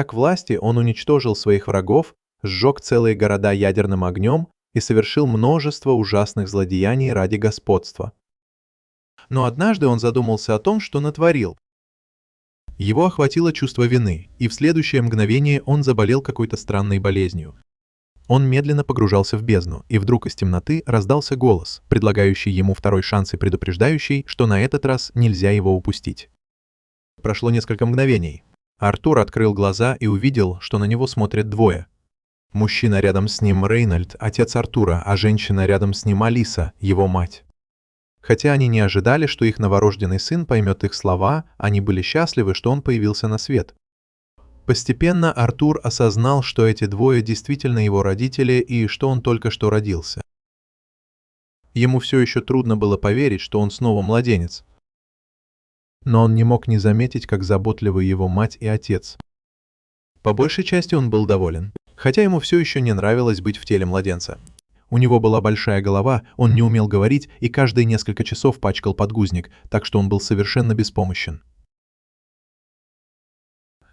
К власти он уничтожил своих врагов, сжег целые города ядерным огнем и совершил множество ужасных злодеяний ради господства. Но однажды он задумался о том, что натворил. Его охватило чувство вины, и в следующее мгновение он заболел какой-то странной болезнью. Он медленно погружался в бездну, и вдруг из темноты раздался голос, предлагающий ему второй шанс и предупреждающий, что на этот раз нельзя его упустить. Прошло несколько мгновений. Артур открыл глаза и увидел, что на него смотрят двое. Мужчина рядом с ним Рейнольд, отец Артура, а женщина рядом с ним Алиса, его мать. Хотя они не ожидали, что их новорожденный сын поймет их слова, они были счастливы, что он появился на свет. Постепенно Артур осознал, что эти двое действительно его родители и что он только что родился. Ему все еще трудно было поверить, что он снова младенец. Но он не мог не заметить, как заботливы его мать и отец. По большей части он был доволен, хотя ему все еще не нравилось быть в теле младенца. У него была большая голова, он не умел говорить и каждые несколько часов пачкал подгузник, так что он был совершенно беспомощен.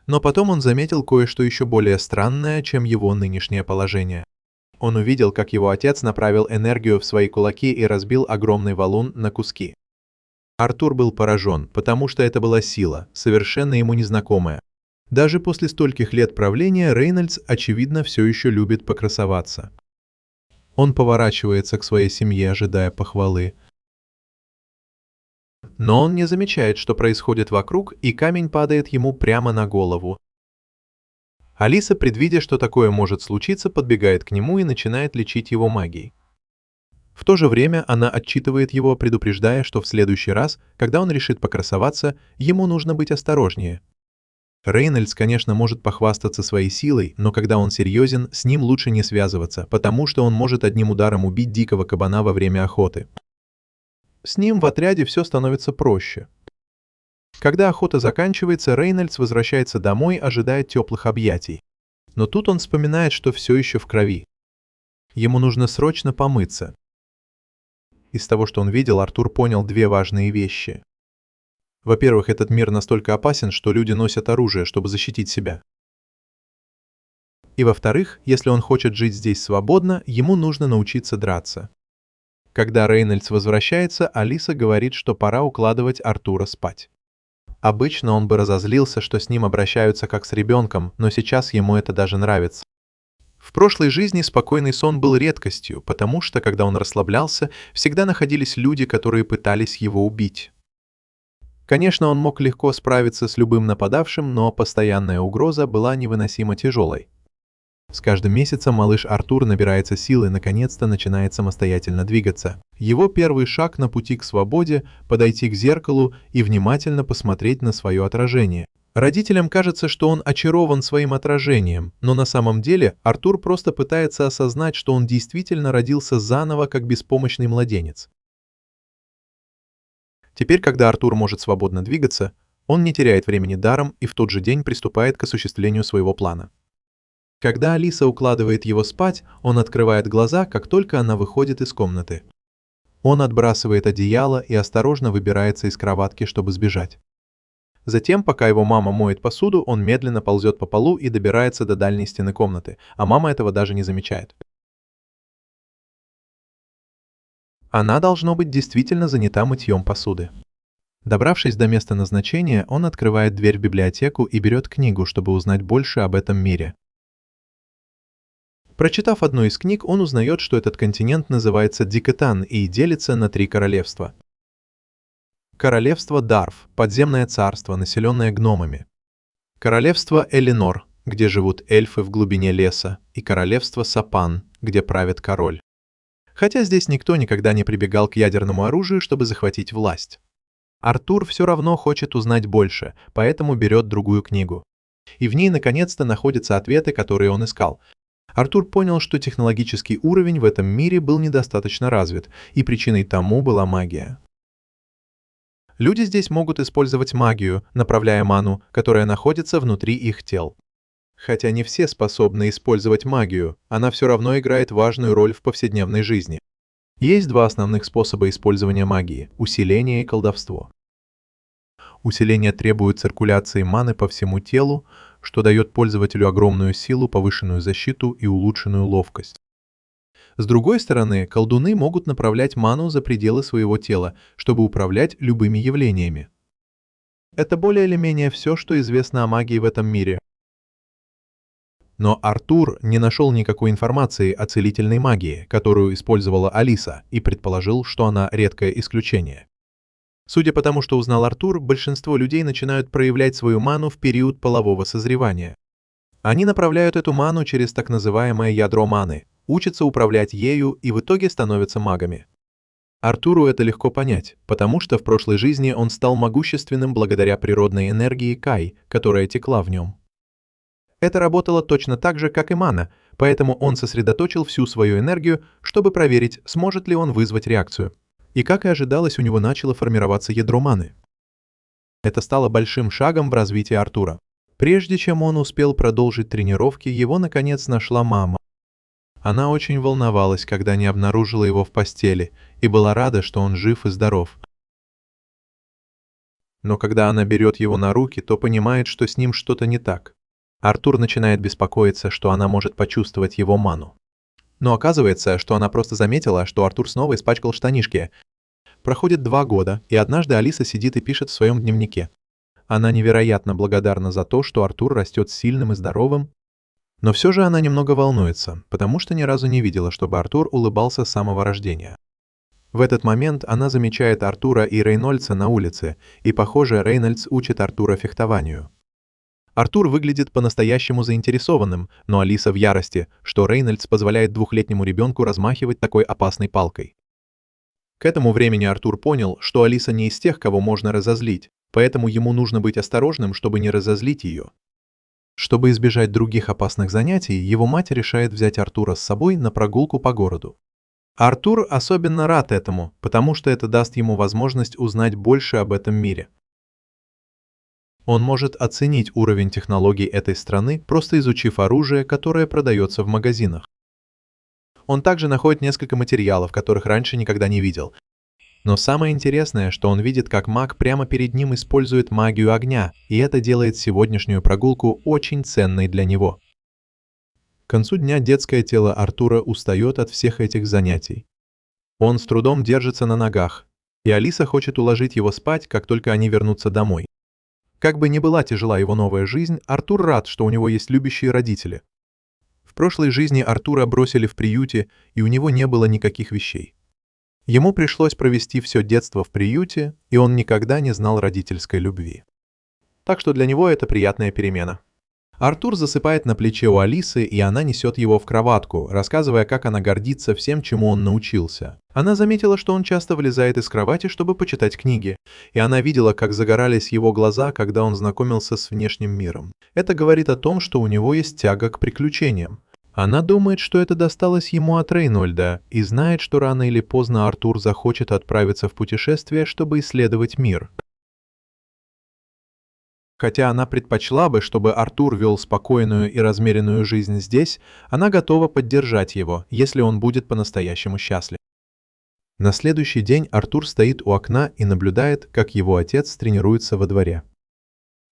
Но потом он заметил кое-что еще более странное, чем его нынешнее положение. Он увидел, как его отец направил энергию в свои кулаки и разбил огромный валун на куски. Артур был поражен, потому что это была сила, совершенно ему незнакомая. Даже после стольких лет правления Рейнольдс, очевидно, все еще любит покрасоваться. Он поворачивается к своей семье, ожидая похвалы. Но он не замечает, что происходит вокруг, и камень падает ему прямо на голову. Алиса, предвидя, что такое может случиться, подбегает к нему и начинает лечить его магией. В то же время она отчитывает его, предупреждая, что в следующий раз, когда он решит покрасоваться, ему нужно быть осторожнее. Рейнольдс, конечно, может похвастаться своей силой, но когда он серьезен, с ним лучше не связываться, потому что он может одним ударом убить дикого кабана во время охоты. С ним в отряде все становится проще. Когда охота заканчивается, Рейнольдс возвращается домой, ожидая теплых объятий. Но тут он вспоминает, что все еще в крови. Ему нужно срочно помыться. Из того, что он видел, Артур понял две важные вещи. Во-первых, этот мир настолько опасен, что люди носят оружие, чтобы защитить себя. И во-вторых, если он хочет жить здесь свободно, ему нужно научиться драться. Когда Рейнольдс возвращается, Алиса говорит, что пора укладывать Артура спать. Обычно он бы разозлился, что с ним обращаются как с ребенком, но сейчас ему это даже нравится. В прошлой жизни спокойный сон был редкостью, потому что, когда он расслаблялся, всегда находились люди, которые пытались его убить. Конечно, он мог легко справиться с любым нападавшим, но постоянная угроза была невыносимо тяжелой. С каждым месяцем малыш Артур набирается сил и наконец-то начинает самостоятельно двигаться. Его первый шаг на пути к свободе – подойти к зеркалу и внимательно посмотреть на свое отражение. Родителям кажется, что он очарован своим отражением, но на самом деле Артур просто пытается осознать, что он действительно родился заново как беспомощный младенец. Теперь, когда Артур может свободно двигаться, он не теряет времени даром и в тот же день приступает к осуществлению своего плана. Когда Алиса укладывает его спать, он открывает глаза, как только она выходит из комнаты. Он отбрасывает одеяло и осторожно выбирается из кроватки, чтобы сбежать. Затем, пока его мама моет посуду, он медленно ползет по полу и добирается до дальней стены комнаты, а мама этого даже не замечает. Она, должно быть, действительно занята мытьем посуды. Добравшись до места назначения, он открывает дверь в библиотеку и берет книгу, чтобы узнать больше об этом мире. Прочитав одну из книг, он узнает, что этот континент называется Дикотан и делится на 3 королевства. Королевство Дарф, подземное царство, населенное гномами. Королевство Элинор, где живут эльфы в глубине леса, и королевство Сапан, где правит король. Хотя здесь никто никогда не прибегал к ядерному оружию, чтобы захватить власть. Артур все равно хочет узнать больше, поэтому берет другую книгу. И в ней наконец-то находятся ответы, которые он искал. Артур понял, что технологический уровень в этом мире был недостаточно развит, и причиной тому была магия. Люди здесь могут использовать магию, направляя ману, которая находится внутри их тел. Хотя не все способны использовать магию, она все равно играет важную роль в повседневной жизни. Есть 2 основных способа использования магии – усиление и колдовство. Усиление требует циркуляции маны по всему телу, что дает пользователю огромную силу, повышенную защиту и улучшенную ловкость. С другой стороны, колдуны могут направлять ману за пределы своего тела, чтобы управлять любыми явлениями. Это более или менее все, что известно о магии в этом мире. Но Артур не нашел никакой информации о целительной магии, которую использовала Алиса, и предположил, что она редкое исключение. Судя по тому, что узнал Артур, большинство людей начинают проявлять свою ману в период полового созревания. Они направляют эту ману через так называемое ядро маны, учатся управлять ею и в итоге становятся магами. Артуру это легко понять, потому что в прошлой жизни он стал могущественным благодаря природной энергии Кай, которая текла в нем. Это работало точно так же, как и мана, поэтому он сосредоточил всю свою энергию, чтобы проверить, сможет ли он вызвать реакцию. И как и ожидалось, у него начало формироваться ядро маны. Это стало большим шагом в развитии Артура. Прежде чем он успел продолжить тренировки, его наконец нашла мама. Она очень волновалась, когда не обнаружила его в постели, и была рада, что он жив и здоров. Но когда она берет его на руки, то понимает, что с ним что-то не так. Артур начинает беспокоиться, что она может почувствовать его ману. Но оказывается, что она просто заметила, что Артур снова испачкал штанишки. Проходит 2 года, и однажды Алиса сидит и пишет в своем дневнике. Она невероятно благодарна за то, что Артур растет сильным и здоровым, но все же она немного волнуется, потому что ни разу не видела, чтобы Артур улыбался с самого рождения. В этот момент она замечает Артура и Рейнольдса на улице, и, похоже, Рейнольдс учит Артура фехтованию. Артур выглядит по-настоящему заинтересованным, но Алиса в ярости, что Рейнольдс позволяет 2-летнему ребенку размахивать такой опасной палкой. К этому времени Артур понял, что Алиса не из тех, кого можно разозлить, поэтому ему нужно быть осторожным, чтобы не разозлить ее. Чтобы избежать других опасных занятий, его мать решает взять Артура с собой на прогулку по городу. Артур особенно рад этому, потому что это даст ему возможность узнать больше об этом мире. Он может оценить уровень технологий этой страны, просто изучив оружие, которое продается в магазинах. Он также находит несколько материалов, которых раньше никогда не видел. Но самое интересное, что он видит, как маг прямо перед ним использует магию огня, и это делает сегодняшнюю прогулку очень ценной для него. К концу дня детское тело Артура устает от всех этих занятий. Он с трудом держится на ногах, и Алиса хочет уложить его спать, как только они вернутся домой. Как бы ни была тяжела его новая жизнь, Артур рад, что у него есть любящие родители. В прошлой жизни Артура бросили в приюте, и у него не было никаких вещей. Ему пришлось провести все детство в приюте, и он никогда не знал родительской любви. Так что для него это приятная перемена. Артур засыпает на плече у Алисы, и она несет его в кроватку, рассказывая, как она гордится всем, чему он научился. Она заметила, что он часто вылезает из кровати, чтобы почитать книги, и она видела, как загорались его глаза, когда он знакомился с внешним миром. Это говорит о том, что у него есть тяга к приключениям. Она думает, что это досталось ему от Рейнольда, и знает, что рано или поздно Артур захочет отправиться в путешествие, чтобы исследовать мир. Хотя она предпочла бы, чтобы Артур вел спокойную и размеренную жизнь здесь, она готова поддержать его, если он будет по-настоящему счастлив. На следующий день Артур стоит у окна и наблюдает, как его отец тренируется во дворе.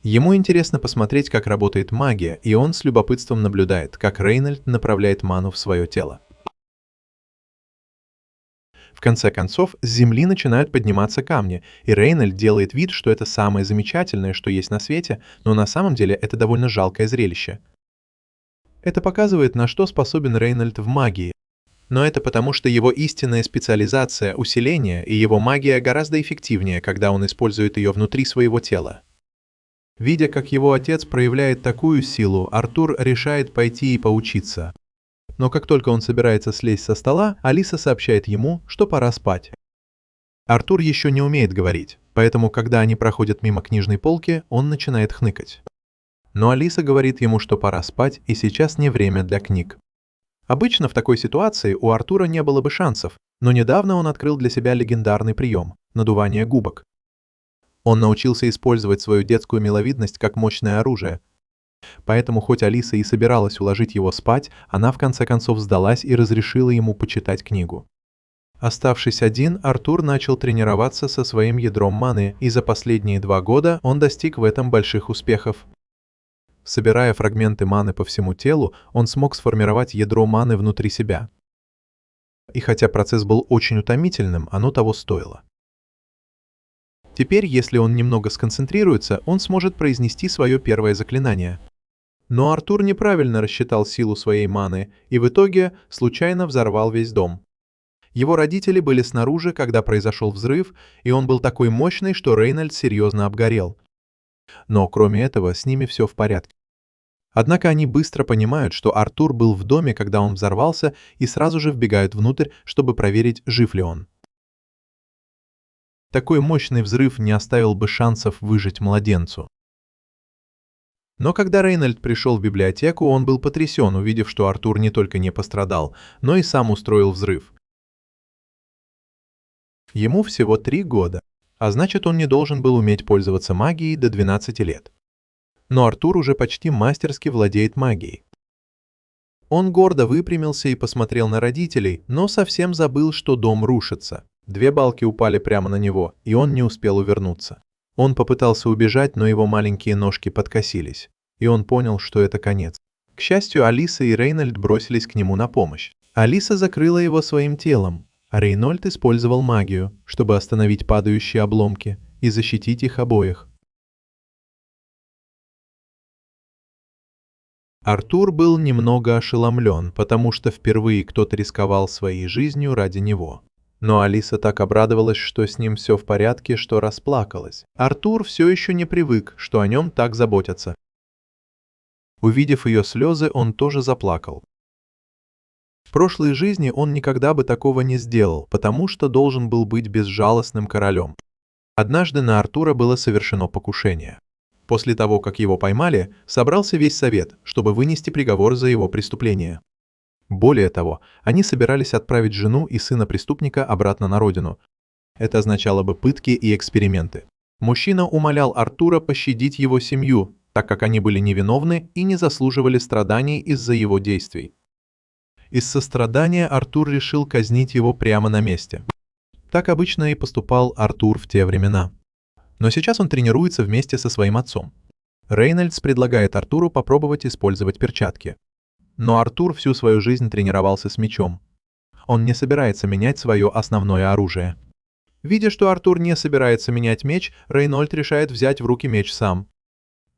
Ему интересно посмотреть, как работает магия, и он с любопытством наблюдает, как Рейнольд направляет ману в свое тело. В конце концов, с земли начинают подниматься камни, и Рейнольд делает вид, что это самое замечательное, что есть на свете, но на самом деле это довольно жалкое зрелище. Это показывает, на что способен Рейнольд в магии. Но это потому, что его истинная специализация — усиление, и его магия гораздо эффективнее, когда он использует ее внутри своего тела. Видя, как его отец проявляет такую силу, Артур решает пойти и поучиться. Но как только он собирается слезть со стола, Алиса сообщает ему, что пора спать. Артур еще не умеет говорить, поэтому, когда они проходят мимо книжной полки, он начинает хныкать. Но Алиса говорит ему, что пора спать, и сейчас не время для книг. Обычно в такой ситуации у Артура не было бы шансов, но недавно он открыл для себя легендарный прием – надувание губок. Он научился использовать свою детскую миловидность как мощное оружие. Поэтому, хоть Алиса и собиралась уложить его спать, она в конце концов сдалась и разрешила ему почитать книгу. Оставшись один, Артур начал тренироваться со своим ядром маны, и за последние 2 года он достиг в этом больших успехов. Собирая фрагменты маны по всему телу, он смог сформировать ядро маны внутри себя. И хотя процесс был очень утомительным, оно того стоило. Теперь, если он немного сконцентрируется, он сможет произнести свое первое заклинание. Но Артур неправильно рассчитал силу своей маны и в итоге случайно взорвал весь дом. Его родители были снаружи, когда произошел взрыв, и он был такой мощный, что Рейнольд серьезно обгорел. Но кроме этого, с ними все в порядке. Однако они быстро понимают, что Артур был в доме, когда он взорвался, и сразу же вбегают внутрь, чтобы проверить, жив ли он. Такой мощный взрыв не оставил бы шансов выжить младенцу. Но когда Рейнольд пришел в библиотеку, он был потрясен, увидев, что Артур не только не пострадал, но и сам устроил взрыв. Ему всего 3 года, а значит, он не должен был уметь пользоваться магией до 12 лет. Но Артур уже почти мастерски владеет магией. Он гордо выпрямился и посмотрел на родителей, но совсем забыл, что дом рушится. 2 балки упали прямо на него, и он не успел увернуться. Он попытался убежать, но его маленькие ножки подкосились, и он понял, что это конец. К счастью, Алиса и Рейнольд бросились к нему на помощь. Алиса закрыла его своим телом, а Рейнольд использовал магию, чтобы остановить падающие обломки и защитить их обоих. Артур был немного ошеломлен, потому что впервые кто-то рисковал своей жизнью ради него. Но Алиса так обрадовалась, что с ним все в порядке, что расплакалась. Артур все еще не привык, что о нем так заботятся. Увидев ее слезы, он тоже заплакал. В прошлой жизни он никогда бы такого не сделал, потому что должен был быть безжалостным королем. Однажды на Артура было совершено покушение. После того, как его поймали, собрался весь совет, чтобы вынести приговор за его преступление. Более того, они собирались отправить жену и сына преступника обратно на родину. Это означало бы пытки и эксперименты. Мужчина умолял Артура пощадить его семью, так как они были невиновны и не заслуживали страданий из-за его действий. Из сострадания Артур решил казнить его прямо на месте. Так обычно и поступал Артур в те времена. Но сейчас он тренируется вместе со своим отцом. Рейнольдс предлагает Артуру попробовать использовать перчатки. Но Артур всю свою жизнь тренировался с мечом. Он не собирается менять свое основное оружие. Видя, что Артур не собирается менять меч, Рейнольд решает взять в руки меч сам.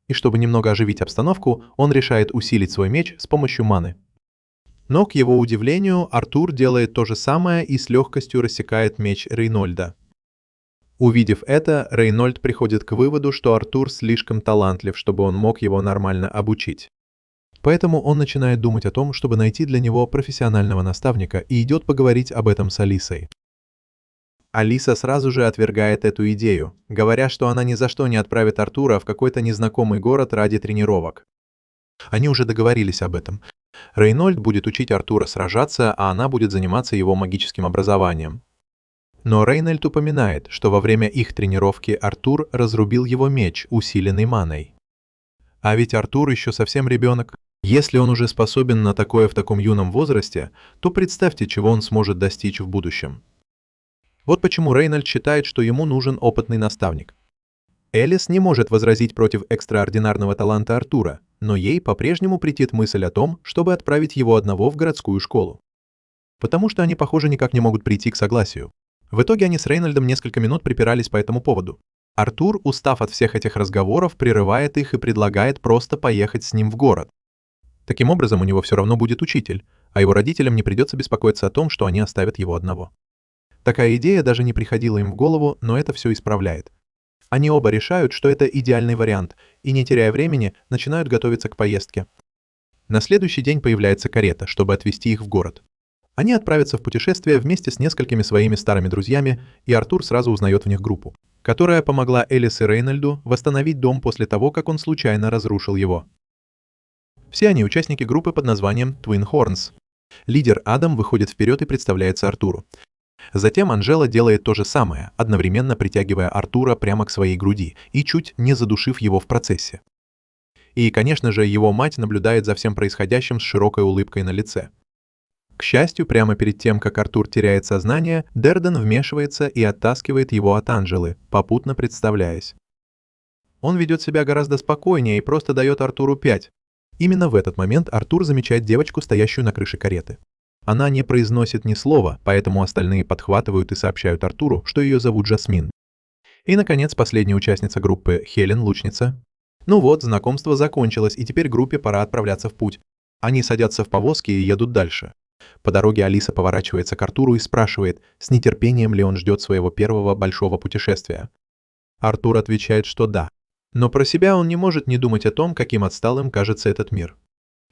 И чтобы немного оживить обстановку, он решает усилить свой меч с помощью маны. Но, к его удивлению, Артур делает то же самое и с легкостью рассекает меч Рейнольда. Увидев это, Рейнольд приходит к выводу, что Артур слишком талантлив, чтобы он мог его нормально обучить. Поэтому он начинает думать о том, чтобы найти для него профессионального наставника, и идет поговорить об этом с Алисой. Алиса сразу же отвергает эту идею, говоря, что она ни за что не отправит Артура в какой-то незнакомый город ради тренировок. Они уже договорились об этом. Рейнольд будет учить Артура сражаться, а она будет заниматься его магическим образованием. Но Рейнольд упоминает, что во время их тренировки Артур разрубил его меч, усиленный маной. А ведь Артур еще совсем ребенок. Если он уже способен на такое в таком юном возрасте, то представьте, чего он сможет достичь в будущем. Вот почему Рейнольд считает, что ему нужен опытный наставник. Элис не может возразить против экстраординарного таланта Артура, но ей по-прежнему претит мысль о том, чтобы отправить его одного в городскую школу. Потому что они, похоже, никак не могут прийти к согласию. В итоге они с Рейнольдом несколько минут припирались по этому поводу. Артур, устав от всех этих разговоров, прерывает их и предлагает просто поехать с ним в город. Таким образом, у него все равно будет учитель, а его родителям не придется беспокоиться о том, что они оставят его одного. Такая идея даже не приходила им в голову, но это все исправляет. Они оба решают, что это идеальный вариант, и, не теряя времени, начинают готовиться к поездке. На следующий день появляется карета, чтобы отвезти их в город. Они отправятся в путешествие вместе с несколькими своими старыми друзьями, и Артур сразу узнает в них группу, которая помогла Элис и Рейнольду восстановить дом после того, как он случайно разрушил его. Все они участники группы под названием Twin Horns. Лидер Адам выходит вперед и представляется Артуру. Затем Анжела делает то же самое, одновременно притягивая Артура прямо к своей груди и чуть не задушив его в процессе. И, конечно же, его мать наблюдает за всем происходящим с широкой улыбкой на лице. К счастью, прямо перед тем, как Артур теряет сознание, Дерден вмешивается и оттаскивает его от Анжелы, попутно представляясь. Он ведет себя гораздо спокойнее и просто дает Артуру 5. Именно в этот момент Артур замечает девочку, стоящую на крыше кареты. Она не произносит ни слова, поэтому остальные подхватывают и сообщают Артуру, что ее зовут Жасмин. И, наконец, последняя участница группы, Хелен, лучница. Ну вот, знакомство закончилось, и теперь группе пора отправляться в путь. Они садятся в повозки и едут дальше. По дороге Алиса поворачивается к Артуру и спрашивает, с нетерпением ли он ждет своего первого большого путешествия. Артур отвечает, что да. Но про себя он не может не думать о том, каким отсталым кажется этот мир.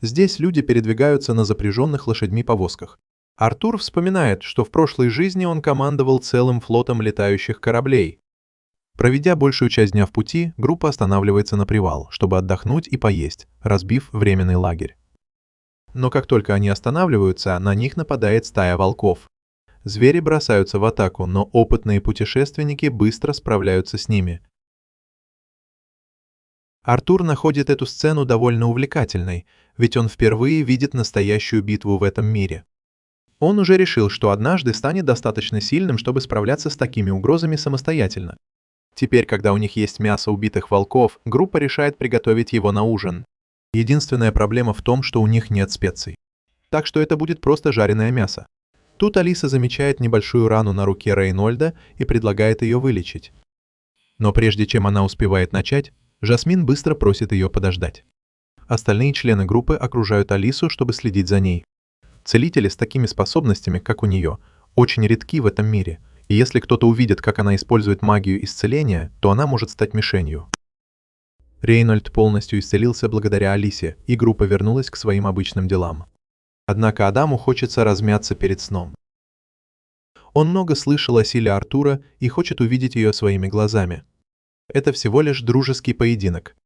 Здесь люди передвигаются на запряженных лошадьми повозках. Артур вспоминает, что в прошлой жизни он командовал целым флотом летающих кораблей. Проведя большую часть дня в пути, группа останавливается на привал, чтобы отдохнуть и поесть, разбив временный лагерь. Но как только они останавливаются, на них нападает стая волков. Звери бросаются в атаку, но опытные путешественники быстро справляются с ними. Артур находит эту сцену довольно увлекательной, ведь он впервые видит настоящую битву в этом мире. Он уже решил, что однажды станет достаточно сильным, чтобы справляться с такими угрозами самостоятельно. Теперь, когда у них есть мясо убитых волков, группа решает приготовить его на ужин. Единственная проблема в том, что у них нет специй. Так что это будет просто жареное мясо. Тут Алиса замечает небольшую рану на руке Рейнольда и предлагает ее вылечить. Но прежде чем она успевает начать, Жасмин быстро просит ее подождать. Остальные члены группы окружают Алису, чтобы следить за ней. Целители с такими способностями, как у нее, очень редки в этом мире, и если кто-то увидит, как она использует магию исцеления, то она может стать мишенью. Рейнольд полностью исцелился благодаря Алисе, и группа вернулась к своим обычным делам. Однако Адаму хочется размяться перед сном. Он много слышал о силе Артура и хочет увидеть ее своими глазами. Это всего лишь дружеский поединок.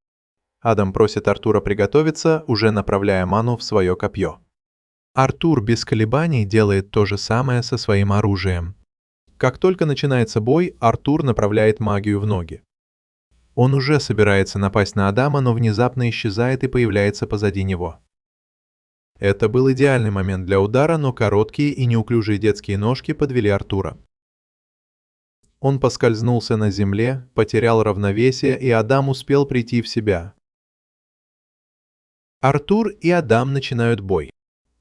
Адам просит Артура приготовиться, уже направляя ману в свое копье. Артур без колебаний делает то же самое со своим оружием. Как только начинается бой, Артур направляет магию в ноги. Он уже собирается напасть на Адама, но внезапно исчезает и появляется позади него. Это был идеальный момент для удара, но короткие и неуклюжие детские ножки подвели Артура. Он поскользнулся на земле, потерял равновесие, и Адам успел прийти в себя. Артур и Адам начинают бой.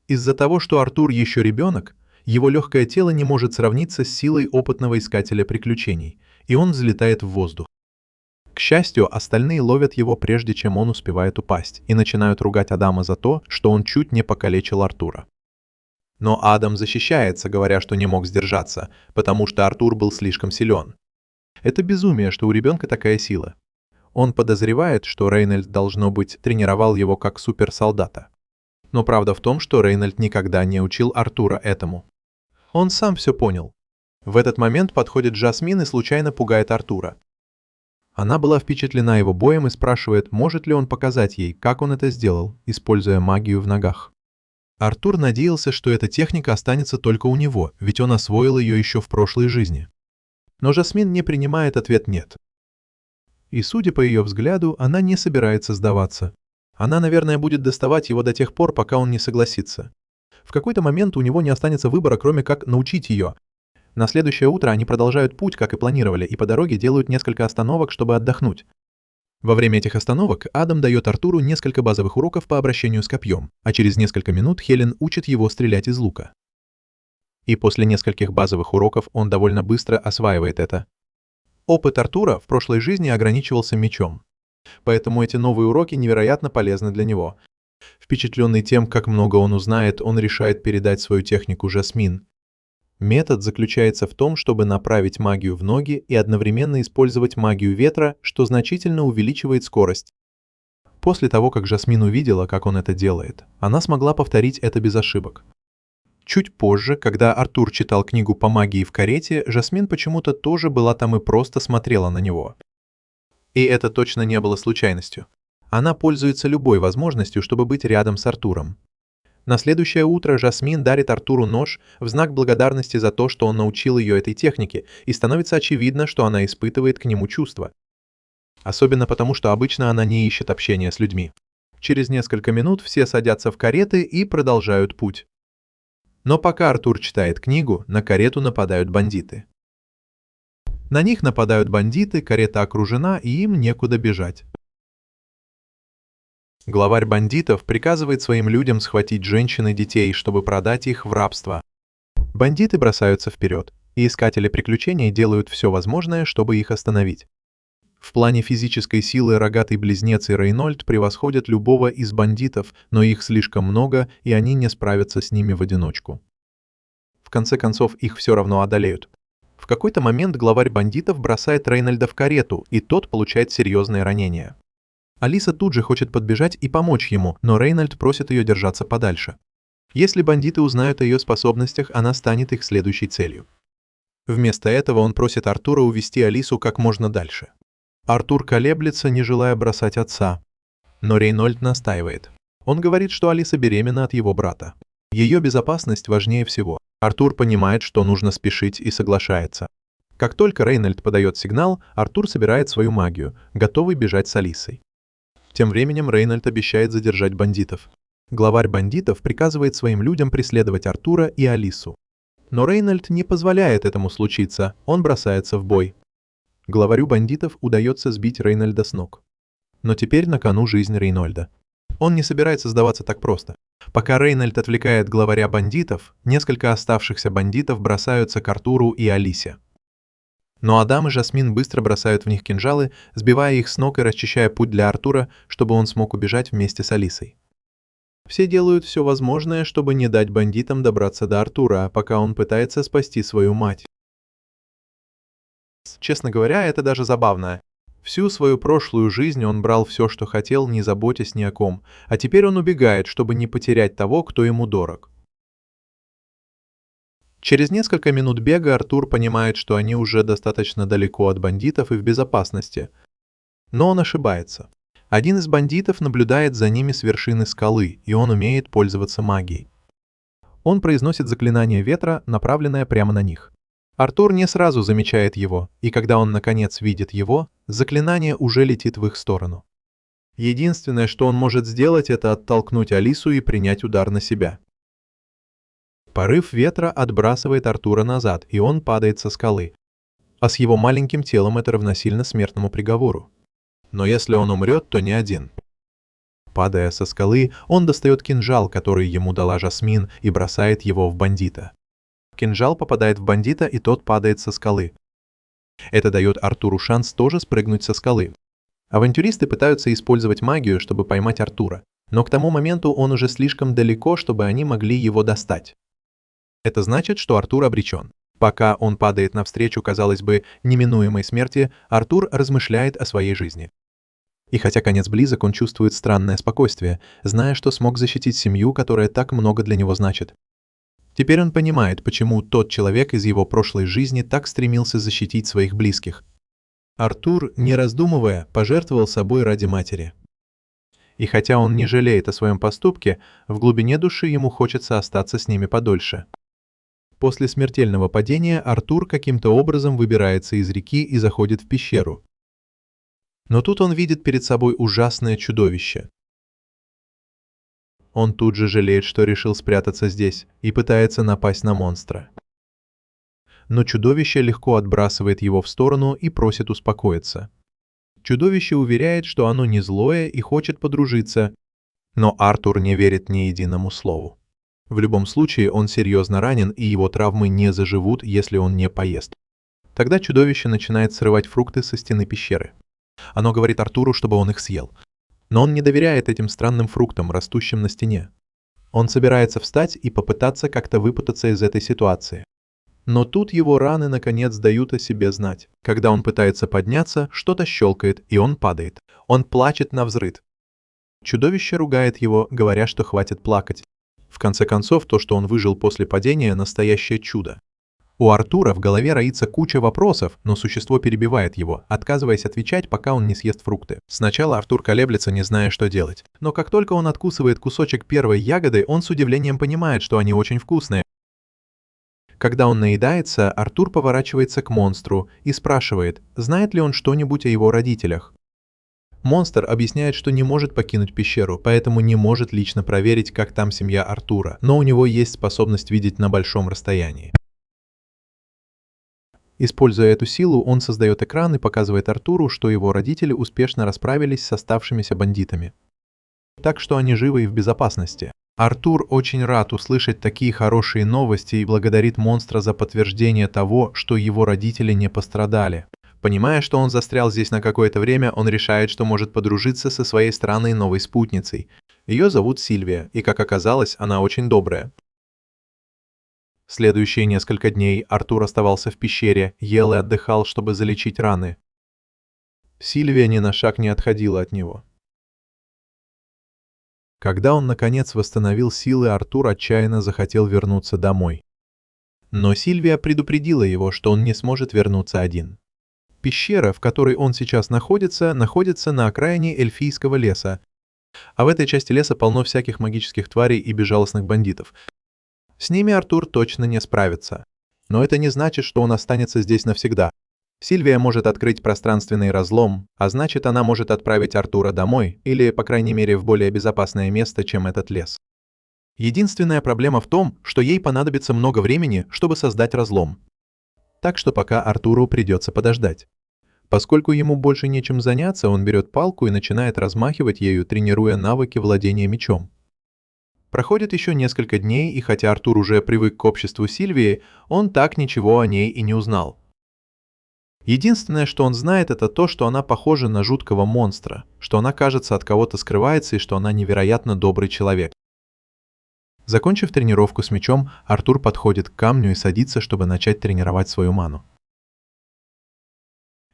Из-за того, что Артур еще ребенок, его легкое тело не может сравниться с силой опытного искателя приключений, и он взлетает в воздух. К счастью, остальные ловят его, прежде чем он успевает упасть, и начинают ругать Адама за то, что он чуть не покалечил Артура. Но Адам защищается, говоря, что не мог сдержаться, потому что Артур был слишком силен. Это безумие, что у ребенка такая сила. Он подозревает, что Рейнольд, должно быть, тренировал его как суперсолдата. Но правда в том, что Рейнольд никогда не учил Артура этому. Он сам все понял. В этот момент подходит Жасмин и случайно пугает Артура. Она была впечатлена его боем и спрашивает, может ли он показать ей, как он это сделал, используя магию в ногах. Артур надеялся, что эта техника останется только у него, ведь он освоил ее еще в прошлой жизни. Но Жасмин не принимает ответ «нет». И, судя по ее взгляду, она не собирается сдаваться. Она, наверное, будет доставать его до тех пор, пока он не согласится. В какой-то момент у него не останется выбора, кроме как научить ее. На следующее утро они продолжают путь, как и планировали, и по дороге делают несколько остановок, чтобы отдохнуть. Во время этих остановок Адам дает Артуру несколько базовых уроков по обращению с копьем, а через несколько минут Хелен учит его стрелять из лука. И после нескольких базовых уроков он довольно быстро осваивает это. Опыт Артура в прошлой жизни ограничивался мечом. Поэтому эти новые уроки невероятно полезны для него. Впечатленный тем, как много он узнает, он решает передать свою технику Жасмин. Метод заключается в том, чтобы направить магию в ноги и одновременно использовать магию ветра, что значительно увеличивает скорость. После того, как Жасмин увидела, как он это делает, она смогла повторить это без ошибок. Чуть позже, когда Артур читал книгу по магии в карете, Жасмин почему-то тоже была там и просто смотрела на него. И это точно не было случайностью. Она пользуется любой возможностью, чтобы быть рядом с Артуром. На следующее утро Жасмин дарит Артуру нож в знак благодарности за то, что он научил ее этой технике, и становится очевидно, что она испытывает к нему чувства. Особенно потому, что обычно она не ищет общения с людьми. Через несколько минут все садятся в кареты и продолжают путь. Но пока Артур читает книгу, на карету нападают бандиты. На них нападают бандиты, карета окружена и им некуда бежать. Главарь бандитов приказывает своим людям схватить женщин и детей, чтобы продать их в рабство. Бандиты бросаются вперед, и искатели приключений делают все возможное, чтобы их остановить. В плане физической силы рогатый близнец и Рейнольд превосходят любого из бандитов, но их слишком много, и они не справятся с ними в одиночку. В конце концов, их все равно одолеют. В какой-то момент главарь бандитов бросает Рейнольда в карету, и тот получает серьезные ранения. Алиса тут же хочет подбежать и помочь ему, но Рейнольд просит ее держаться подальше. Если бандиты узнают о ее способностях, она станет их следующей целью. Вместо этого он просит Артура увести Алису как можно дальше. Артур колеблется, не желая бросать отца. Но Рейнольд настаивает. Он говорит, что Алиса беременна от его брата. Ее безопасность важнее всего. Артур понимает, что нужно спешить, и соглашается. Как только Рейнольд подает сигнал, Артур собирает свою магию, готовый бежать с Алисой. Тем временем Рейнольд обещает задержать бандитов. Главарь бандитов приказывает своим людям преследовать Артура и Алису. Но Рейнольд не позволяет этому случиться, он бросается в бой. Главарю бандитов удается сбить Рейнольда с ног. Но теперь на кону жизнь Рейнольда. Он не собирается сдаваться так просто. Пока Рейнольд отвлекает главаря бандитов, несколько оставшихся бандитов бросаются к Артуру и Алисе. Но Адам и Жасмин быстро бросают в них кинжалы, сбивая их с ног и расчищая путь для Артура, чтобы он смог убежать вместе с Алисой. Все делают все возможное, чтобы не дать бандитам добраться до Артура, пока он пытается спасти свою мать. Честно говоря, это даже забавно. Всю свою прошлую жизнь он брал все, что хотел, не заботясь ни о ком, а теперь он убегает, чтобы не потерять того, кто ему дорог. Через несколько минут бега Артур понимает, что они уже достаточно далеко от бандитов и в безопасности. Но он ошибается. Один из бандитов наблюдает за ними с вершины скалы, и он умеет пользоваться магией. Он произносит заклинание ветра, направленное прямо на них. Артур не сразу замечает его, и когда он наконец видит его, заклинание уже летит в их сторону. Единственное, что он может сделать, это оттолкнуть Алису и принять удар на себя. Порыв ветра отбрасывает Артура назад, и он падает со скалы. А с его маленьким телом это равносильно смертному приговору. Но если он умрет, то не один. Падая со скалы, он достает кинжал, который ему дала Жасмин, и бросает его в бандита. Кинжал попадает в бандита, и тот падает со скалы. Это дает Артуру шанс тоже спрыгнуть со скалы. Авантюристы пытаются использовать магию, чтобы поймать Артура, но к тому моменту он уже слишком далеко, чтобы они могли его достать. Это значит, что Артур обречен. Пока он падает навстречу, казалось бы, неминуемой смерти, Артур размышляет о своей жизни. И хотя конец близок, он чувствует странное спокойствие, зная, что смог защитить семью, которая так много для него значит. Теперь он понимает, почему тот человек из его прошлой жизни так стремился защитить своих близких. Артур, не раздумывая, пожертвовал собой ради матери. И хотя он не жалеет о своем поступке, в глубине души ему хочется остаться с ними подольше. После смертельного падения Артур каким-то образом выбирается из реки и заходит в пещеру. Но тут он видит перед собой ужасное чудовище. Он тут же жалеет, что решил спрятаться здесь, и пытается напасть на монстра. Но чудовище легко отбрасывает его в сторону и просит успокоиться. Чудовище уверяет, что оно не злое и хочет подружиться, но Артур не верит ни единому слову. В любом случае он серьезно ранен, и его травмы не заживут, если он не поест. Тогда чудовище начинает срывать фрукты со стены пещеры. Оно говорит Артуру, чтобы он их съел. Но он не доверяет этим странным фруктам, растущим на стене. Он собирается встать и попытаться как-то выпутаться из этой ситуации. Но тут его раны наконец дают о себе знать. Когда он пытается подняться, что-то щелкает, и он падает. Он плачет навзрыд. Чудовище ругает его, говоря, что хватит плакать. В конце концов, то, что он выжил после падения, настоящее чудо. У Артура в голове роится куча вопросов, но существо перебивает его, отказываясь отвечать, пока он не съест фрукты. Сначала Артур колеблется, не зная, что делать. Но как только он откусывает кусочек первой ягоды, он с удивлением понимает, что они очень вкусные. Когда он наедается, Артур поворачивается к монстру и спрашивает, знает ли он что-нибудь о его родителях. Монстр объясняет, что не может покинуть пещеру, поэтому не может лично проверить, как там семья Артура, но у него есть способность видеть на большом расстоянии. Используя эту силу, он создает экран и показывает Артуру, что его родители успешно расправились с оставшимися бандитами. Так что они живы и в безопасности. Артур очень рад услышать такие хорошие новости и благодарит монстра за подтверждение того, что его родители не пострадали. Понимая, что он застрял здесь на какое-то время, он решает, что может подружиться со своей странной новой спутницей. Ее зовут Сильвия, и, как оказалось, она очень добрая. Следующие несколько дней Артур оставался в пещере, ел и отдыхал, чтобы залечить раны. Сильвия ни на шаг не отходила от него. Когда он наконец восстановил силы, Артур отчаянно захотел вернуться домой. Но Сильвия предупредила его, что он не сможет вернуться один. Пещера, в которой он сейчас находится на окраине эльфийского леса, а в этой части леса полно всяких магических тварей и безжалостных бандитов. С ними Артур точно не справится. Но это не значит, что он останется здесь навсегда. Сильвия может открыть пространственный разлом, а значит, она может отправить Артура домой, или, по крайней мере, в более безопасное место, чем этот лес. Единственная проблема в том, что ей понадобится много времени, чтобы создать разлом. Так что пока Артуру придется подождать. Поскольку ему больше нечем заняться, он берет палку и начинает размахивать ею, тренируя навыки владения мечом. Проходит еще несколько дней, и хотя Артур уже привык к обществу Сильвии, он так ничего о ней и не узнал. Единственное, что он знает, это то, что она похожа на жуткого монстра, что она, кажется, от кого-то скрывается и что она невероятно добрый человек. Закончив тренировку с мечом, Артур подходит к камню и садится, чтобы начать тренировать свою ману.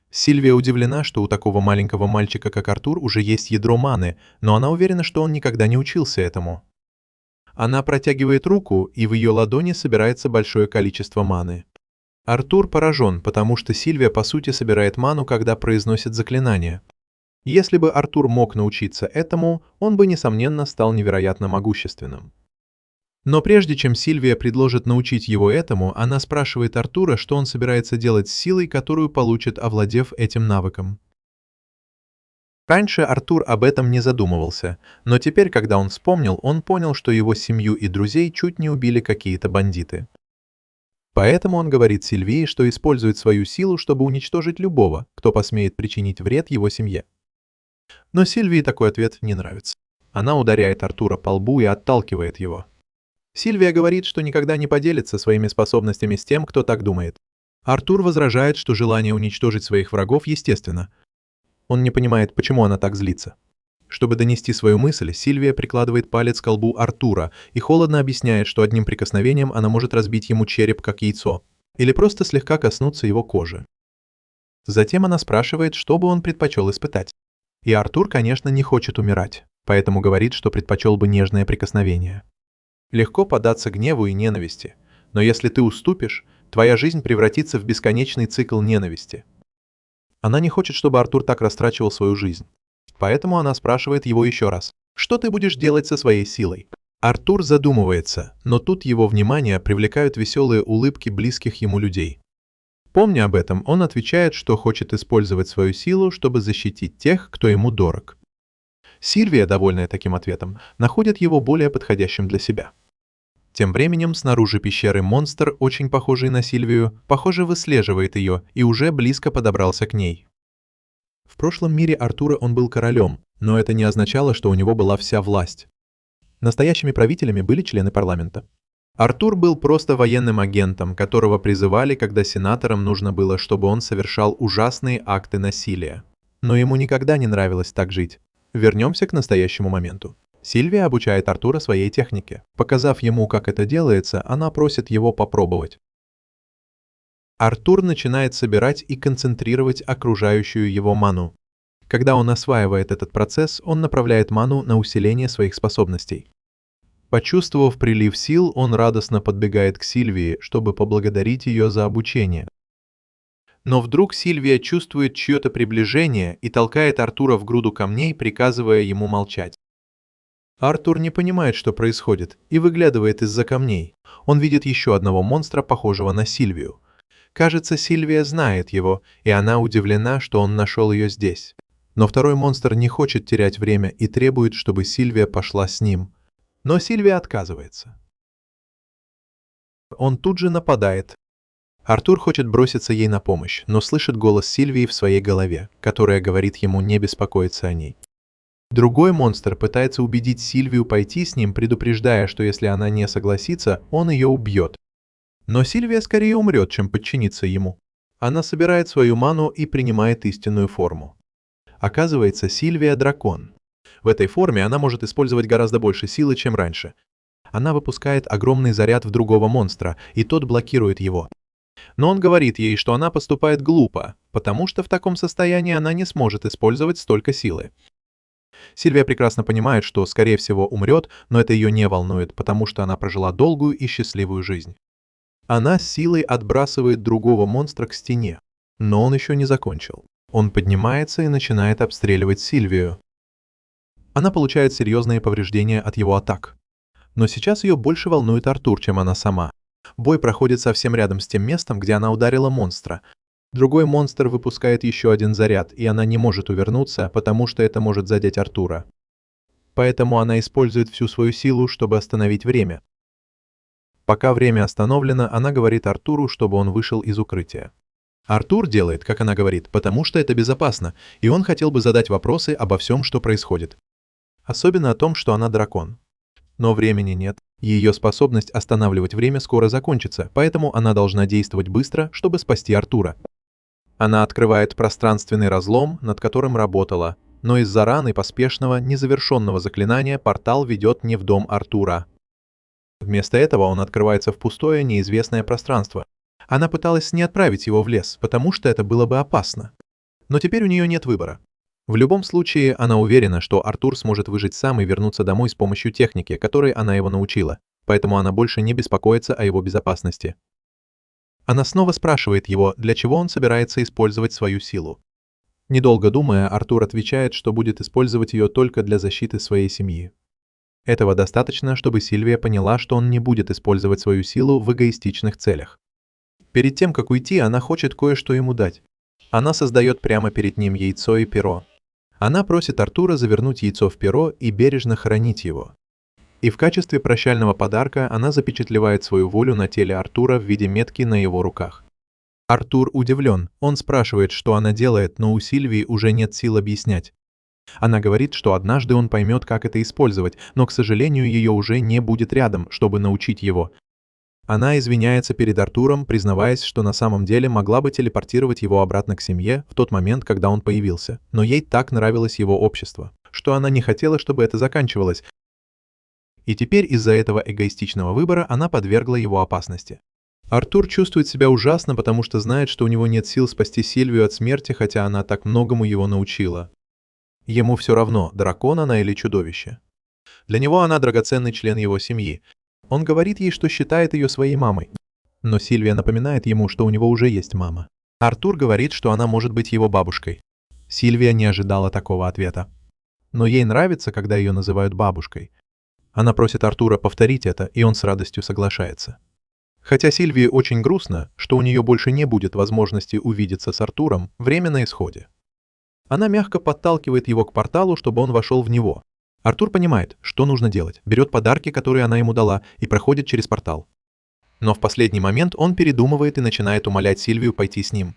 Сильвия удивлена, что у такого маленького мальчика, как Артур, уже есть ядро маны, но она уверена, что он никогда не учился этому. Она протягивает руку, и в ее ладони собирается большое количество маны. Артур поражен, потому что Сильвия по сути собирает ману, когда произносит заклинание. Если бы Артур мог научиться этому, он бы, несомненно, стал невероятно могущественным. Но прежде чем Сильвия предложит научить его этому, она спрашивает Артура, что он собирается делать с силой, которую получит, овладев этим навыком. Раньше Артур об этом не задумывался, но теперь, когда он вспомнил, он понял, что его семью и друзей чуть не убили какие-то бандиты. Поэтому он говорит Сильвии, что использует свою силу, чтобы уничтожить любого, кто посмеет причинить вред его семье. Но Сильвии такой ответ не нравится. Она ударяет Артура по лбу и отталкивает его. Сильвия говорит, что никогда не поделится своими способностями с тем, кто так думает. Артур возражает, что желание уничтожить своих врагов естественно. Он не понимает, почему она так злится. Чтобы донести свою мысль, Сильвия прикладывает палец к лбу Артура и холодно объясняет, что одним прикосновением она может разбить ему череп как яйцо, или просто слегка коснуться его кожи. Затем она спрашивает, что бы он предпочел испытать. И Артур, конечно, не хочет умирать, поэтому говорит, что предпочел бы нежное прикосновение. Легко поддаться гневу и ненависти, но если ты уступишь, твоя жизнь превратится в бесконечный цикл ненависти. Она не хочет, чтобы Артур так растрачивал свою жизнь. Поэтому она спрашивает его еще раз, что ты будешь делать со своей силой? Артур задумывается, но тут его внимание привлекают веселые улыбки близких ему людей. Помня об этом, он отвечает, что хочет использовать свою силу, чтобы защитить тех, кто ему дорог. Сильвия, довольная таким ответом, находит его более подходящим для себя. Тем временем снаружи пещеры монстр, очень похожий на Сильвию, похоже, выслеживает ее и уже близко подобрался к ней. В прошлом мире Артура он был королем, но это не означало, что у него была вся власть. Настоящими правителями были члены парламента. Артур был просто военным агентом, которого призывали, когда сенаторам нужно было, чтобы он совершал ужасные акты насилия. Но ему никогда не нравилось так жить. Вернемся к настоящему моменту. Сильвия обучает Артура своей технике. Показав ему, как это делается, она просит его попробовать. Артур начинает собирать и концентрировать окружающую его ману. Когда он осваивает этот процесс, он направляет ману на усиление своих способностей. Почувствовав прилив сил, он радостно подбегает к Сильвии, чтобы поблагодарить ее за обучение. Но вдруг Сильвия чувствует чье-то приближение и толкает Артура в груду камней, приказывая ему молчать. Артур не понимает, что происходит, и выглядывает из-за камней. Он видит еще одного монстра, похожего на Сильвию. Кажется, Сильвия знает его, и она удивлена, что он нашел ее здесь. Но второй монстр не хочет терять время и требует, чтобы Сильвия пошла с ним. Но Сильвия отказывается. Он тут же нападает. Артур хочет броситься ей на помощь, но слышит голос Сильвии в своей голове, которая говорит ему не беспокоиться о ней. Другой монстр пытается убедить Сильвию пойти с ним, предупреждая, что если она не согласится, он ее убьет. Но Сильвия скорее умрет, чем подчинится ему. Она собирает свою ману и принимает истинную форму. Оказывается, Сильвия – дракон. В этой форме она может использовать гораздо больше силы, чем раньше. Она выпускает огромный заряд в другого монстра, и тот блокирует его. Но он говорит ей, что она поступает глупо, потому что в таком состоянии она не сможет использовать столько силы. Сильвия прекрасно понимает, что, скорее всего, умрет, но это ее не волнует, потому что она прожила долгую и счастливую жизнь. Она с силой отбрасывает другого монстра к стене, но он еще не закончил. Он поднимается и начинает обстреливать Сильвию. Она получает серьезные повреждения от его атак. Но сейчас ее больше волнует Артур, чем она сама. Бой проходит совсем рядом с тем местом, где она ударила монстра. Другой монстр выпускает еще один заряд, и она не может увернуться, потому что это может задеть Артура. Поэтому она использует всю свою силу, чтобы остановить время. Пока время остановлено, она говорит Артуру, чтобы он вышел из укрытия. Артур делает, как она говорит, потому что это безопасно, и он хотел бы задать вопросы обо всем, что происходит. Особенно о том, что она дракон. Но времени нет. Ее способность останавливать время скоро закончится, поэтому она должна действовать быстро, чтобы спасти Артура. Она открывает пространственный разлом, над которым работала, но из-за раны поспешного, незавершенного заклинания портал ведет не в дом Артура. Вместо этого он открывается в пустое, неизвестное пространство. Она пыталась не отправить его в лес, потому что это было бы опасно. Но теперь у нее нет выбора. В любом случае, она уверена, что Артур сможет выжить сам и вернуться домой с помощью техники, которой она его научила, поэтому она больше не беспокоится о его безопасности. Она снова спрашивает его, для чего он собирается использовать свою силу. Недолго думая, Артур отвечает, что будет использовать ее только для защиты своей семьи. Этого достаточно, чтобы Сильвия поняла, что он не будет использовать свою силу в эгоистичных целях. Перед тем, как уйти, она хочет кое-что ему дать. Она создает прямо перед ним яйцо и перо. Она просит Артура завернуть яйцо в перо и бережно хранить его. И в качестве прощального подарка она запечатлевает свою волю на теле Артура в виде метки на его руках. Артур удивлен, он спрашивает, что она делает, но у Сильвии уже нет сил объяснять. Она говорит, что однажды он поймет, как это использовать, но, к сожалению, ее уже не будет рядом, чтобы научить его. Она извиняется перед Артуром, признаваясь, что на самом деле могла бы телепортировать его обратно к семье в тот момент, когда он появился, но ей так нравилось его общество, что она не хотела, чтобы это заканчивалось. И теперь из-за этого эгоистичного выбора она подвергла его опасности. Артур чувствует себя ужасно, потому что знает, что у него нет сил спасти Сильвию от смерти, хотя она так многому его научила. Ему все равно, дракон она или чудовище. Для него она драгоценный член его семьи. Он говорит ей, что считает ее своей мамой. Но Сильвия напоминает ему, что у него уже есть мама. Артур говорит, что она может быть его бабушкой. Сильвия не ожидала такого ответа. Но ей нравится, когда ее называют бабушкой. Она просит Артура повторить это, и он с радостью соглашается. Хотя Сильвии очень грустно, что у нее больше не будет возможности увидеться с Артуром, время на исходе. Она мягко подталкивает его к порталу, чтобы он вошел в него. Артур понимает, что нужно делать, берет подарки, которые она ему дала, и проходит через портал. Но в последний момент он передумывает и начинает умолять Сильвию пойти с ним.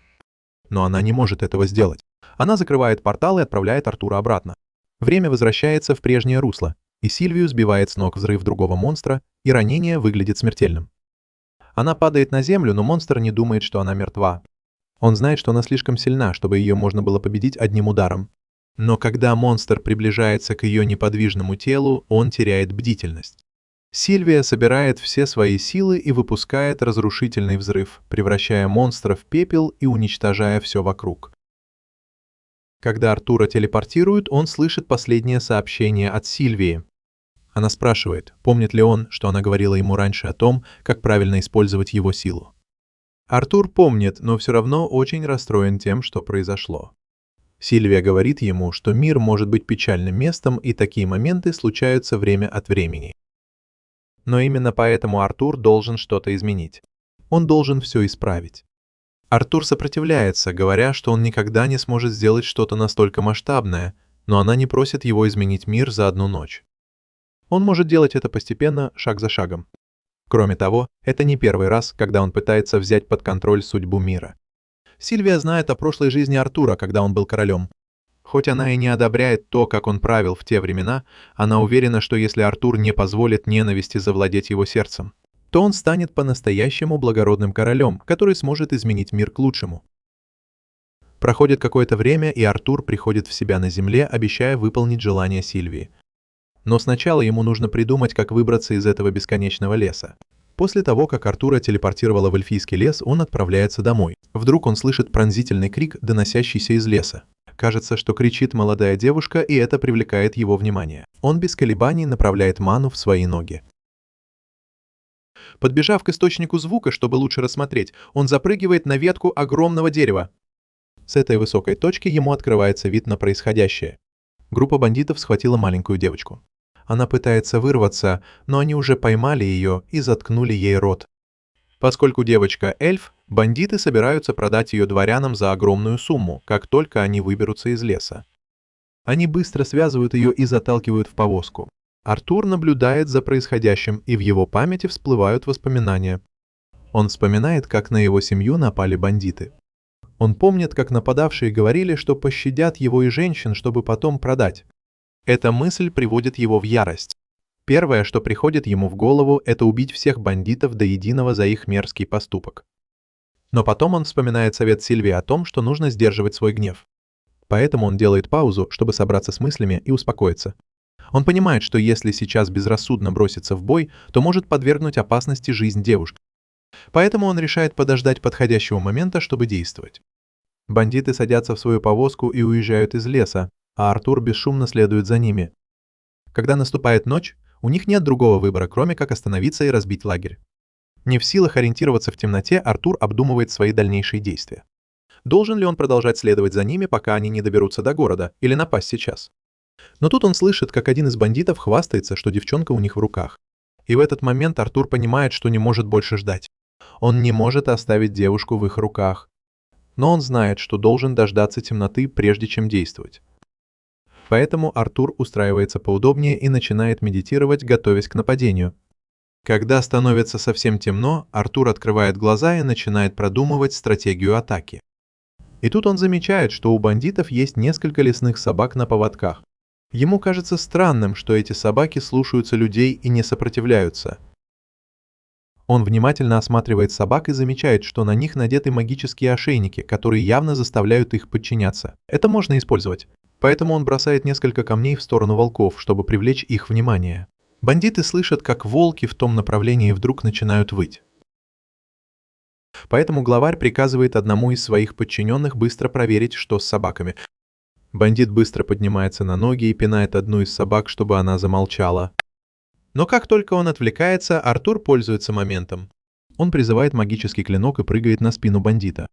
Но она не может этого сделать. Она закрывает портал и отправляет Артура обратно. Время возвращается в прежнее русло, и Сильвию сбивает с ног взрыв другого монстра, и ранение выглядит смертельным. Она падает на землю, но монстр не думает, что она мертва. Он знает, что она слишком сильна, чтобы ее можно было победить одним ударом. Но когда монстр приближается к ее неподвижному телу, он теряет бдительность. Сильвия собирает все свои силы и выпускает разрушительный взрыв, превращая монстра в пепел и уничтожая все вокруг. Когда Артура телепортируют, он слышит последнее сообщение от Сильвии. Она спрашивает, помнит ли он, что она говорила ему раньше о том, как правильно использовать его силу. Артур помнит, но все равно очень расстроен тем, что произошло. Сильвия говорит ему, что мир может быть печальным местом, и такие моменты случаются время от времени. Но именно поэтому Артур должен что-то изменить. Он должен все исправить. Артур сопротивляется, говоря, что он никогда не сможет сделать что-то настолько масштабное, но она не просит его изменить мир за одну ночь. Он может делать это постепенно, шаг за шагом. Кроме того, это не первый раз, когда он пытается взять под контроль судьбу мира. Сильвия знает о прошлой жизни Артура, когда он был королем. Хоть она и не одобряет то, как он правил в те времена, она уверена, что если Артур не позволит ненависти завладеть его сердцем, то он станет по-настоящему благородным королем, который сможет изменить мир к лучшему. Проходит какое-то время, и Артур приходит в себя на земле, обещая выполнить желание Сильвии. Но сначала ему нужно придумать, как выбраться из этого бесконечного леса. После того, как Артура телепортировало в эльфийский лес, он отправляется домой. Вдруг он слышит пронзительный крик, доносящийся из леса. Кажется, что кричит молодая девушка, и это привлекает его внимание. Он без колебаний направляет ману в свои ноги. Подбежав к источнику звука, чтобы лучше рассмотреть, он запрыгивает на ветку огромного дерева. С этой высокой точки ему открывается вид на происходящее. Группа бандитов схватила маленькую девочку. Она пытается вырваться, но они уже поймали ее и заткнули ей рот. Поскольку девочка эльф, бандиты собираются продать ее дворянам за огромную сумму, как только они выберутся из леса. Они быстро связывают ее и заталкивают в повозку. Артур наблюдает за происходящим, и в его памяти всплывают воспоминания. Он вспоминает, как на его семью напали бандиты. Он помнит, как нападавшие говорили, что пощадят его и женщин, чтобы потом продать. Эта мысль приводит его в ярость. Первое, что приходит ему в голову, это убить всех бандитов до единого за их мерзкий поступок. Но потом он вспоминает совет Сильвии о том, что нужно сдерживать свой гнев. Поэтому он делает паузу, чтобы собраться с мыслями и успокоиться. Он понимает, что если сейчас безрассудно броситься в бой, то может подвергнуть опасности жизнь девушки. Поэтому он решает подождать подходящего момента, чтобы действовать. Бандиты садятся в свою повозку и уезжают из леса, а Артур бесшумно следует за ними. Когда наступает ночь, у них нет другого выбора, кроме как остановиться и разбить лагерь. Не в силах ориентироваться в темноте, Артур обдумывает свои дальнейшие действия. Должен ли он продолжать следовать за ними, пока они не доберутся до города, или напасть сейчас? Но тут он слышит, как один из бандитов хвастается, что девчонка у них в руках. И в этот момент Артур понимает, что не может больше ждать. Он не может оставить девушку в их руках. Но он знает, что должен дождаться темноты, прежде чем действовать. Поэтому Артур устраивается поудобнее и начинает медитировать, готовясь к нападению. Когда становится совсем темно, Артур открывает глаза и начинает продумывать стратегию атаки. И тут он замечает, что у бандитов есть несколько лесных собак на поводках. Ему кажется странным, что эти собаки слушаются людей и не сопротивляются. Он внимательно осматривает собак и замечает, что на них надеты магические ошейники, которые явно заставляют их подчиняться. Это можно использовать. Поэтому он бросает несколько камней в сторону волков, чтобы привлечь их внимание. Бандиты слышат, как волки в том направлении вдруг начинают выть. Поэтому главарь приказывает одному из своих подчиненных быстро проверить, что с собаками. Бандит быстро поднимается на ноги и пинает одну из собак, чтобы она замолчала. Но как только он отвлекается, Артур пользуется моментом. Он призывает магический клинок и прыгает на спину бандита.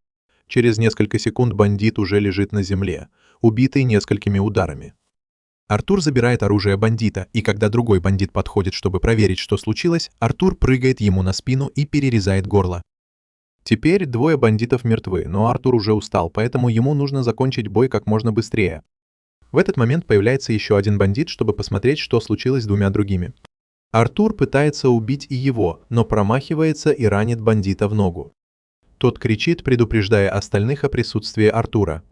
Через несколько секунд бандит уже лежит на земле, убитый несколькими ударами. Артур забирает оружие бандита, и когда другой бандит подходит, чтобы проверить, что случилось, Артур прыгает ему на спину и перерезает горло. Теперь двое бандитов мертвы, но Артур уже устал, поэтому ему нужно закончить бой как можно быстрее. В этот момент появляется еще один бандит, чтобы посмотреть, что случилось с двумя другими. Артур пытается убить и его, но промахивается и ранит бандита в ногу. Тот кричит, предупреждая остальных о присутствии Артура.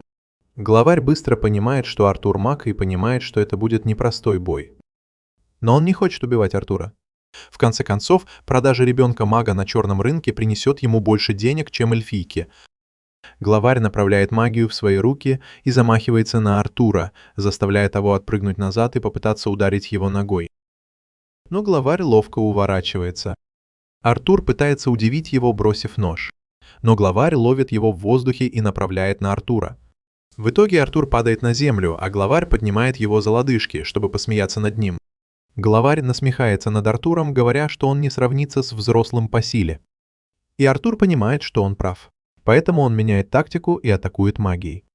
Главарь быстро понимает, что Артур маг, и понимает, что это будет непростой бой. Но он не хочет убивать Артура. В конце концов, продажа ребенка-мага на черном рынке принесет ему больше денег, чем эльфийке. Главарь направляет магию в свои руки и замахивается на Артура, заставляя того отпрыгнуть назад и попытаться ударить его ногой. Но главарь ловко уворачивается. Артур пытается удивить его, бросив нож. Но главарь ловит его в воздухе и направляет на Артура. В итоге Артур падает на землю, а главарь поднимает его за лодыжки, чтобы посмеяться над ним. Главарь насмехается над Артуром, говоря, что он не сравнится с взрослым по силе. И Артур понимает, что он прав. Поэтому он меняет тактику и атакует магией.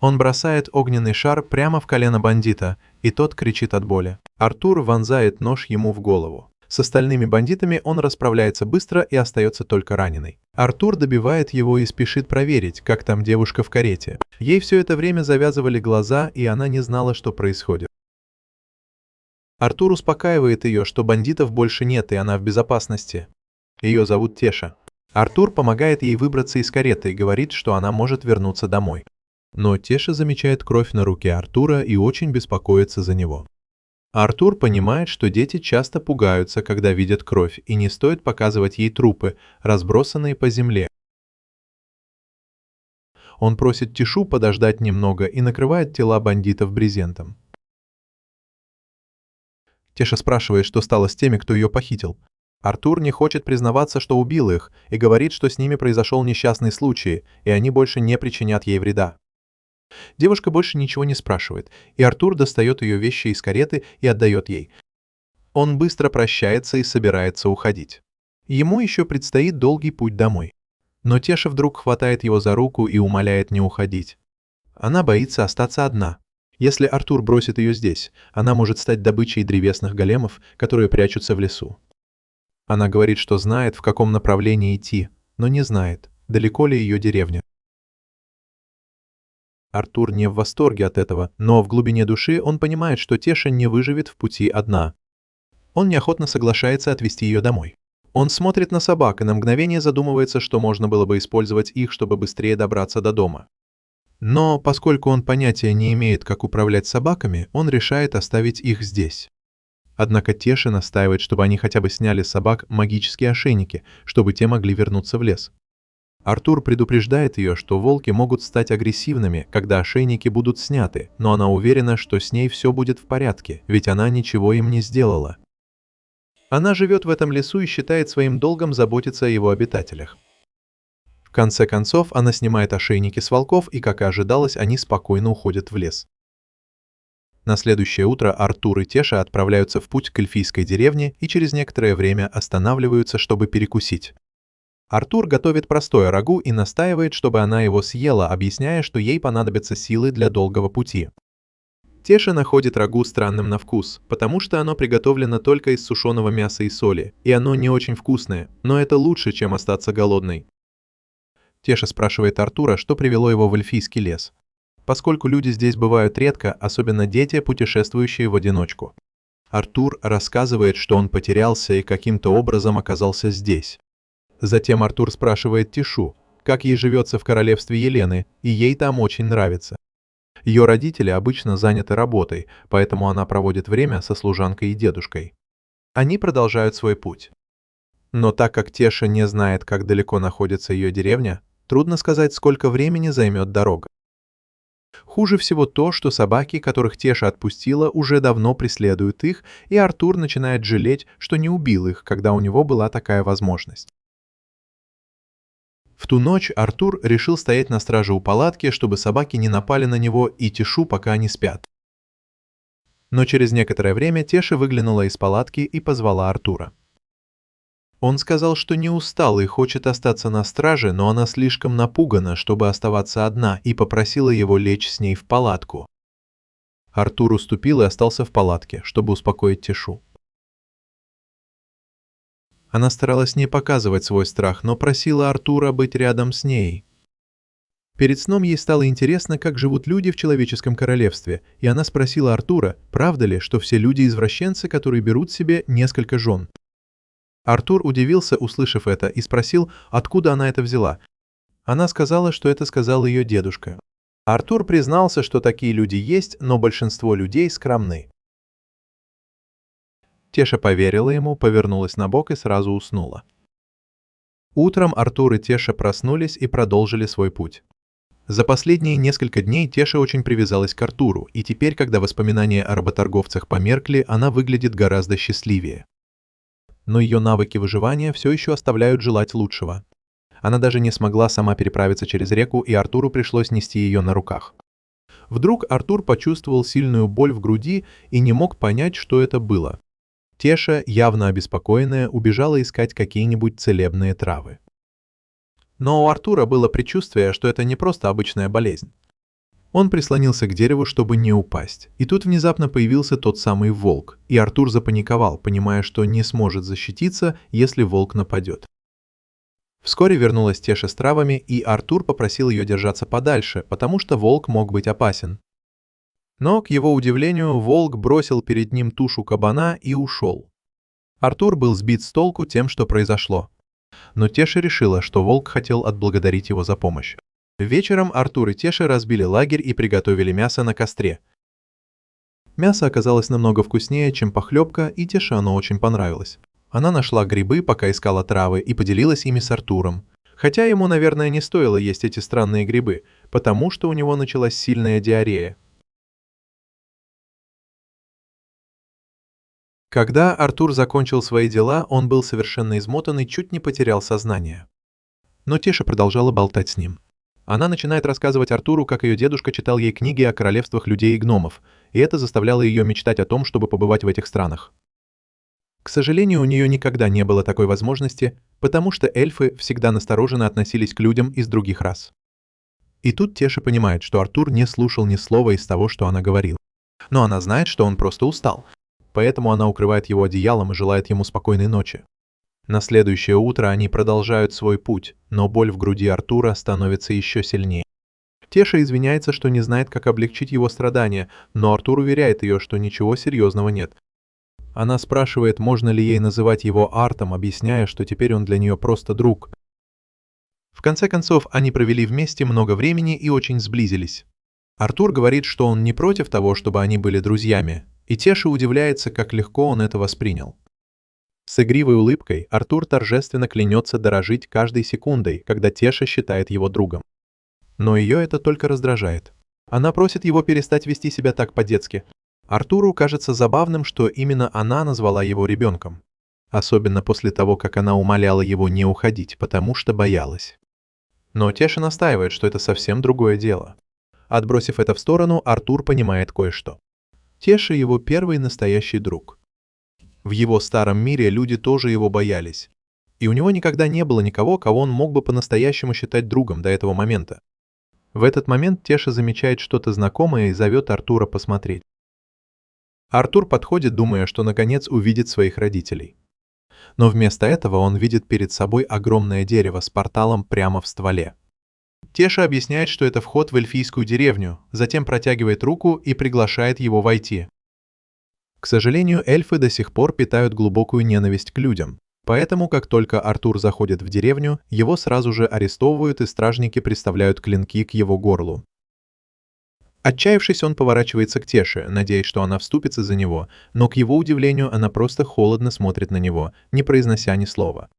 Он бросает огненный шар прямо в колено бандита, и тот кричит от боли. Артур вонзает нож ему в голову. С остальными бандитами он расправляется быстро и остается только раненый. Артур добивает его и спешит проверить, как там девушка в карете. Ей все это время завязывали глаза, и она не знала, что происходит. Артур успокаивает ее, что бандитов больше нет, и она в безопасности. Ее зовут Теша. Артур помогает ей выбраться из кареты и говорит, что она может вернуться домой. Но Теша замечает кровь на руке Артура и очень беспокоится за него. Артур понимает, что дети часто пугаются, когда видят кровь, и не стоит показывать ей трупы, разбросанные по земле. Он просит Тешу подождать немного и накрывает тела бандитов брезентом. Теша спрашивает, что стало с теми, кто ее похитил. Артур не хочет признаваться, что убил их, и говорит, что с ними произошел несчастный случай, и они больше не причинят ей вреда. Девушка больше ничего не спрашивает, и Артур достает ее вещи из кареты и отдает ей. Он быстро прощается и собирается уходить. Ему еще предстоит долгий путь домой. Но Теша вдруг хватает его за руку и умоляет не уходить. Она боится остаться одна. Если Артур бросит ее здесь, она может стать добычей древесных големов, которые прячутся в лесу. Она говорит, что знает, в каком направлении идти, но не знает, далеко ли ее деревня. Артур не в восторге от этого, но в глубине души он понимает, что Теша не выживет в пути одна. Он неохотно соглашается отвезти ее домой. Он смотрит на собак и на мгновение задумывается, что можно было бы использовать их, чтобы быстрее добраться до дома. Но поскольку он понятия не имеет, как управлять собаками, он решает оставить их здесь. Однако Теша настаивает, чтобы они хотя бы сняли с собак магические ошейники, чтобы те могли вернуться в лес. Артур предупреждает ее, что волки могут стать агрессивными, когда ошейники будут сняты, но она уверена, что с ней все будет в порядке, ведь она ничего им не сделала. Она живет в этом лесу и считает своим долгом заботиться о его обитателях. В конце концов, она снимает ошейники с волков, и, как и ожидалось, они спокойно уходят в лес. На следующее утро Артур и Теша отправляются в путь к эльфийской деревне и через некоторое время останавливаются, чтобы перекусить. Артур готовит простое рагу и настаивает, чтобы она его съела, объясняя, что ей понадобятся силы для долгого пути. Теша находит рагу странным на вкус, потому что оно приготовлено только из сушеного мяса и соли, и оно не очень вкусное, но это лучше, чем остаться голодной. Теша спрашивает Артура, что привело его в эльфийский лес. Поскольку люди здесь бывают редко, особенно дети, путешествующие в одиночку. Артур рассказывает, что он потерялся и каким-то образом оказался здесь. Затем Артур спрашивает Тешу, как ей живется в королевстве Елены, и ей там очень нравится. Ее родители обычно заняты работой, поэтому она проводит время со служанкой и дедушкой. Они продолжают свой путь. Но так как Теша не знает, как далеко находится ее деревня, трудно сказать, сколько времени займет дорога. Хуже всего то, что собаки, которых Теша отпустила, уже давно преследуют их, и Артур начинает жалеть, что не убил их, когда у него была такая возможность. В ту ночь Артур решил стоять на страже у палатки, чтобы собаки не напали на него и Тешу, пока они спят. Но через некоторое время Теша выглянула из палатки и позвала Артура. Он сказал, что не устал и хочет остаться на страже, но она слишком напугана, чтобы оставаться одна, и попросила его лечь с ней в палатку. Артур уступил и остался в палатке, чтобы успокоить Тешу. Она старалась не показывать свой страх, но просила Артура быть рядом с ней. Перед сном ей стало интересно, как живут люди в человеческом королевстве, и она спросила Артура, правда ли, что все люди извращенцы, которые берут себе несколько жен. Артур удивился, услышав это, и спросил, откуда она это взяла. Она сказала, что это сказал ее дедушка. Артур признался, что такие люди есть, но большинство людей скромны. Теша поверила ему, повернулась на бок и сразу уснула. Утром Артур и Теша проснулись и продолжили свой путь. За последние несколько дней Теша очень привязалась к Артуру, и теперь, когда воспоминания о работорговцах померкли, она выглядит гораздо счастливее. Но ее навыки выживания все еще оставляют желать лучшего. Она даже не смогла сама переправиться через реку, и Артуру пришлось нести ее на руках. Вдруг Артур почувствовал сильную боль в груди и не мог понять, что это было. Теша, явно обеспокоенная, убежала искать какие-нибудь целебные травы. Но у Артура было предчувствие, что это не просто обычная болезнь. Он прислонился к дереву, чтобы не упасть, и тут внезапно появился тот самый волк, и Артур запаниковал, понимая, что не сможет защититься, если волк нападет. Вскоре вернулась Теша с травами, и Артур попросил ее держаться подальше, потому что волк мог быть опасен. Но, к его удивлению, волк бросил перед ним тушу кабана и ушел. Артур был сбит с толку тем, что произошло. Но Теша решила, что волк хотел отблагодарить его за помощь. Вечером Артур и Теша разбили лагерь и приготовили мясо на костре. Мясо оказалось намного вкуснее, чем похлебка, и Теше оно очень понравилось. Она нашла грибы, пока искала травы, и поделилась ими с Артуром. Хотя ему, наверное, не стоило есть эти странные грибы, потому что у него началась сильная диарея. Когда Артур закончил свои дела, он был совершенно измотан и чуть не потерял сознание. Но Теша продолжала болтать с ним. Она начинает рассказывать Артуру, как ее дедушка читал ей книги о королевствах людей и гномов, и это заставляло ее мечтать о том, чтобы побывать в этих странах. К сожалению, у нее никогда не было такой возможности, потому что эльфы всегда настороженно относились к людям из других рас. И тут Теша понимает, что Артур не слушал ни слова из того, что она говорила. Но она знает, что он просто устал, поэтому она укрывает его одеялом и желает ему спокойной ночи. На следующее утро они продолжают свой путь, но боль в груди Артура становится еще сильнее. Теша извиняется, что не знает, как облегчить его страдания, но Артур уверяет ее, что ничего серьезного нет. Она спрашивает, можно ли ей называть его Артом, объясняя, что теперь он для нее просто друг. В конце концов, они провели вместе много времени и очень сблизились. Артур говорит, что он не против того, чтобы они были друзьями, и Теша удивляется, как легко он это воспринял. С игривой улыбкой Артур торжественно клянется дорожить каждой секундой, когда Теша считает его другом. Но ее это только раздражает. Она просит его перестать вести себя так по-детски. Артуру кажется забавным, что именно она назвала его ребенком. Особенно после того, как она умоляла его не уходить, потому что боялась. Но Теша настаивает, что это совсем другое дело. Отбросив это в сторону, Артур понимает кое-что. Теша его первый настоящий друг. В его старом мире люди тоже его боялись. И у него никогда не было никого, кого он мог бы по-настоящему считать другом до этого момента. В этот момент Теша замечает что-то знакомое и зовет Артура посмотреть. Артур подходит, думая, что наконец увидит своих родителей. Но вместо этого он видит перед собой огромное дерево с порталом прямо в стволе. Теша объясняет, что это вход в эльфийскую деревню, затем протягивает руку и приглашает его войти. К сожалению, эльфы до сих пор питают глубокую ненависть к людям, поэтому как только Артур заходит в деревню, его сразу же арестовывают и стражники приставляют клинки к его горлу. Отчаявшись, он поворачивается к Теше, надеясь, что она вступится за него, но к его удивлению она просто холодно смотрит на него, не произнося ни слова.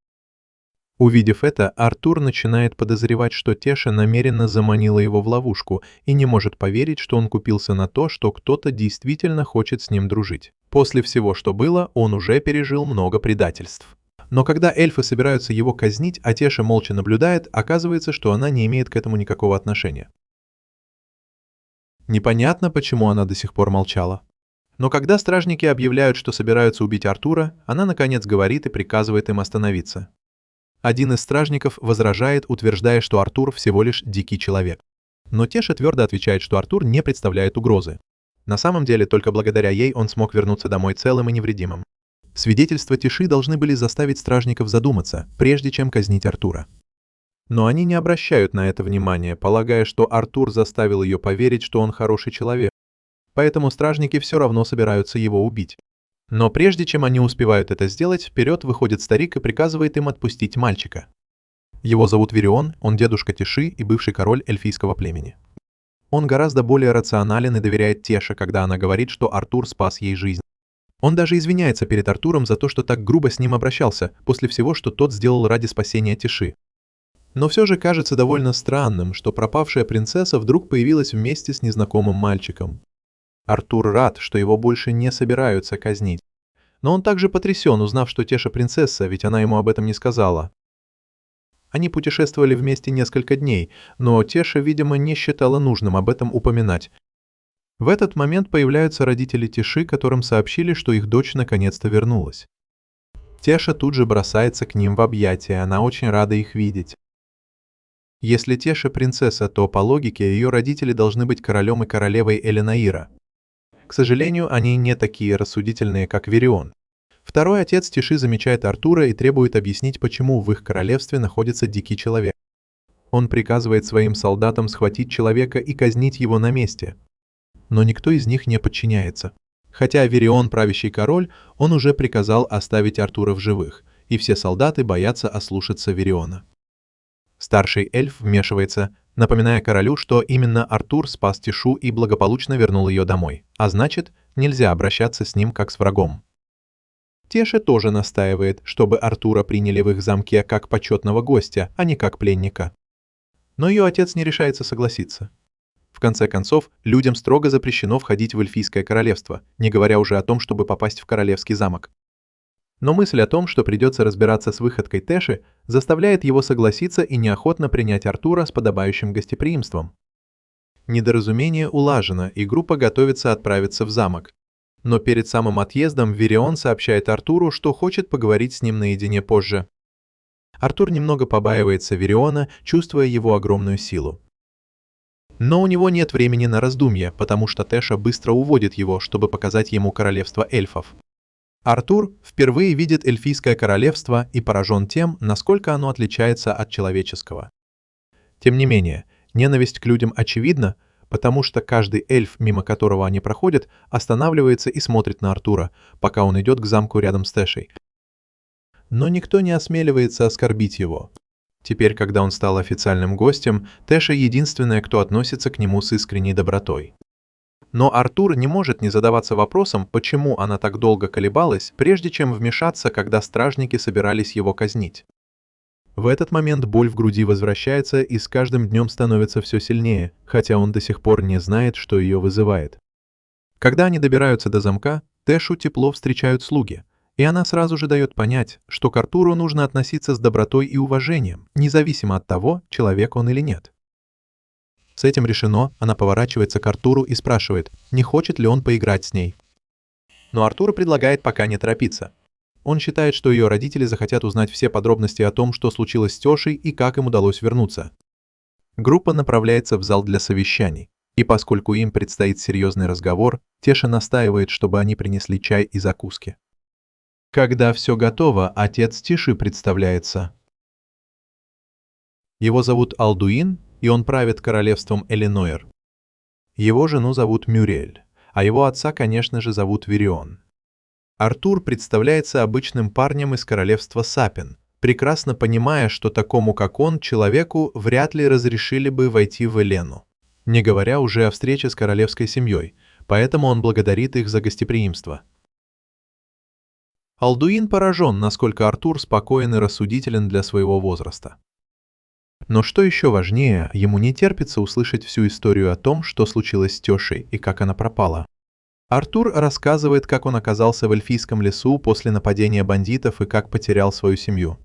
Увидев это, Артур начинает подозревать, что Теша намеренно заманила его в ловушку и не может поверить, что он купился на то, что кто-то действительно хочет с ним дружить. После всего, что было, он уже пережил много предательств. Но когда эльфы собираются его казнить, а Теша молча наблюдает, оказывается, что она не имеет к этому никакого отношения. Непонятно, почему она до сих пор молчала. Но когда стражники объявляют, что собираются убить Артура, она наконец говорит и приказывает им остановиться. Один из стражников возражает, утверждая, что Артур всего лишь дикий человек. Но Теша твердо отвечает, что Артур не представляет угрозы. На самом деле, только благодаря ей он смог вернуться домой целым и невредимым. Свидетельства Тиши должны были заставить стражников задуматься, прежде чем казнить Артура. Но они не обращают на это внимания, полагая, что Артур заставил ее поверить, что он хороший человек. Поэтому стражники все равно собираются его убить. Но прежде чем они успевают это сделать, вперед выходит старик и приказывает им отпустить мальчика. Его зовут Вирион, он дедушка Тиши и бывший король эльфийского племени. Он гораздо более рационален и доверяет Теше, когда она говорит, что Артур спас ей жизнь. Он даже извиняется перед Артуром за то, что так грубо с ним обращался, после всего, что тот сделал ради спасения Тиши. Но все же кажется довольно странным, что пропавшая принцесса вдруг появилась вместе с незнакомым мальчиком. Артур рад, что его больше не собираются казнить. Но он также потрясен, узнав, что Теша принцесса, ведь она ему об этом не сказала. Они путешествовали вместе несколько дней, но Теша, видимо, не считала нужным об этом упоминать. В этот момент появляются родители Тиши, которым сообщили, что их дочь наконец-то вернулась. Теша тут же бросается к ним в объятия, она очень рада их видеть. Если Теша принцесса, то по логике ее родители должны быть королем и королевой Эленаира. К сожалению, они не такие рассудительные, как Вирион. Второй отец Тиши замечает Артура и требует объяснить, почему в их королевстве находится дикий человек. Он приказывает своим солдатам схватить человека и казнить его на месте. Но никто из них не подчиняется. Хотя Вирион правящий король, он уже приказал оставить Артура в живых, и все солдаты боятся ослушаться Вириона. Старший эльф вмешивается, напоминая королю, что именно Артур спас Тишу и благополучно вернул ее домой, а значит, нельзя обращаться с ним как с врагом. Теша тоже настаивает, чтобы Артура приняли в их замке как почетного гостя, а не как пленника. Но ее отец не решается согласиться. В конце концов, людям строго запрещено входить в эльфийское королевство, не говоря уже о том, чтобы попасть в королевский замок. Но мысль о том, что придется разбираться с выходкой Тэши, заставляет его согласиться и неохотно принять Артура с подобающим гостеприимством. Недоразумение улажено, и группа готовится отправиться в замок. Но перед самым отъездом Вирион сообщает Артуру, что хочет поговорить с ним наедине позже. Артур немного побаивается Вириона, чувствуя его огромную силу. Но у него нет времени на раздумья, потому что Тэша быстро уводит его, чтобы показать ему королевство эльфов. Артур впервые видит эльфийское королевство и поражен тем, насколько оно отличается от человеческого. Тем не менее, ненависть к людям очевидна, потому что каждый эльф, мимо которого они проходят, останавливается и смотрит на Артура, пока он идет к замку рядом с Тэшей. Но никто не осмеливается оскорбить его. Теперь, когда он стал официальным гостем, Тэша единственная, кто относится к нему с искренней добротой. Но Артур не может не задаваться вопросом, почему она так долго колебалась, прежде чем вмешаться, когда стражники собирались его казнить. В этот момент боль в груди возвращается и с каждым днем становится все сильнее, хотя он до сих пор не знает, что ее вызывает. Когда они добираются до замка, Тэшу тепло встречают слуги, и она сразу же дает понять, что к Артуру нужно относиться с добротой и уважением, независимо от того, человек он или нет. С этим решено, она поворачивается к Артуру и спрашивает, не хочет ли он поиграть с ней. Но Артур предлагает пока не торопиться. Он считает, что ее родители захотят узнать все подробности о том, что случилось с Тешей и как им удалось вернуться. Группа направляется в зал для совещаний, и поскольку им предстоит серьезный разговор, Теша настаивает, чтобы они принесли чай и закуски. Когда все готово, отец Тиши представляется. Его зовут Алдуин, и он правит королевством Элинойр. Его жену зовут Мюриэль, а его отца, конечно же, зовут Вирион. Артур представляется обычным парнем из королевства Сапин, прекрасно понимая, что такому, как он, человеку вряд ли разрешили бы войти в Элену, не говоря уже о встрече с королевской семьей, поэтому он благодарит их за гостеприимство. Алдуин поражен, насколько Артур спокоен и рассудителен для своего возраста. Но что еще важнее, ему не терпится услышать всю историю о том, что случилось с Тешей и как она пропала. Артур рассказывает, как он оказался в эльфийском лесу после нападения бандитов и как потерял свою семью.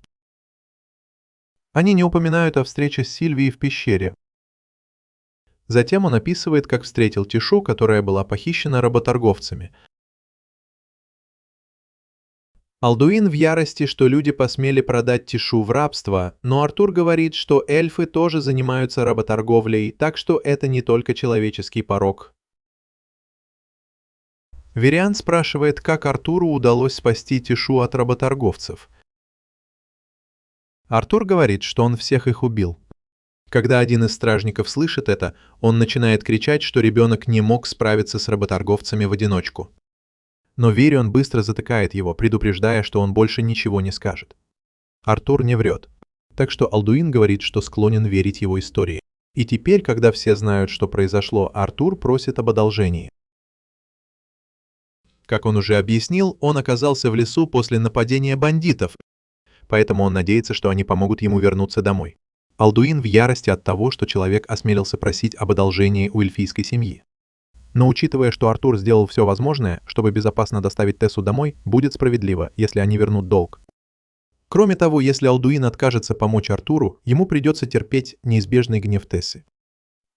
Они не упоминают о встрече с Сильвией в пещере. Затем он описывает, как встретил Тишу, которая была похищена работорговцами. Алдуин в ярости, что люди посмели продать Тишу в рабство, но Артур говорит, что эльфы тоже занимаются работорговлей, так что это не только человеческий порок. Вириан спрашивает, как Артуру удалось спасти Тишу от работорговцев. Артур говорит, что он всех их убил. Когда один из стражников слышит это, он начинает кричать, что ребенок не мог справиться с работорговцами в одиночку. Но Вирион быстро затыкает его, предупреждая, что он больше ничего не скажет. Артур не врет. Так что Алдуин говорит, что склонен верить его истории. И теперь, когда все знают, что произошло, Артур просит об одолжении. Как он уже объяснил, он оказался в лесу после нападения бандитов, поэтому он надеется, что они помогут ему вернуться домой. Алдуин в ярости от того, что человек осмелился просить об одолжении у эльфийской семьи. Но учитывая, что Артур сделал все возможное, чтобы безопасно доставить Тессу домой, будет справедливо, если они вернут долг. Кроме того, если Алдуин откажется помочь Артуру, ему придется терпеть неизбежный гнев Тессы.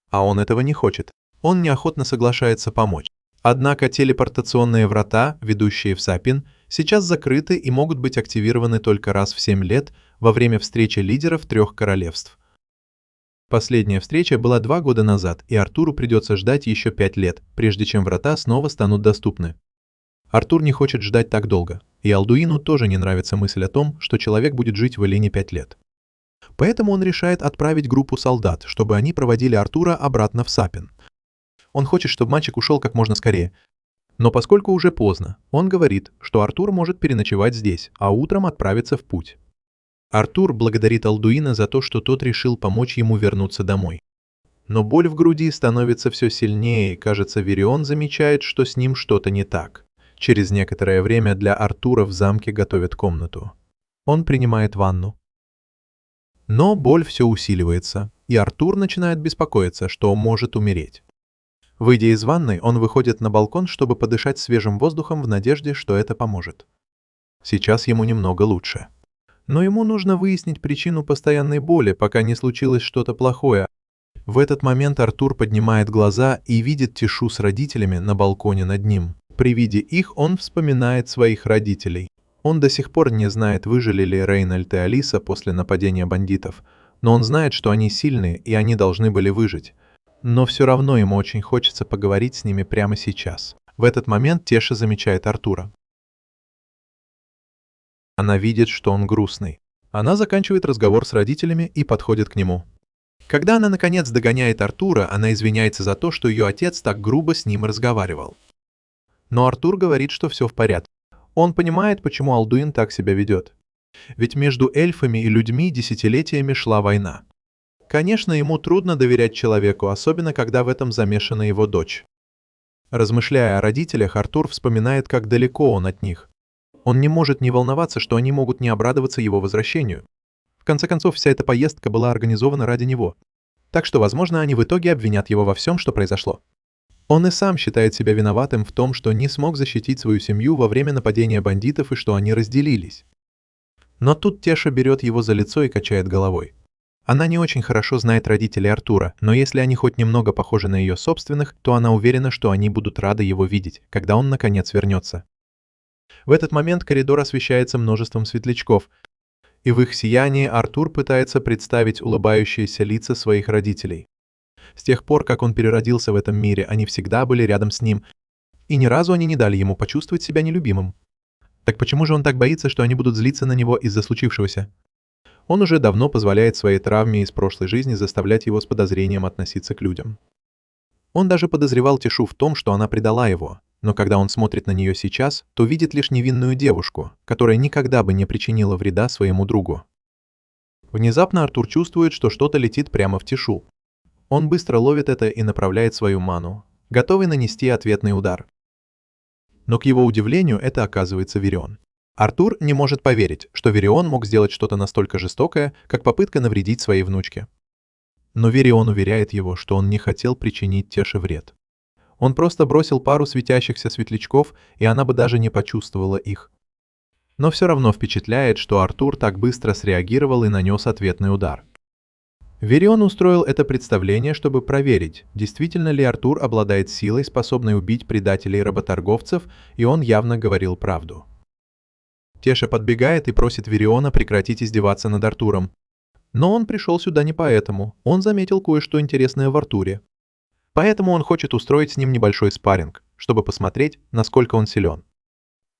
А он этого не хочет. Он неохотно соглашается помочь. Однако телепортационные врата, ведущие в Сапин, сейчас закрыты и могут быть активированы только раз в 7 лет во время встречи лидеров 3 королевств. Последняя встреча была 2 года назад, и Артуру придется ждать еще 5 лет, прежде чем врата снова станут доступны. Артур не хочет ждать так долго, и Алдуину тоже не нравится мысль о том, что человек будет жить в Элене 5 лет. Поэтому он решает отправить группу солдат, чтобы они проводили Артура обратно в Сапин. Он хочет, чтобы мальчик ушел как можно скорее. Но поскольку уже поздно, он говорит, что Артур может переночевать здесь, а утром отправиться в путь. Артур благодарит Алдуина за то, что тот решил помочь ему вернуться домой. Но боль в груди становится все сильнее, и, кажется, Вирион замечает, что с ним что-то не так. Через некоторое время для Артура в замке готовят комнату. Он принимает ванну. Но боль все усиливается, и Артур начинает беспокоиться, что может умереть. Выйдя из ванной, он выходит на балкон, чтобы подышать свежим воздухом в надежде, что это поможет. Сейчас ему немного лучше. Но ему нужно выяснить причину постоянной боли, пока не случилось что-то плохое. В этот момент Артур поднимает глаза и видит Тишу с родителями на балконе над ним. При виде их он вспоминает своих родителей. Он до сих пор не знает, выжили ли Рейнольд и Алиса после нападения бандитов, но он знает, что они сильные и они должны были выжить. Но все равно ему очень хочется поговорить с ними прямо сейчас. В этот момент Теша замечает Артура. Она видит, что он грустный. Она заканчивает разговор с родителями и подходит к нему. Когда она наконец догоняет Артура, она извиняется за то, что ее отец так грубо с ним разговаривал. Но Артур говорит, что все в порядке. Он понимает, почему Алдуин так себя ведет. Ведь между эльфами и людьми десятилетиями шла война. Конечно, ему трудно доверять человеку, особенно когда в этом замешана его дочь. Размышляя о родителях, Артур вспоминает, как далеко он от них. Он не может не волноваться, что они могут не обрадоваться его возвращению. В конце концов, вся эта поездка была организована ради него. Так что, возможно, они в итоге обвинят его во всем, что произошло. Он и сам считает себя виноватым в том, что не смог защитить свою семью во время нападения бандитов и что они разделились. Но тут Теша берет его за лицо и качает головой. Она не очень хорошо знает родителей Артура, но если они хоть немного похожи на ее собственных, то она уверена, что они будут рады его видеть, когда он наконец вернется. В этот момент коридор освещается множеством светлячков, и в их сиянии Артур пытается представить улыбающиеся лица своих родителей. С тех пор, как он переродился в этом мире, они всегда были рядом с ним, и ни разу они не дали ему почувствовать себя нелюбимым. Так почему же он так боится, что они будут злиться на него из-за случившегося? Он уже давно позволяет своей травме из прошлой жизни заставлять его с подозрением относиться к людям. Он даже подозревал Тишу в том, что она предала его, но когда он смотрит на нее сейчас, то видит лишь невинную девушку, которая никогда бы не причинила вреда своему другу. Внезапно Артур чувствует, что что-то летит прямо в Тишу. Он быстро ловит это и направляет свою ману, готовый нанести ответный удар. Но к его удивлению это оказывается Вирион. Артур не может поверить, что Вирион мог сделать что-то настолько жестокое, как попытка навредить своей внучке. Но Вирион уверяет его, что он не хотел причинить Теше вред. Он просто бросил пару светящихся светлячков, и она бы даже не почувствовала их. Но все равно впечатляет, что Артур так быстро среагировал и нанес ответный удар. Вирион устроил это представление, чтобы проверить, действительно ли Артур обладает силой, способной убить предателей-работорговцев, и он явно говорил правду. Теша подбегает и просит Вириона прекратить издеваться над Артуром. Но он пришел сюда не поэтому, он заметил кое-что интересное в Артуре. Поэтому он хочет устроить с ним небольшой спарринг, чтобы посмотреть, насколько он силен.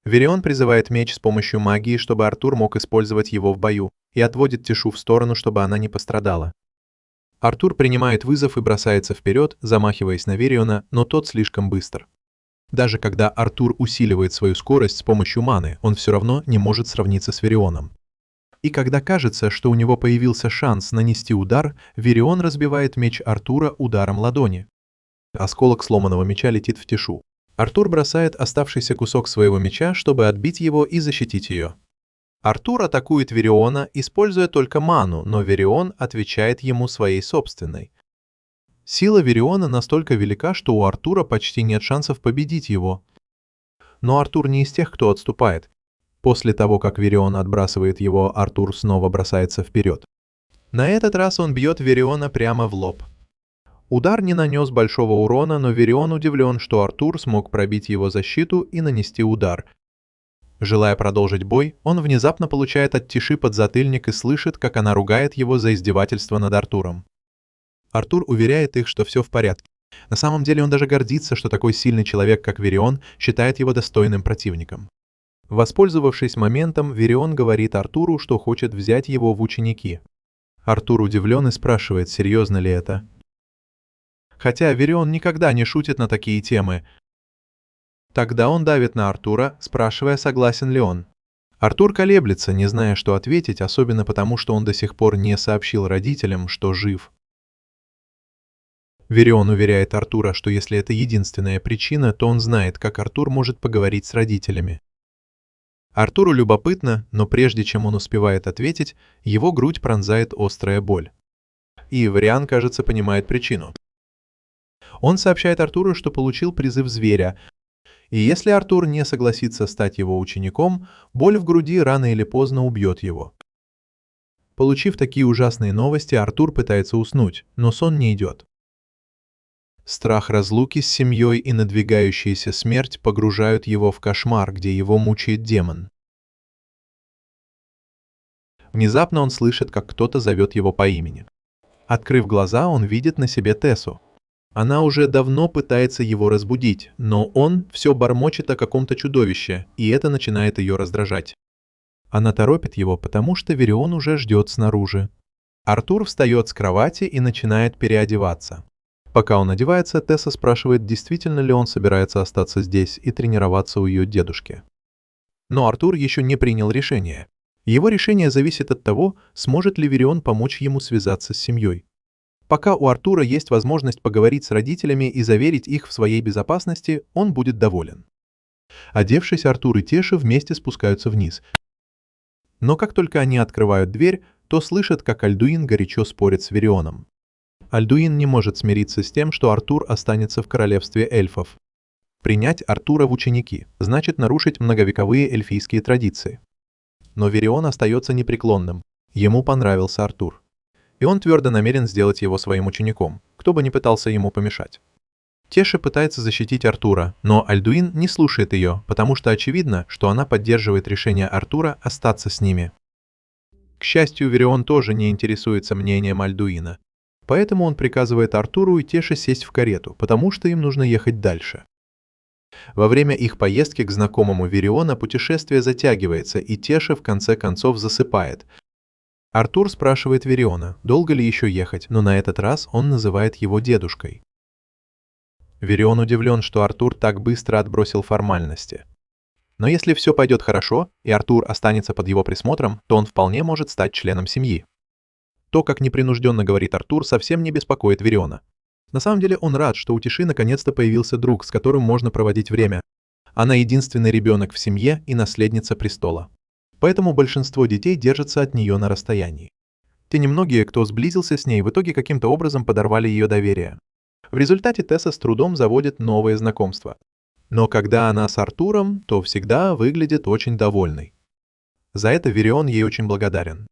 Вирион призывает меч с помощью магии, чтобы Артур мог использовать его в бою, и отводит Тишу в сторону, чтобы она не пострадала. Артур принимает вызов и бросается вперед, замахиваясь на Вириона, но тот слишком быстр. Даже когда Артур усиливает свою скорость с помощью маны, он все равно не может сравниться с Вирионом. И когда кажется, что у него появился шанс нанести удар, Вирион разбивает меч Артура ударом ладони. Осколок сломанного меча летит в Тишу. Артур бросает оставшийся кусок своего меча, чтобы отбить его и защитить ее. Артур атакует Вириона, используя только ману, но Вирион отвечает ему своей собственной. Сила Вириона настолько велика, что у Артура почти нет шансов победить его. Но Артур не из тех, кто отступает. После того, как Вирион отбрасывает его, Артур снова бросается вперед. На этот раз он бьет Вириона прямо в лоб. Удар не нанес большого урона, но Вирион удивлен, что Артур смог пробить его защиту и нанести удар. Желая продолжить бой, он внезапно получает от Тиши подзатыльник и слышит, как она ругает его за издевательство над Артуром. Артур уверяет их, что все в порядке. На самом деле он даже гордится, что такой сильный человек, как Вирион, считает его достойным противником. Воспользовавшись моментом, Вирион говорит Артуру, что хочет взять его в ученики. Артур удивлен и спрашивает, серьезно ли это. Хотя Вирион никогда не шутит на такие темы. Тогда он давит на Артура, спрашивая, согласен ли он. Артур колеблется, не зная, что ответить, особенно потому, что он до сих пор не сообщил родителям, что жив. Верион уверяет Артура, что если это единственная причина, то он знает, как Артур может поговорить с родителями. Артуру любопытно, но прежде чем он успевает ответить, его грудь пронзает острая боль. И Верион, кажется, понимает причину. Он сообщает Артуру, что получил призыв зверя, и если Артур не согласится стать его учеником, боль в груди рано или поздно убьет его. Получив такие ужасные новости, Артур пытается уснуть, но сон не идет. Страх разлуки с семьей и надвигающаяся смерть погружают его в кошмар, где его мучает демон. Внезапно он слышит, как кто-то зовет его по имени. Открыв глаза, он видит на себе Тессу. Она уже давно пытается его разбудить, но он все бормочет о каком-то чудовище, и это начинает ее раздражать. Она торопит его, потому что Верион уже ждет снаружи. Артур встает с кровати и начинает переодеваться. Пока он одевается, Тесса спрашивает, действительно ли он собирается остаться здесь и тренироваться у ее дедушки. Но Артур еще не принял решение. Его решение зависит от того, сможет ли Верион помочь ему связаться с семьей. Пока у Артура есть возможность поговорить с родителями и заверить их в своей безопасности, он будет доволен. Одевшись, Артур и Теша вместе спускаются вниз. Но как только они открывают дверь, то слышат, как Альдуин горячо спорит с Верионом. Альдуин не может смириться с тем, что Артур останется в королевстве эльфов. Принять Артура в ученики значит нарушить многовековые эльфийские традиции. Но Верион остается непреклонным. Ему понравился Артур. И он твердо намерен сделать его своим учеником, кто бы ни пытался ему помешать. Теша пытается защитить Артура, но Альдуин не слушает ее, потому что очевидно, что она поддерживает решение Артура остаться с ними. К счастью, Верион тоже не интересуется мнением Альдуина. Поэтому он приказывает Артуру и Теше сесть в карету, потому что им нужно ехать дальше. Во время их поездки к знакомому Вериона путешествие затягивается, и Теша в конце концов засыпает. Артур спрашивает Вериона, долго ли еще ехать, но на этот раз он называет его дедушкой. Верион удивлен, что Артур так быстро отбросил формальности. Но если все пойдет хорошо, и Артур останется под его присмотром, то он вполне может стать членом семьи. То, как непринужденно говорит Артур, совсем не беспокоит Вериона. На самом деле он рад, что у Тиши наконец-то появился друг, с которым можно проводить время. Она единственный ребенок в семье и наследница престола. Поэтому большинство детей держатся от нее на расстоянии. Те немногие, кто сблизился с ней, в итоге каким-то образом подорвали ее доверие. В результате Тесса с трудом заводит новые знакомства. Но когда она с Артуром, то всегда выглядит очень довольной. За это Верион ей очень благодарен.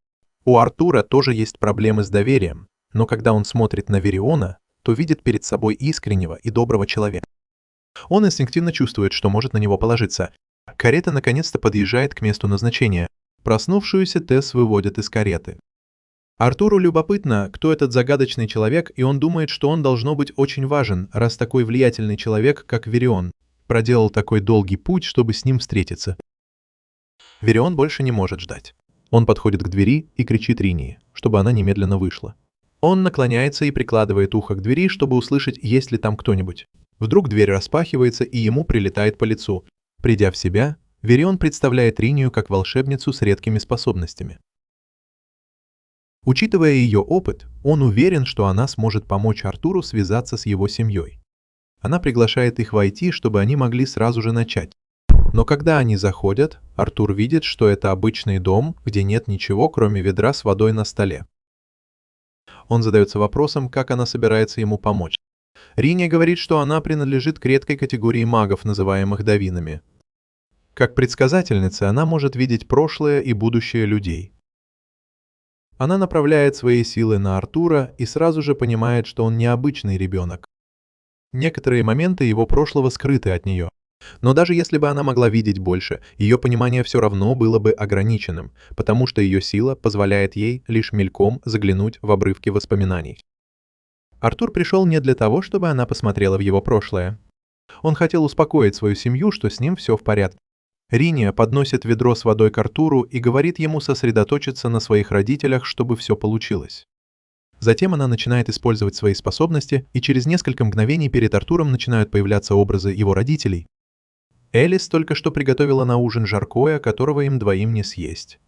У Артура тоже есть проблемы с доверием, но когда он смотрит на Вериона, то видит перед собой искреннего и доброго человека. Он инстинктивно чувствует, что может на него положиться. Карета наконец-то подъезжает к месту назначения. Проснувшуюся Тесс выводят из кареты. Артуру любопытно, кто этот загадочный человек, и он думает, что он должно быть очень важен, раз такой влиятельный человек, как Верион, проделал такой долгий путь, чтобы с ним встретиться. Верион больше не может ждать. Он подходит к двери и кричит Ринии, чтобы она немедленно вышла. Он наклоняется и прикладывает ухо к двери, чтобы услышать, есть ли там кто-нибудь. Вдруг дверь распахивается, и ему прилетает по лицу. Придя в себя, Верион представляет Ринию как волшебницу с редкими способностями. Учитывая ее опыт, он уверен, что она сможет помочь Артуру связаться с его семьей. Она приглашает их войти, чтобы они могли сразу же начать. Но когда они заходят, Артур видит, что это обычный дом, где нет ничего, кроме ведра с водой на столе. Он задается вопросом, как она собирается ему помочь. Риния говорит, что она принадлежит к редкой категории магов, называемых давинами. Как предсказательница, она может видеть прошлое и будущее людей. Она направляет свои силы на Артура и сразу же понимает, что он необычный ребенок. Некоторые моменты его прошлого скрыты от нее. Но даже если бы она могла видеть больше, ее понимание все равно было бы ограниченным, потому что ее сила позволяет ей лишь мельком заглянуть в обрывки воспоминаний. Артур пришел не для того, чтобы она посмотрела в его прошлое. Он хотел успокоить свою семью, что с ним все в порядке. Риния подносит ведро с водой к Артуру и говорит ему сосредоточиться на своих родителях, чтобы все получилось. Затем она начинает использовать свои способности, и через несколько мгновений перед Артуром начинают появляться образы его родителей. Элис только что приготовила на ужин жаркое, которого им двоим не съесть.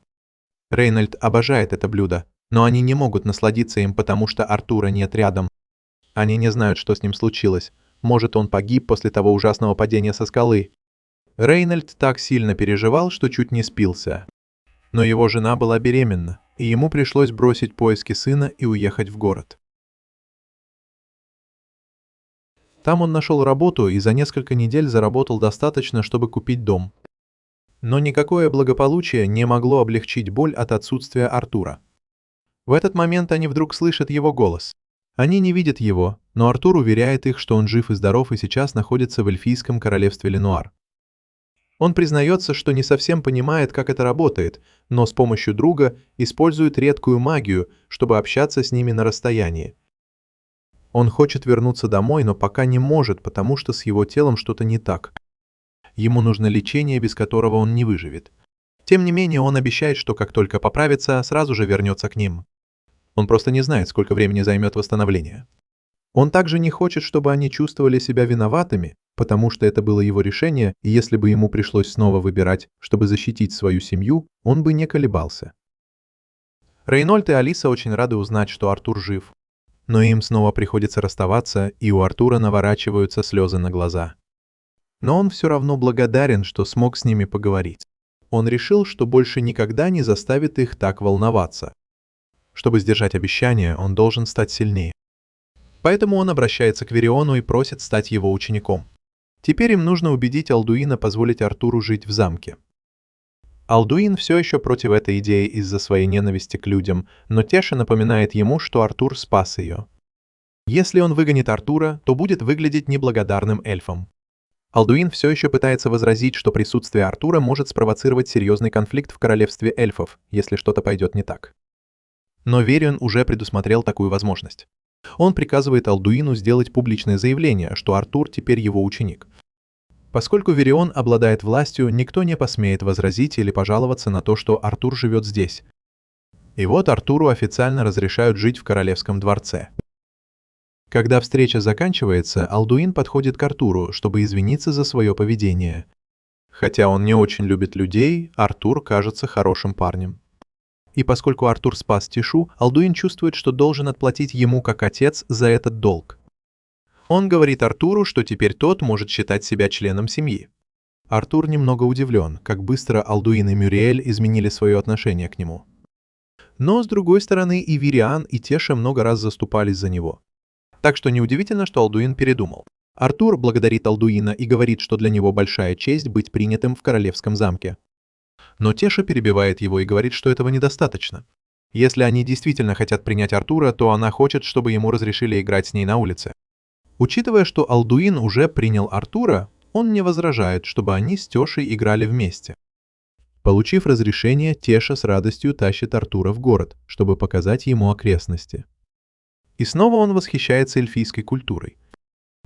Рейнольд обожает это блюдо, но они не могут насладиться им, потому что Артура нет рядом. Они не знают, что с ним случилось. Может, он погиб после того ужасного падения со скалы. Рейнольд так сильно переживал, что чуть не спился. Но его жена была беременна, и ему пришлось бросить поиски сына и уехать в город. Там он нашел работу и за несколько недель заработал достаточно, чтобы купить дом. Но никакое благополучие не могло облегчить боль от отсутствия Артура. В этот момент они вдруг слышат его голос. Они не видят его, но Артур уверяет их, что он жив и здоров и сейчас находится в эльфийском королевстве Ленуар. Он признается, что не совсем понимает, как это работает, но с помощью друга использует редкую магию, чтобы общаться с ними на расстоянии. Он хочет вернуться домой, но пока не может, потому что с его телом что-то не так. Ему нужно лечение, без которого он не выживет. Тем не менее, он обещает, что как только поправится, сразу же вернется к ним. Он просто не знает, сколько времени займет восстановление. Он также не хочет, чтобы они чувствовали себя виноватыми, потому что это было его решение, и если бы ему пришлось снова выбирать, чтобы защитить свою семью, он бы не колебался. Рейнольд и Алиса очень рады узнать, что Артур жив. Но им снова приходится расставаться, и у Артура наворачиваются слезы на глаза. Но он все равно благодарен, что смог с ними поговорить. Он решил, что больше никогда не заставит их так волноваться. Чтобы сдержать обещание, он должен стать сильнее. Поэтому он обращается к Вериону и просит стать его учеником. Теперь им нужно убедить Алдуина позволить Артуру жить в замке. Алдуин все еще против этой идеи из-за своей ненависти к людям, но Теша напоминает ему, что Артур спас ее. Если он выгонит Артура, то будет выглядеть неблагодарным эльфом. Алдуин все еще пытается возразить, что присутствие Артура может спровоцировать серьезный конфликт в королевстве эльфов, если что-то пойдет не так. Но Верион уже предусмотрел такую возможность. Он приказывает Алдуину сделать публичное заявление, что Артур теперь его ученик. Поскольку Верион обладает властью, никто не посмеет возразить или пожаловаться на то, что Артур живет здесь. И вот Артуру официально разрешают жить в королевском дворце. Когда встреча заканчивается, Алдуин подходит к Артуру, чтобы извиниться за свое поведение. Хотя он не очень любит людей, Артур кажется хорошим парнем. И поскольку Артур спас Тешу, Алдуин чувствует, что должен отплатить ему как отец за этот долг. Он говорит Артуру, что теперь тот может считать себя членом семьи. Артур немного удивлен, как быстро Алдуин и Мюриэль изменили свое отношение к нему. Но, с другой стороны, и Вириан, и Теша много раз заступались за него. Так что неудивительно, что Алдуин передумал. Артур благодарит Алдуина и говорит, что для него большая честь быть принятым в королевском замке. Но Теша перебивает его и говорит, что этого недостаточно. Если они действительно хотят принять Артура, то она хочет, чтобы ему разрешили играть с ней на улице. Учитывая, что Алдуин уже принял Артура, он не возражает, чтобы они с Тешей играли вместе. Получив разрешение, Теша с радостью тащит Артура в город, чтобы показать ему окрестности. И снова он восхищается эльфийской культурой.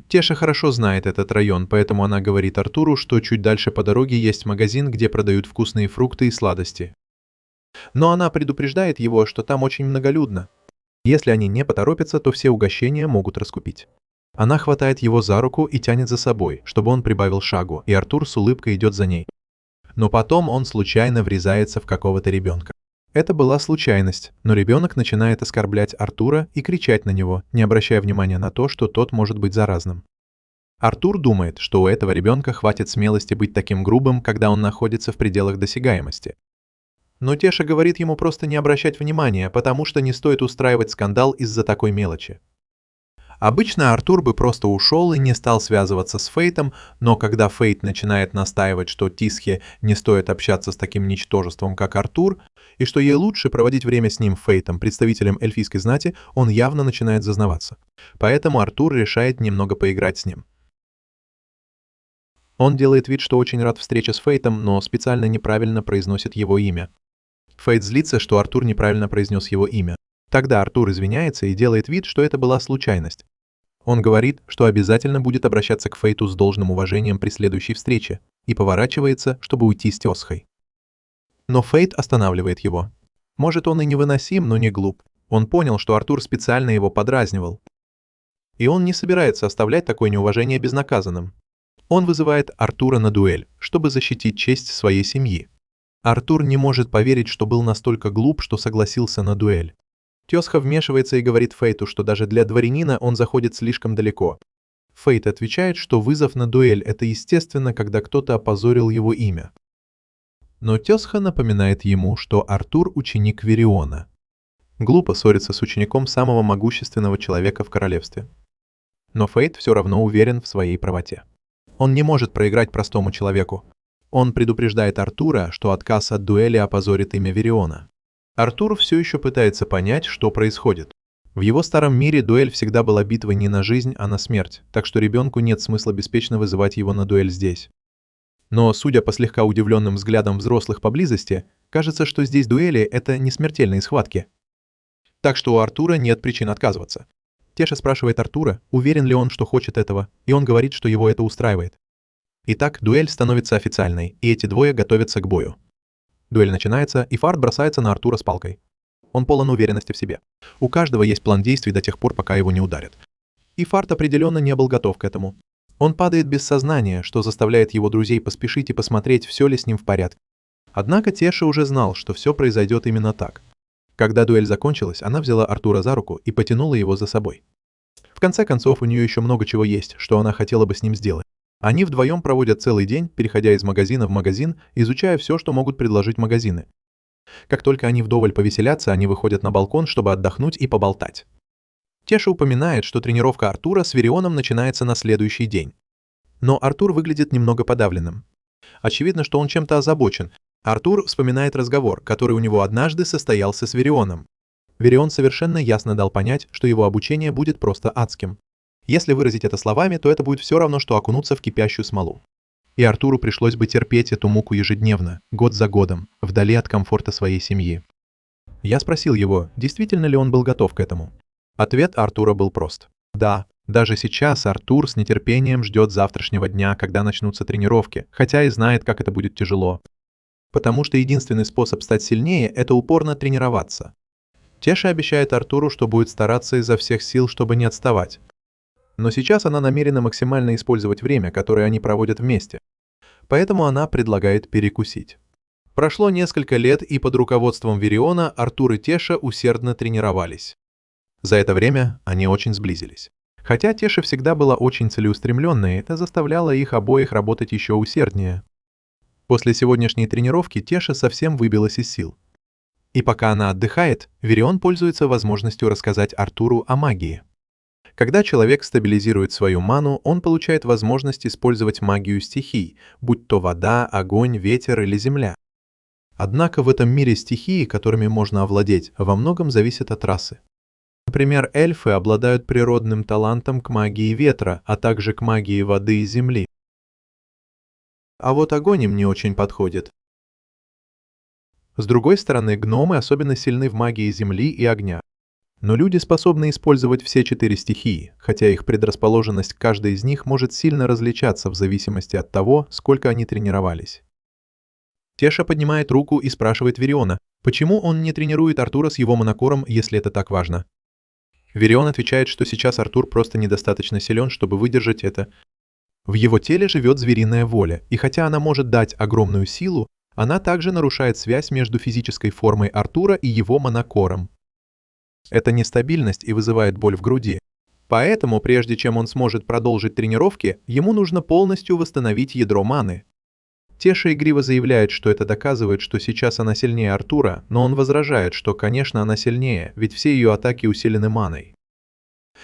Теша хорошо знает этот район, поэтому она говорит Артуру, что чуть дальше по дороге есть магазин, где продают вкусные фрукты и сладости. Но она предупреждает его, что там очень многолюдно. Если они не поторопятся, то все угощения могут раскупить. Она хватает его за руку и тянет за собой, чтобы он прибавил шагу, и Артур с улыбкой идет за ней. Но потом он случайно врезается в какого-то ребенка. Это была случайность, но ребенок начинает оскорблять Артура и кричать на него, не обращая внимания на то, что тот может быть заразным. Артур думает, что у этого ребенка хватит смелости быть таким грубым, когда он находится в пределах досягаемости. Но Теша говорит ему просто не обращать внимания, потому что не стоит устраивать скандал из-за такой мелочи. Обычно Артур бы просто ушел и не стал связываться с Фейтом, но когда Фейт начинает настаивать, что Тисхе не стоит общаться с таким ничтожеством, как Артур, и что ей лучше проводить время с ним Фейтом, представителем эльфийской знати, он явно начинает зазнаваться. Поэтому Артур решает немного поиграть с ним. Он делает вид, что очень рад встрече с Фейтом, но специально неправильно произносит его имя. Фейт злится, что Артур неправильно произнес его имя. Тогда Артур извиняется и делает вид, что это была случайность. Он говорит, что обязательно будет обращаться к Фейту с должным уважением при следующей встрече, и поворачивается, чтобы уйти с Тесхой. Но Фейт останавливает его. Может, он и невыносим, но не глуп. Он понял, что Артур специально его подразнивал. И он не собирается оставлять такое неуважение безнаказанным. Он вызывает Артура на дуэль, чтобы защитить честь своей семьи. Артур не может поверить, что был настолько глуп, что согласился на дуэль. Тезка вмешивается и говорит Фейту, что даже для дворянина он заходит слишком далеко. Фейт отвечает, что вызов на дуэль – это естественно, когда кто-то опозорил его имя. Но тезка напоминает ему, что Артур – ученик Вериона. Глупо ссориться с учеником самого могущественного человека в королевстве. Но Фейт все равно уверен в своей правоте. Он не может проиграть простому человеку. Он предупреждает Артура, что отказ от дуэли опозорит имя Вериона. Артур все еще пытается понять, что происходит. В его старом мире дуэль всегда была битвой не на жизнь, а на смерть, так что ребенку нет смысла беспечно вызывать его на дуэль здесь. Но, судя по слегка удивленным взглядам взрослых поблизости, кажется, что здесь дуэли – это не смертельные схватки. Так что у Артура нет причин отказываться. Теша спрашивает Артура, уверен ли он, что хочет этого, и он говорит, что его это устраивает. Итак, дуэль становится официальной, и эти двое готовятся к бою. Дуэль начинается, и Фарт бросается на Артура с палкой. Он полон уверенности в себе. У каждого есть план действий до тех пор, пока его не ударят. И Фарт определенно не был готов к этому. Он падает без сознания, что заставляет его друзей поспешить и посмотреть, все ли с ним в порядке. Однако Теша уже знал, что все произойдет именно так. Когда дуэль закончилась, она взяла Артура за руку и потянула его за собой. В конце концов, у нее еще много чего есть, что она хотела бы с ним сделать. Они вдвоем проводят целый день, переходя из магазина в магазин, изучая все, что могут предложить магазины. Как только они вдоволь повеселятся, они выходят на балкон, чтобы отдохнуть и поболтать. Теша упоминает, что тренировка Артура с Верионом начинается на следующий день. Но Артур выглядит немного подавленным. Очевидно, что он чем-то озабочен. Артур вспоминает разговор, который у него однажды состоялся с Верионом. Верион совершенно ясно дал понять, что его обучение будет просто адским. Если выразить это словами, то это будет все равно, что окунуться в кипящую смолу. И Артуру пришлось бы терпеть эту муку ежедневно, год за годом, вдали от комфорта своей семьи. Я спросил его, действительно ли он был готов к этому. Ответ Артура был прост. Да, даже сейчас Артур с нетерпением ждет завтрашнего дня, когда начнутся тренировки, хотя и знает, как это будет тяжело. Потому что единственный способ стать сильнее – это упорно тренироваться. Теша обещает Артуру, что будет стараться изо всех сил, чтобы не отставать. Но сейчас она намерена максимально использовать время, которое они проводят вместе. Поэтому она предлагает перекусить. Прошло несколько лет, и под руководством Вериона Артур и Теша усердно тренировались. За это время они очень сблизились. Хотя Теша всегда была очень целеустремленной, это заставляло их обоих работать еще усерднее. После сегодняшней тренировки Теша совсем выбилась из сил. И пока она отдыхает, Верион пользуется возможностью рассказать Артуру о магии. Когда человек стабилизирует свою ману, он получает возможность использовать магию стихий, будь то вода, огонь, ветер или земля. Однако в этом мире стихии, которыми можно овладеть, во многом зависят от расы. Например, эльфы обладают природным талантом к магии ветра, а также к магии воды и земли. А вот огонь им не очень подходит. С другой стороны, гномы особенно сильны в магии земли и огня. Но люди способны использовать все 4 стихии, хотя их предрасположенность к каждой из них может сильно различаться в зависимости от того, сколько они тренировались. Теша поднимает руку и спрашивает Вериона, почему он не тренирует Артура с его монокором, если это так важно. Верион отвечает, что сейчас Артур просто недостаточно силен, чтобы выдержать это. В его теле живет звериная воля, и хотя она может дать огромную силу, она также нарушает связь между физической формой Артура и его монокором. Это нестабильность и вызывает боль в груди. Поэтому, прежде чем он сможет продолжить тренировки, ему нужно полностью восстановить ядро маны. Теша игриво заявляет, что это доказывает, что сейчас она сильнее Артура, но он возражает, что, конечно, она сильнее, ведь все ее атаки усилены маной.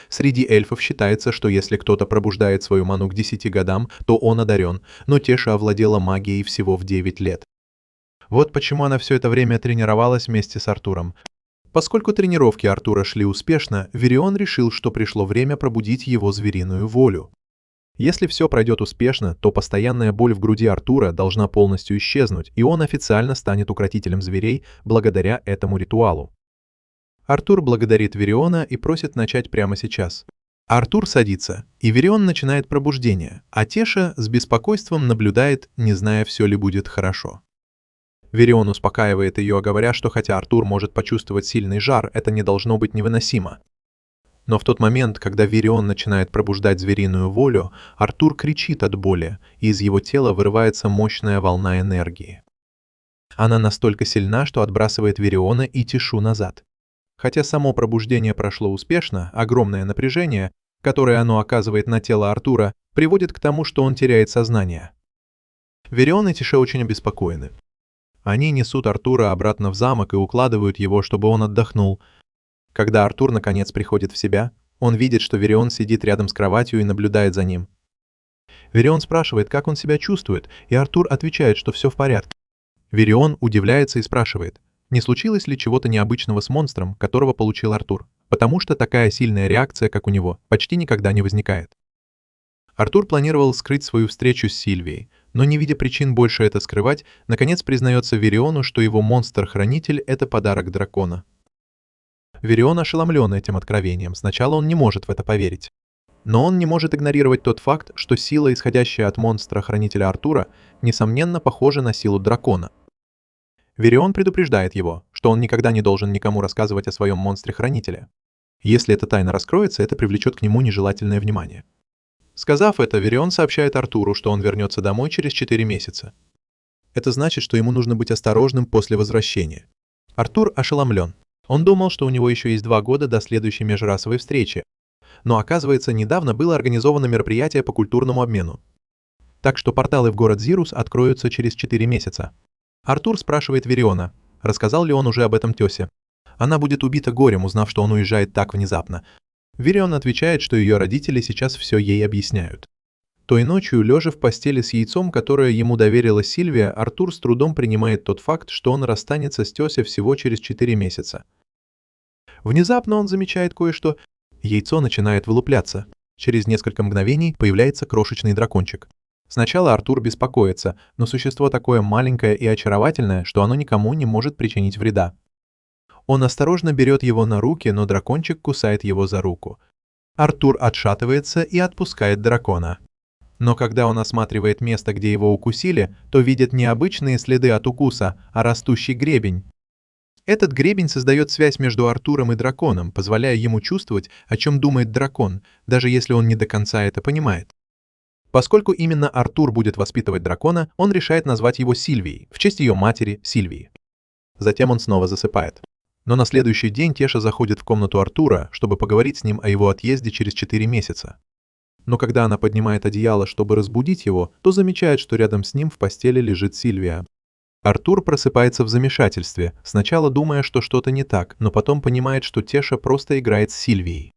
Среди эльфов считается, что если кто-то пробуждает свою ману к 10 годам, то он одарен, но Теша овладела магией всего в 9 лет. Вот почему она все это время тренировалась вместе с Артуром. Поскольку тренировки Артура шли успешно, Верион решил, что пришло время пробудить его звериную волю. Если все пройдет успешно, то постоянная боль в груди Артура должна полностью исчезнуть, и он официально станет укротителем зверей благодаря этому ритуалу. Артур благодарит Вериона и просит начать прямо сейчас. Артур садится, и Верион начинает пробуждение, а Теша с беспокойством наблюдает, не зная, все ли будет хорошо. Верион успокаивает ее, говоря, что хотя Артур может почувствовать сильный жар, это не должно быть невыносимо. Но в тот момент, когда Вирион начинает пробуждать звериную волю, Артур кричит от боли, и из его тела вырывается мощная волна энергии. Она настолько сильна, что отбрасывает Вириона и Тишу назад. Хотя само пробуждение прошло успешно, огромное напряжение, которое оно оказывает на тело Артура, приводит к тому, что он теряет сознание. Вирион и Тише очень обеспокоены. Они несут Артура обратно в замок и укладывают его, чтобы он отдохнул. Когда Артур наконец приходит в себя, он видит, что Вирион сидит рядом с кроватью и наблюдает за ним. Вирион спрашивает, как он себя чувствует, и Артур отвечает, что все в порядке. Вирион удивляется и спрашивает, не случилось ли чего-то необычного с монстром, которого получил Артур, потому что такая сильная реакция, как у него, почти никогда не возникает. Артур планировал скрыть свою встречу с Сильвией, но не видя причин больше это скрывать, наконец признается Вириону, что его монстр-хранитель — это подарок дракона. Вирион ошеломлен этим откровением, сначала он не может в это поверить. Но он не может игнорировать тот факт, что сила, исходящая от монстра-хранителя Артура, несомненно похожа на силу дракона. Вирион предупреждает его, что он никогда не должен никому рассказывать о своем монстре-хранителе. Если эта тайна раскроется, это привлечет к нему нежелательное внимание. Сказав это, Вирион сообщает Артуру, что он вернется домой через 4 месяца. Это значит, что ему нужно быть осторожным после возвращения. Артур ошеломлен. Он думал, что у него еще есть 2 года до следующей межрасовой встречи. Но оказывается, недавно было организовано мероприятие по культурному обмену. Так что порталы в город Зирус откроются через 4 месяца. Артур спрашивает Вириона, рассказал ли он уже об этом тёсе. Она будет убита горем, узнав, что он уезжает так внезапно. Вирион отвечает, что ее родители сейчас все ей объясняют. Той ночью, лежа в постели с яйцом, которое ему доверила Сильвия, Артур с трудом принимает тот факт, что он расстанется с тёсей всего через 4 месяца. Внезапно он замечает кое-что. Яйцо начинает вылупляться. Через несколько мгновений появляется крошечный дракончик. Сначала Артур беспокоится, но существо такое маленькое и очаровательное, что оно никому не может причинить вреда. Он осторожно берет его на руки, но дракончик кусает его за руку. Артур отшатывается и отпускает дракона. Но когда он осматривает место, где его укусили, то видит не обычные следы от укуса, а растущий гребень. Этот гребень создает связь между Артуром и драконом, позволяя ему чувствовать, о чем думает дракон, даже если он не до конца это понимает. Поскольку именно Артур будет воспитывать дракона, он решает назвать его Сильвией, в честь ее матери Сильвии. Затем он снова засыпает. Но на следующий день Теша заходит в комнату Артура, чтобы поговорить с ним о его отъезде через 4 месяца. Но когда она поднимает одеяло, чтобы разбудить его, то замечает, что рядом с ним в постели лежит Сильвия. Артур просыпается в замешательстве, сначала думая, что что-то не так, но потом понимает, что Теша просто играет с Сильвией.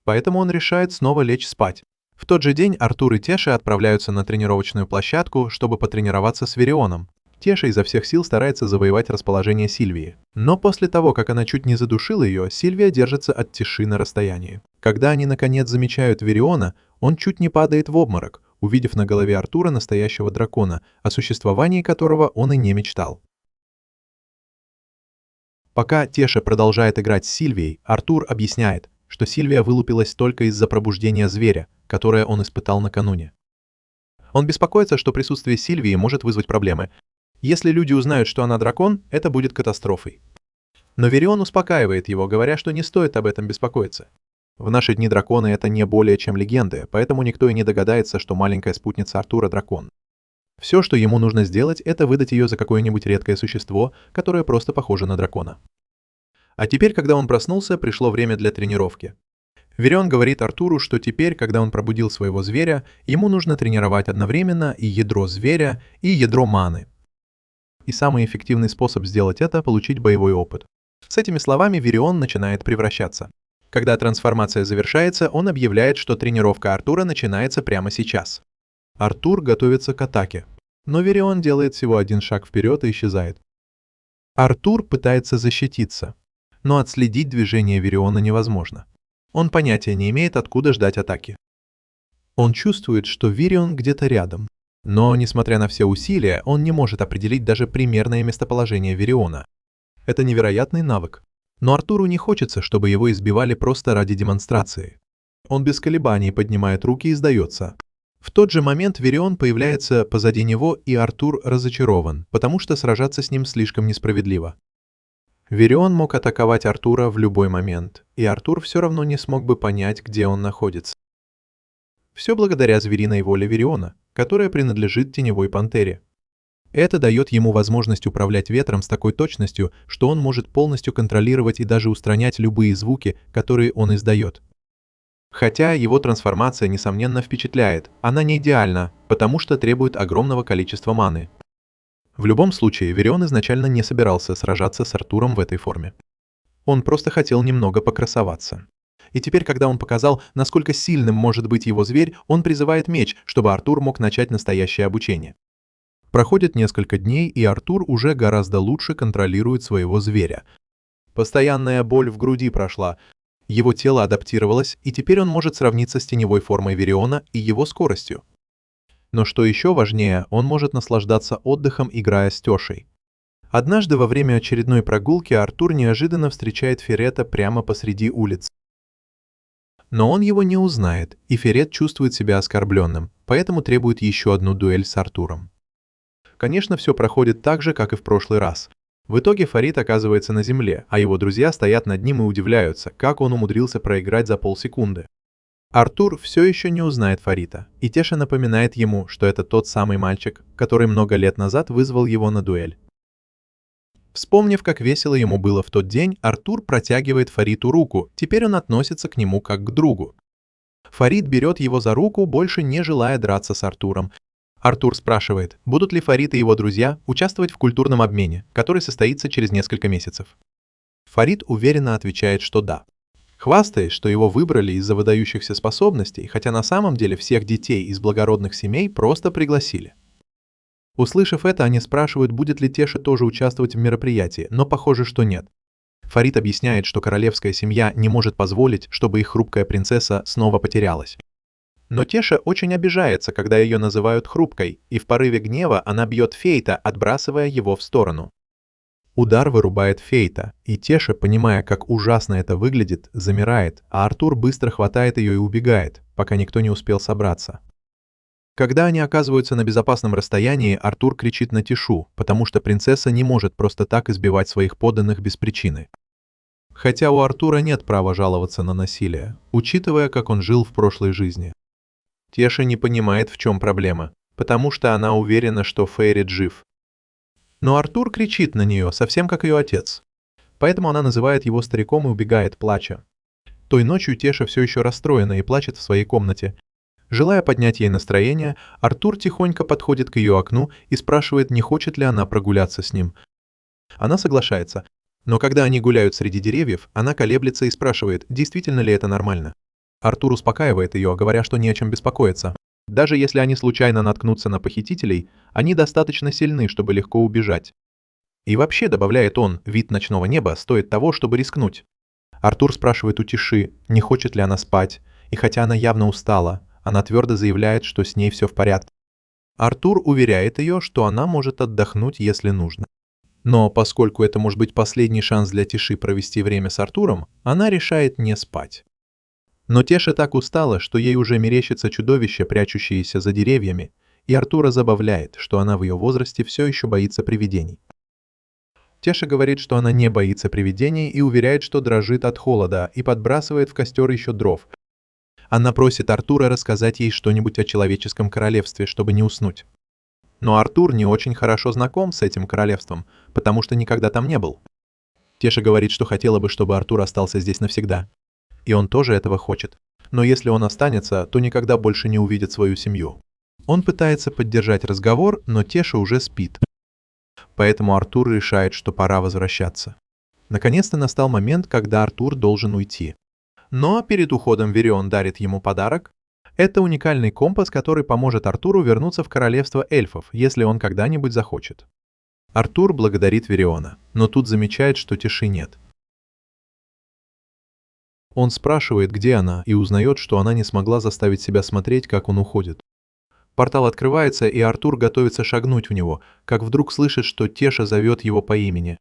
Поэтому он решает снова лечь спать. В тот же день Артур и Теша отправляются на тренировочную площадку, чтобы потренироваться с Вирионом. Теша изо всех сил старается завоевать расположение Сильвии. Но после того, как она чуть не задушила ее, Сильвия держится от Тиши на расстоянии. Когда они наконец замечают Вириона, он чуть не падает в обморок, увидев на голове Артура настоящего дракона, о существовании которого он и не мечтал. Пока Теша продолжает играть с Сильвией, Артур объясняет, что Сильвия вылупилась только из-за пробуждения зверя, которое он испытал накануне. Он беспокоится, что присутствие Сильвии может вызвать проблемы. Если люди узнают, что она дракон, это будет катастрофой. Но Вирион успокаивает его, говоря, что не стоит об этом беспокоиться. В наши дни драконы — это не более чем легенды, поэтому никто и не догадается, что маленькая спутница Артура — дракон. Все, что ему нужно сделать, это выдать ее за какое-нибудь редкое существо, которое просто похоже на дракона. А теперь, когда он проснулся, пришло время для тренировки. Вирион говорит Артуру, что теперь, когда он пробудил своего зверя, ему нужно тренировать одновременно и ядро зверя, и ядро маны. И самый эффективный способ сделать это — получить боевой опыт. С этими словами Вирион начинает превращаться. Когда трансформация завершается, он объявляет, что тренировка Артура начинается прямо сейчас. Артур готовится к атаке, но Вирион делает всего один шаг вперед и исчезает. Артур пытается защититься, но отследить движение Вириона невозможно. Он понятия не имеет, откуда ждать атаки. Он чувствует, что Вирион где-то рядом, но, несмотря на все усилия, он не может определить даже примерное местоположение Вириона. Это невероятный навык. Но Артуру не хочется, чтобы его избивали просто ради демонстрации. Он без колебаний поднимает руки и сдается. В тот же момент Вирион появляется позади него, и Артур разочарован, потому что сражаться с ним слишком несправедливо. Верион мог атаковать Артура в любой момент, и Артур все равно не смог бы понять, где он находится. Все благодаря звериной воле Вериона, которая принадлежит теневой пантере. Это дает ему возможность управлять ветром с такой точностью, что он может полностью контролировать и даже устранять любые звуки, которые он издает. Хотя его трансформация, несомненно, впечатляет, она не идеальна, потому что требует огромного количества маны. В любом случае, Верион изначально не собирался сражаться с Артуром в этой форме. Он просто хотел немного покрасоваться. И теперь, когда он показал, насколько сильным может быть его зверь, он призывает меч, чтобы Артур мог начать настоящее обучение. Проходит несколько дней, и Артур уже гораздо лучше контролирует своего зверя. Постоянная боль в груди прошла. Его тело адаптировалось, и теперь он может сравниться с теневой формой Вериона и его скоростью. Но что еще важнее, он может наслаждаться отдыхом, играя с Тешей. Однажды во время очередной прогулки Артур неожиданно встречает Ферета прямо посреди улицы. Но он его не узнает, и Ферет чувствует себя оскорбленным, поэтому требует еще одну дуэль с Артуром. Конечно, все проходит так же, как и в прошлый раз. В итоге Фарид оказывается на земле, а его друзья стоят над ним и удивляются, как он умудрился проиграть за полсекунды. Артур все еще не узнает Фарита, и Теша напоминает ему, что это тот самый мальчик, который много лет назад вызвал его на дуэль. Вспомнив, как весело ему было в тот день, Артур протягивает Фариту руку, теперь он относится к нему как к другу. Фарид берет его за руку, больше не желая драться с Артуром. Артур спрашивает, будут ли Фарид и его друзья участвовать в культурном обмене, который состоится через несколько месяцев. Фарид уверенно отвечает, что да. Хвастаясь, что его выбрали из-за выдающихся способностей, хотя на самом деле всех детей из благородных семей просто пригласили. Услышав это, они спрашивают, будет ли Теша тоже участвовать в мероприятии, но похоже, что нет. Фарид объясняет, что королевская семья не может позволить, чтобы их хрупкая принцесса снова потерялась. Но Теша очень обижается, когда ее называют хрупкой, и в порыве гнева она бьет Фейта, отбрасывая его в сторону. Удар вырубает Фейта, и Теша, понимая, как ужасно это выглядит, замирает, а Артур быстро хватает ее и убегает, пока никто не успел собраться. Когда они оказываются на безопасном расстоянии, Артур кричит на Тешу, потому что принцесса не может просто так избивать своих подданных без причины. Хотя у Артура нет права жаловаться на насилие, учитывая, как он жил в прошлой жизни. Теша не понимает, в чем проблема, потому что она уверена, что Фейрит жив. Но Артур кричит на нее, совсем как ее отец. Поэтому она называет его стариком и убегает, плача. Той ночью Теша все еще расстроена и плачет в своей комнате. Желая поднять ей настроение, Артур тихонько подходит к ее окну и спрашивает, не хочет ли она прогуляться с ним. Она соглашается, но когда они гуляют среди деревьев, она колеблется и спрашивает, действительно ли это нормально. Артур успокаивает ее, говоря, что не о чем беспокоиться. Даже если они случайно наткнутся на похитителей, они достаточно сильны, чтобы легко убежать. И вообще, добавляет он, вид ночного неба стоит того, чтобы рискнуть. Артур спрашивает у Тиши, не хочет ли она спать, и хотя она явно устала, она твердо заявляет, что с ней все в порядке. Артур уверяет ее, что она может отдохнуть, если нужно. Но поскольку это может быть последний шанс для Тиши провести время с Артуром, она решает не спать. Но Теша так устала, что ей уже мерещится чудовище, прячущееся за деревьями, и Артура забавляет, что она в ее возрасте все еще боится привидений. Теша говорит, что она не боится привидений и уверяет, что дрожит от холода, и подбрасывает в костер еще дров. Она просит Артура рассказать ей что-нибудь о человеческом королевстве, чтобы не уснуть. Но Артур не очень хорошо знаком с этим королевством, потому что никогда там не был. Теша говорит, что хотела бы, чтобы Артур остался здесь навсегда. И он тоже этого хочет. Но если он останется, то никогда больше не увидит свою семью. Он пытается поддержать разговор, но Теша уже спит. Поэтому Артур решает, что пора возвращаться. Наконец-то настал момент, когда Артур должен уйти. Но перед уходом Верион дарит ему подарок. Это уникальный компас, который поможет Артуру вернуться в королевство эльфов, если он когда-нибудь захочет. Артур благодарит Вериона, но тут замечает, что Тиши нет. Он спрашивает, где она, и узнает, что она не смогла заставить себя смотреть, как он уходит. Портал открывается, и Артур готовится шагнуть в него, как вдруг слышит, что Теша зовет его по имени.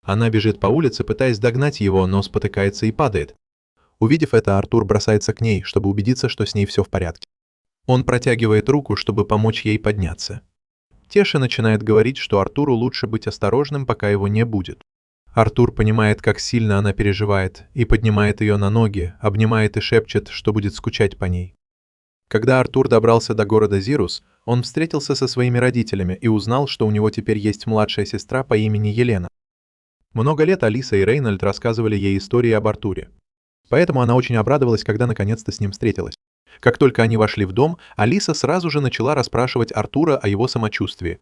Она бежит по улице, пытаясь догнать его, но спотыкается и падает. Увидев это, Артур бросается к ней, чтобы убедиться, что с ней все в порядке. Он протягивает руку, чтобы помочь ей подняться. Теша начинает говорить, что Артуру лучше быть осторожным, пока его не будет. Артур понимает, как сильно она переживает, и поднимает ее на ноги, обнимает и шепчет, что будет скучать по ней. Когда Артур добрался до города Зирус, он встретился со своими родителями и узнал, что у него теперь есть младшая сестра по имени Елена. Много лет Алиса и Рейнольд рассказывали ей истории об Артуре. Поэтому она очень обрадовалась, когда наконец-то с ним встретилась. Как только они вошли в дом, Алиса сразу же начала расспрашивать Артура о его самочувствии.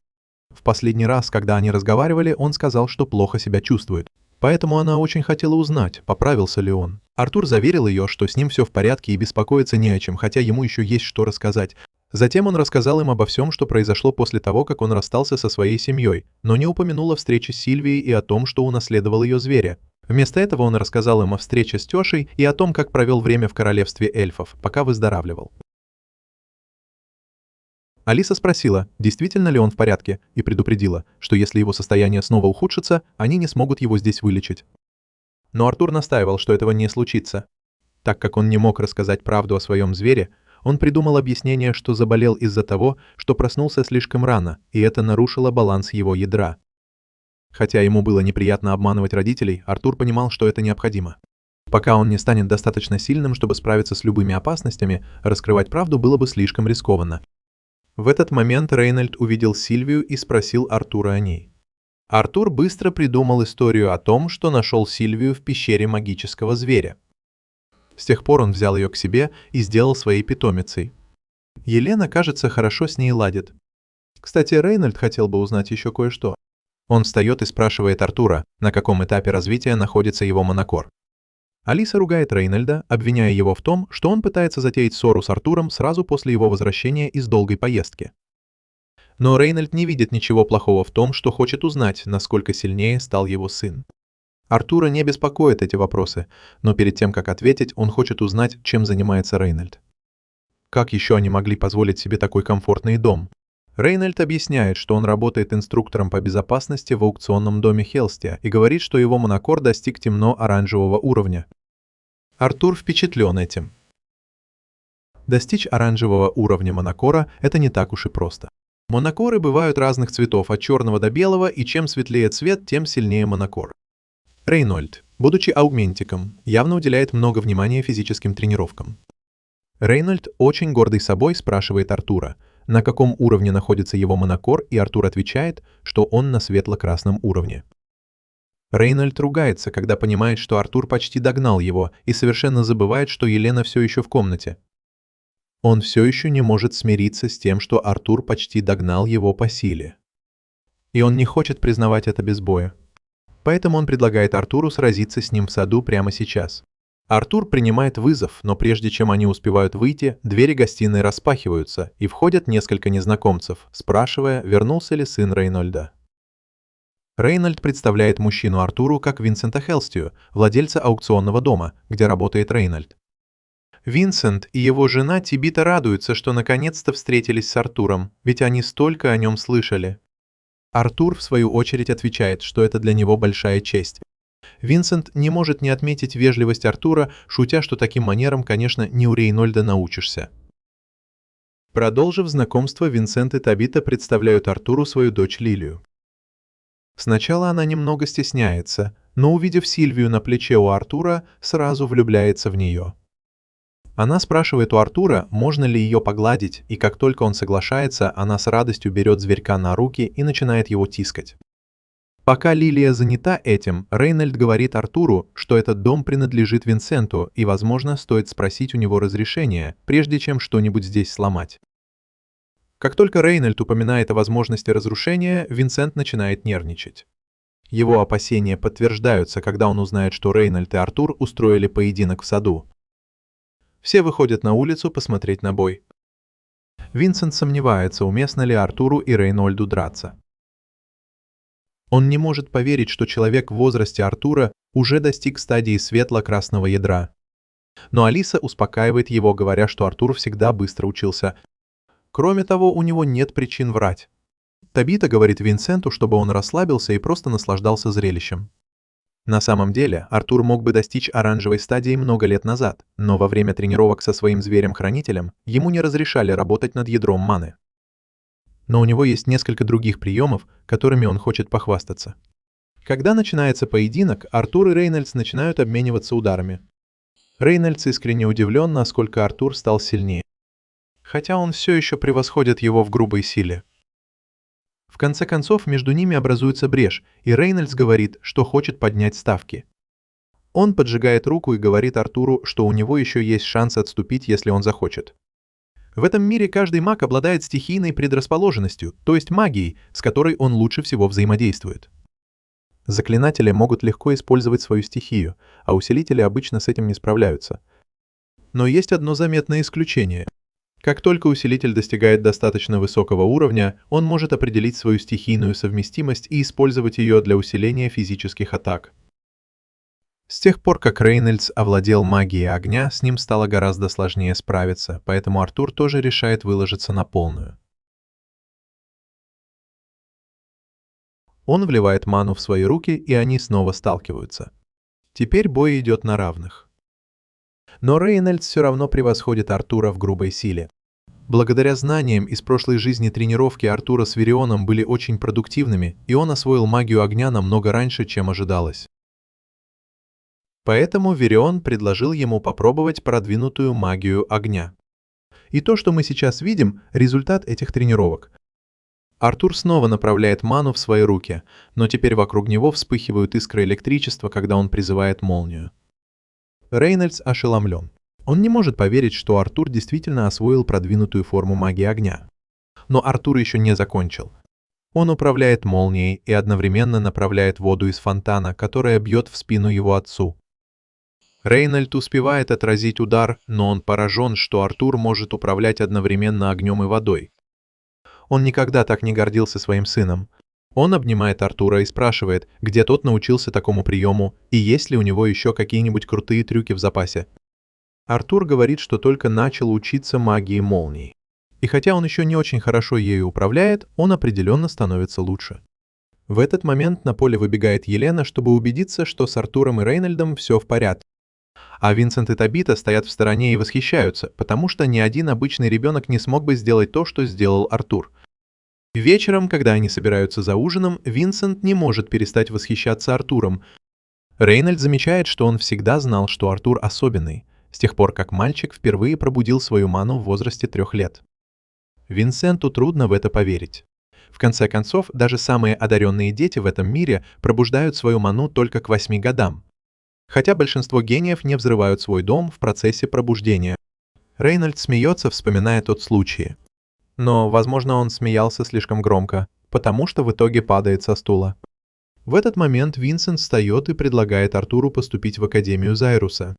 В последний раз, когда они разговаривали, он сказал, что плохо себя чувствует. Поэтому она очень хотела узнать, поправился ли он. Артур заверил ее, что с ним все в порядке и беспокоиться не о чем, хотя ему еще есть что рассказать. Затем он рассказал им обо всем, что произошло после того, как он расстался со своей семьей, но не упомянул о встрече с Сильвией и о том, что унаследовал ее зверя. Вместо этого он рассказал им о встрече с тёшей и о том, как провел время в королевстве эльфов, пока выздоравливал. Алиса спросила, действительно ли он в порядке, и предупредила, что если его состояние снова ухудшится, они не смогут его здесь вылечить. Но Артур настаивал, что этого не случится. Так как он не мог рассказать правду о своем звере, он придумал объяснение, что заболел из-за того, что проснулся слишком рано, и это нарушило баланс его ядра. Хотя ему было неприятно обманывать родителей, Артур понимал, что это необходимо. Пока он не станет достаточно сильным, чтобы справиться с любыми опасностями, раскрывать правду было бы слишком рискованно. В этот момент Рейнольд увидел Сильвию и спросил Артура о ней. Артур быстро придумал историю о том, что нашел Сильвию в пещере магического зверя. С тех пор он взял ее к себе и сделал своей питомицей. Елена, кажется, хорошо с ней ладит. Кстати, Рейнольд хотел бы узнать еще кое-что. Он встает и спрашивает Артура, на каком этапе развития находится его монокор. Алиса ругает Рейнольда, обвиняя его в том, что он пытается затеять ссору с Артуром сразу после его возвращения из долгой поездки. Но Рейнольд не видит ничего плохого в том, что хочет узнать, насколько сильнее стал его сын. Артура не беспокоят эти вопросы, но перед тем, как ответить, он хочет узнать, чем занимается Рейнольд. Как еще они могли позволить себе такой комфортный дом? Рейнольд объясняет, что он работает инструктором по безопасности в аукционном доме Хелстия и говорит, что его монокор достиг темно-оранжевого уровня. Артур впечатлен этим. Достичь оранжевого уровня монокора – это не так уж и просто. Монокоры бывают разных цветов, от черного до белого, и чем светлее цвет, тем сильнее монокор. Рейнольд, будучи аугментиком, явно уделяет много внимания физическим тренировкам. Рейнольд, очень гордый собой, спрашивает Артура, на каком уровне находится его монокор, и Артур отвечает, что он на светло-красном уровне. Рейнольд ругается, когда понимает, что Артур почти догнал его, и совершенно забывает, что Елена все еще в комнате. Он все еще не может смириться с тем, что Артур почти догнал его по силе. И он не хочет признавать это без боя. Поэтому он предлагает Артуру сразиться с ним в саду прямо сейчас. Артур принимает вызов, но прежде чем они успевают выйти, двери гостиной распахиваются, и входят несколько незнакомцев, спрашивая, вернулся ли сын Рейнольда. Рейнольд представляет мужчину Артуру как Винсента Хелстию, владельца аукционного дома, где работает Рейнольд. Винсент и его жена Тибита радуются, что наконец-то встретились с Артуром, ведь они столько о нем слышали. Артур, в свою очередь, отвечает, что это для него большая честь. Винсент не может не отметить вежливость Артура, шутя, что таким манерам, конечно, не у Рейнольда научишься. Продолжив знакомство, Винсент и Табита представляют Артуру свою дочь Лилию. Сначала она немного стесняется, но, увидев Сильвию на плече у Артура, сразу влюбляется в нее. Она спрашивает у Артура, можно ли ее погладить, и как только он соглашается, она с радостью берет зверька на руки и начинает его тискать. Пока Лилия занята этим, Рейнольд говорит Артуру, что этот дом принадлежит Винсенту, и, возможно, стоит спросить у него разрешения, прежде чем что-нибудь здесь сломать. Как только Рейнольд упоминает о возможности разрушения, Винсент начинает нервничать. Его опасения подтверждаются, когда он узнает, что Рейнольд и Артур устроили поединок в саду. Все выходят на улицу посмотреть на бой. Винсент сомневается, уместно ли Артуру и Рейнольду драться. Он не может поверить, что человек в возрасте Артура уже достиг стадии светло-красного ядра. Но Алиса успокаивает его, говоря, что Артур всегда быстро учился. Кроме того, у него нет причин врать. Табита говорит Винсенту, чтобы он расслабился и просто наслаждался зрелищем. На самом деле, Артур мог бы достичь оранжевой стадии много лет назад, но во время тренировок со своим зверем-хранителем ему не разрешали работать над ядром маны. Но у него есть несколько других приемов, которыми он хочет похвастаться. Когда начинается поединок, Артур и Рейнольдс начинают обмениваться ударами. Рейнольдс искренне удивлен, насколько Артур стал сильнее, хотя он все еще превосходит его в грубой силе. В конце концов, между ними образуется брешь, и Рейнольдс говорит, что хочет поднять ставки. Он поджигает руку и говорит Артуру, что у него еще есть шанс отступить, если он захочет. В этом мире каждый маг обладает стихийной предрасположенностью, то есть магией, с которой он лучше всего взаимодействует. Заклинатели могут легко использовать свою стихию, а усилители обычно с этим не справляются. Но есть одно заметное исключение. Как только усилитель достигает достаточно высокого уровня, он может определить свою стихийную совместимость и использовать ее для усиления физических атак. С тех пор, как Рейнольдс овладел магией огня, с ним стало гораздо сложнее справиться, поэтому Артур тоже решает выложиться на полную. Он вливает ману в свои руки, и они снова сталкиваются. Теперь бой идет на равных. Но Рейнольдс все равно превосходит Артура в грубой силе. Благодаря знаниям из прошлой жизни тренировки Артура с Вирионом были очень продуктивными, и он освоил магию огня намного раньше, чем ожидалось. Поэтому Вирион предложил ему попробовать продвинутую магию огня. И то, что мы сейчас видим, результат этих тренировок. Артур снова направляет ману в свои руки, но теперь вокруг него вспыхивают искры электричества, когда он призывает молнию. Рейнольдс ошеломлен. Он не может поверить, что Артур действительно освоил продвинутую форму магии огня. Но Артур еще не закончил. Он управляет молнией и одновременно направляет воду из фонтана, которая бьет в спину его отцу. Рейнольд успевает отразить удар, но он поражен, что Артур может управлять одновременно огнем и водой. Он никогда так не гордился своим сыном. Он обнимает Артура и спрашивает, где тот научился такому приему и есть ли у него еще какие-нибудь крутые трюки в запасе. Артур говорит, что только начал учиться магии молний. И хотя он еще не очень хорошо ею управляет, он определенно становится лучше. В этот момент на поле выбегает Елена, чтобы убедиться, что с Артуром и Рейнольдом все в порядке. А Винсент и Табита стоят в стороне и восхищаются, потому что ни один обычный ребенок не смог бы сделать то, что сделал Артур. Вечером, когда они собираются за ужином, Винсент не может перестать восхищаться Артуром. Рейнольд замечает, что он всегда знал, что Артур особенный, с тех пор, как мальчик впервые пробудил свою ману в возрасте 3 лет. Винсенту трудно в это поверить. В конце концов, даже самые одаренные дети в этом мире пробуждают свою ману только к 8 годам. Хотя большинство гениев не взрывают свой дом в процессе пробуждения. Рейнольд смеется, вспоминая тот случай. Но, возможно, он смеялся слишком громко, потому что в итоге падает со стула. В этот момент Винсент встает и предлагает Артуру поступить в Академию Зайруса.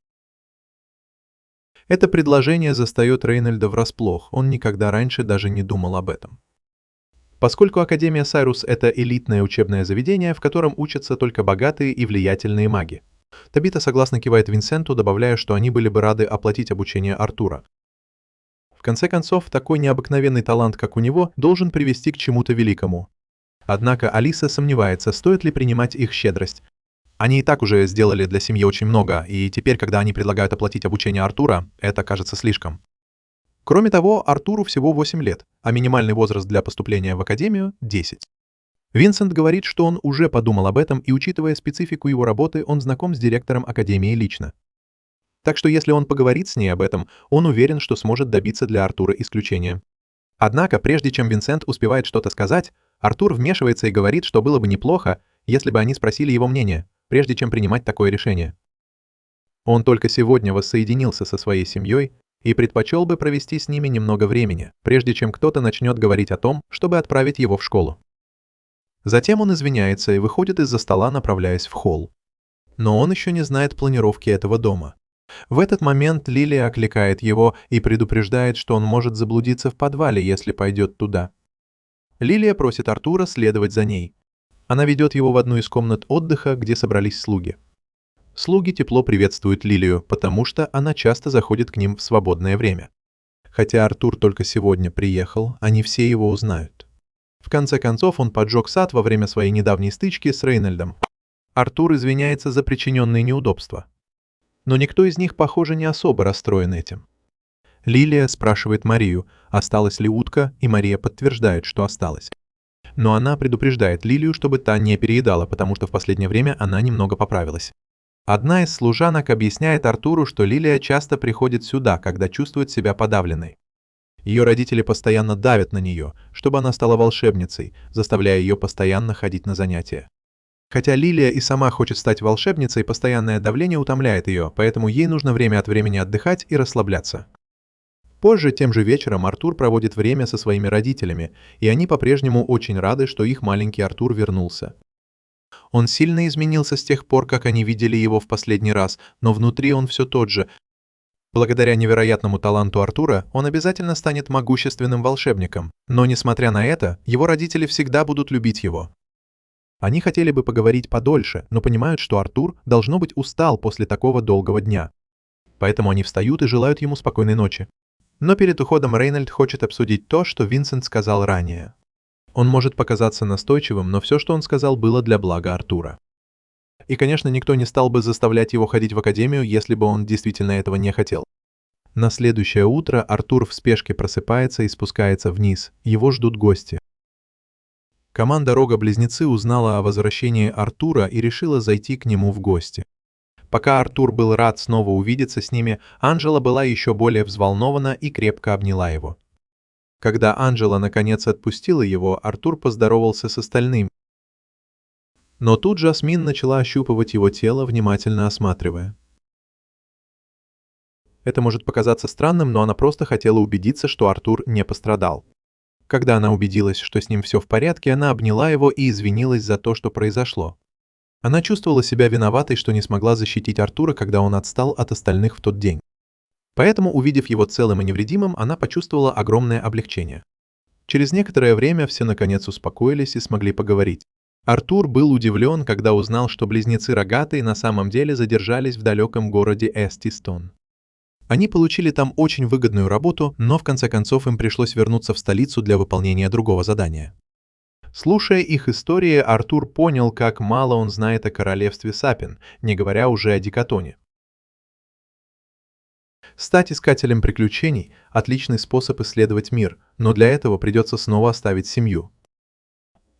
Это предложение застает Рейнольда врасплох, он никогда раньше даже не думал об этом. Поскольку Академия Сайрус — это элитное учебное заведение, в котором учатся только богатые и влиятельные маги. Табита согласно кивает Винсенту, добавляя, что они были бы рады оплатить обучение Артура. В конце концов, такой необыкновенный талант, как у него, должен привести к чему-то великому. Однако Алиса сомневается, стоит ли принимать их щедрость. Они и так уже сделали для семьи очень много, и теперь, когда они предлагают оплатить обучение Артура, это кажется слишком. Кроме того, Артуру всего 8 лет, а минимальный возраст для поступления в Академию — 10. Винсент говорит, что он уже подумал об этом, и, учитывая специфику его работы, он знаком с директором Академии лично. Так что если он поговорит с ней об этом, он уверен, что сможет добиться для Артура исключения. Однако, прежде чем Винсент успевает что-то сказать, Артур вмешивается и говорит, что было бы неплохо, если бы они спросили его мнение, прежде чем принимать такое решение. Он только сегодня воссоединился со своей семьей и предпочел бы провести с ними немного времени, прежде чем кто-то начнет говорить о том, чтобы отправить его в школу. Затем он извиняется и выходит из-за стола, направляясь в холл. Но он еще не знает планировки этого дома. В этот момент Лилия окликает его и предупреждает, что он может заблудиться в подвале, если пойдет туда. Лилия просит Артура следовать за ней. Она ведет его в одну из комнат отдыха, где собрались слуги. Слуги тепло приветствуют Лилию, потому что она часто заходит к ним в свободное время. Хотя Артур только сегодня приехал, они все его узнают. В конце концов, он поджег сад во время своей недавней стычки с Рейнольдом. Артур извиняется за причиненные неудобства. Но никто из них, похоже, не особо расстроен этим. Лилия спрашивает Марию, осталась ли утка, и Мария подтверждает, что осталась. Но она предупреждает Лилию, чтобы та не переедала, потому что в последнее время она немного поправилась. Одна из служанок объясняет Артуру, что Лилия часто приходит сюда, когда чувствует себя подавленной. Ее родители постоянно давят на нее, чтобы она стала волшебницей, заставляя ее постоянно ходить на занятия. Хотя Лилия и сама хочет стать волшебницей, постоянное давление утомляет ее, поэтому ей нужно время от времени отдыхать и расслабляться. Позже, тем же вечером, Артур проводит время со своими родителями, и они по-прежнему очень рады, что их маленький Артур вернулся. Он сильно изменился с тех пор, как они видели его в последний раз, но внутри он все тот же. Благодаря невероятному таланту Артура, он обязательно станет могущественным волшебником, но несмотря на это, его родители всегда будут любить его. Они хотели бы поговорить подольше, но понимают, что Артур, должно быть, устал после такого долгого дня. Поэтому они встают и желают ему спокойной ночи. Но перед уходом Рейнольд хочет обсудить то, что Винсент сказал ранее. Он может показаться настойчивым, но все, что он сказал, было для блага Артура. И, конечно, никто не стал бы заставлять его ходить в академию, если бы он действительно этого не хотел. На следующее утро Артур в спешке просыпается и спускается вниз. Его ждут гости. Команда Рога-близнецы узнала о возвращении Артура и решила зайти к нему в гости. Пока Артур был рад снова увидеться с ними, Анжела была еще более взволнована и крепко обняла его. Когда Анжела наконец отпустила его, Артур поздоровался с остальными. Но тут Жасмин начала ощупывать его тело, внимательно осматривая. Это может показаться странным, но она просто хотела убедиться, что Артур не пострадал. Когда она убедилась, что с ним все в порядке, она обняла его и извинилась за то, что произошло. Она чувствовала себя виноватой, что не смогла защитить Артура, когда он отстал от остальных в тот день. Поэтому, увидев его целым и невредимым, она почувствовала огромное облегчение. Через некоторое время все наконец успокоились и смогли поговорить. Артур был удивлен, когда узнал, что близнецы Рогатые на самом деле задержались в далеком городе Эстистон. Они получили там очень выгодную работу, но в конце концов им пришлось вернуться в столицу для выполнения другого задания. Слушая их истории, Артур понял, как мало он знает о королевстве Сапин, не говоря уже о Дикатоне. Стать искателем приключений – отличный способ исследовать мир, но для этого придется снова оставить семью.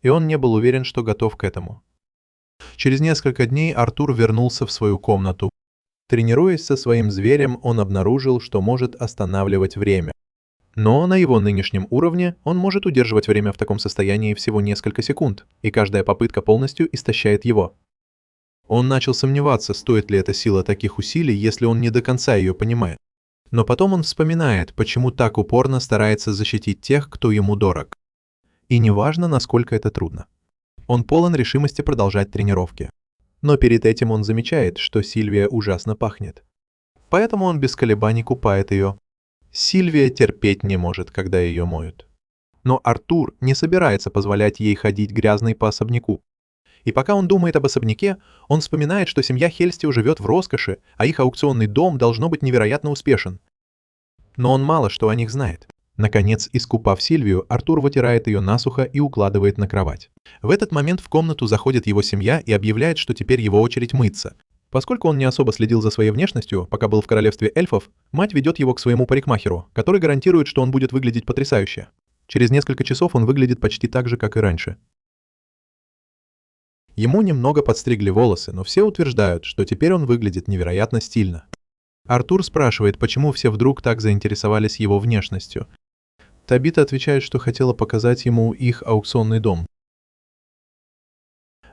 И он не был уверен, что готов к этому. Через несколько дней Артур вернулся в свою комнату. Тренируясь со своим зверем, он обнаружил, что может останавливать время. Но на его нынешнем уровне он может удерживать время в таком состоянии всего несколько секунд, и каждая попытка полностью истощает его. Он начал сомневаться, стоит ли эта сила таких усилий, если он не до конца ее понимает. Но потом он вспоминает, почему так упорно старается защитить тех, кто ему дорог. И неважно, насколько это трудно. Он полон решимости продолжать тренировки. Но перед этим он замечает, что Сильвия ужасно пахнет. Поэтому он без колебаний купает ее. Сильвия терпеть не может, когда ее моют. Но Артур не собирается позволять ей ходить грязной по особняку. И пока он думает об особняке, он вспоминает, что семья Хельстио живет в роскоши, а их аукционный дом должно быть невероятно успешен. Но он мало что о них знает. Наконец, искупав Сильвию, Артур вытирает ее насухо и укладывает на кровать. В этот момент в комнату заходит его семья и объявляет, что теперь его очередь мыться. Поскольку он не особо следил за своей внешностью, пока был в королевстве эльфов, мать ведет его к своему парикмахеру, который гарантирует, что он будет выглядеть потрясающе. Через несколько часов он выглядит почти так же, как и раньше. Ему немного подстригли волосы, но все утверждают, что теперь он выглядит невероятно стильно. Артур спрашивает, почему все вдруг так заинтересовались его внешностью. Табита отвечает, что хотела показать ему их аукционный дом.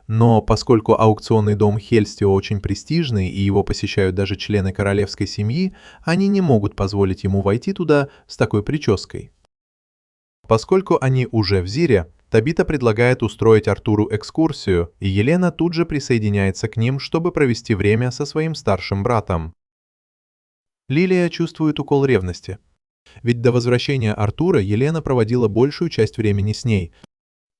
Но поскольку аукционный дом Хельстио очень престижный и его посещают даже члены королевской семьи, они не могут позволить ему войти туда с такой прической. Поскольку они уже в Зире, Табита предлагает устроить Артуру экскурсию, и Елена тут же присоединяется к ним, чтобы провести время со своим старшим братом. Лилия чувствует укол ревности. Ведь до возвращения Артура Елена проводила большую часть времени с ней.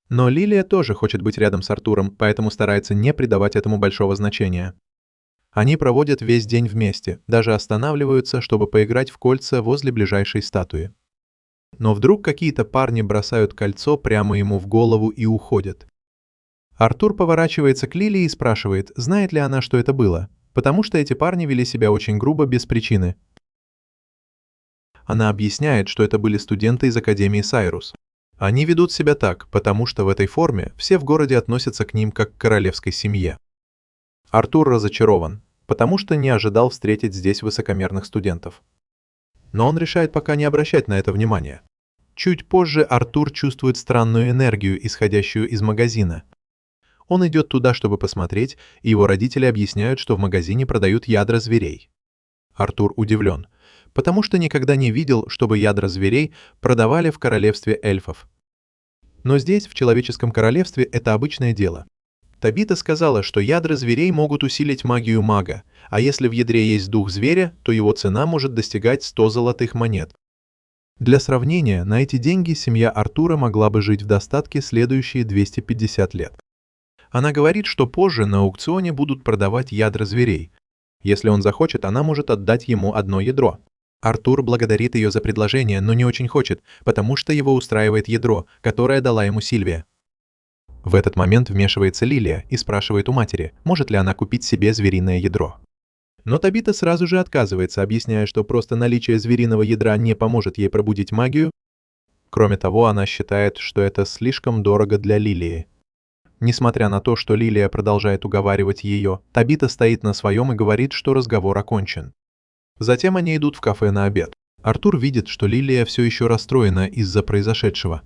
Но Лилия тоже хочет быть рядом с Артуром, поэтому старается не придавать этому большого значения. Они проводят весь день вместе, даже останавливаются, чтобы поиграть в кольца возле ближайшей статуи. Но вдруг какие-то парни бросают кольцо прямо ему в голову и уходят. Артур поворачивается к Лилии и спрашивает, знает ли она, что это было, потому что эти парни вели себя очень грубо без причины. Она объясняет, что это были студенты из Академии Сайрус. Они ведут себя так, потому что в этой форме все в городе относятся к ним как к королевской семье. Артур разочарован, потому что не ожидал встретить здесь высокомерных студентов. Но он решает пока не обращать на это внимания. Чуть позже Артур чувствует странную энергию, исходящую из магазина. Он идет туда, чтобы посмотреть, и его родители объясняют, что в магазине продают ядра зверей. Артур удивлен, потому что никогда не видел, чтобы ядра зверей продавали в королевстве эльфов. Но здесь, в человеческом королевстве, это обычное дело. Табита сказала, что ядра зверей могут усилить магию мага, а если в ядре есть дух зверя, то его цена может достигать 100 золотых монет. Для сравнения, на эти деньги семья Артура могла бы жить в достатке следующие 250 лет. Она говорит, что позже на аукционе будут продавать ядра зверей. Если он захочет, она может отдать ему одно ядро. Артур благодарит ее за предложение, но не очень хочет, потому что его устраивает ядро, которое дала ему Сильвия. В этот момент вмешивается Лилия и спрашивает у матери, может ли она купить себе звериное ядро. Но Табита сразу же отказывается, объясняя, что просто наличие звериного ядра не поможет ей пробудить магию. Кроме того, она считает, что это слишком дорого для Лилии. Несмотря на то, что Лилия продолжает уговаривать ее, Табита стоит на своем и говорит, что разговор окончен. Затем они идут в кафе на обед. Артур видит, что Лилия все еще расстроена из-за произошедшего.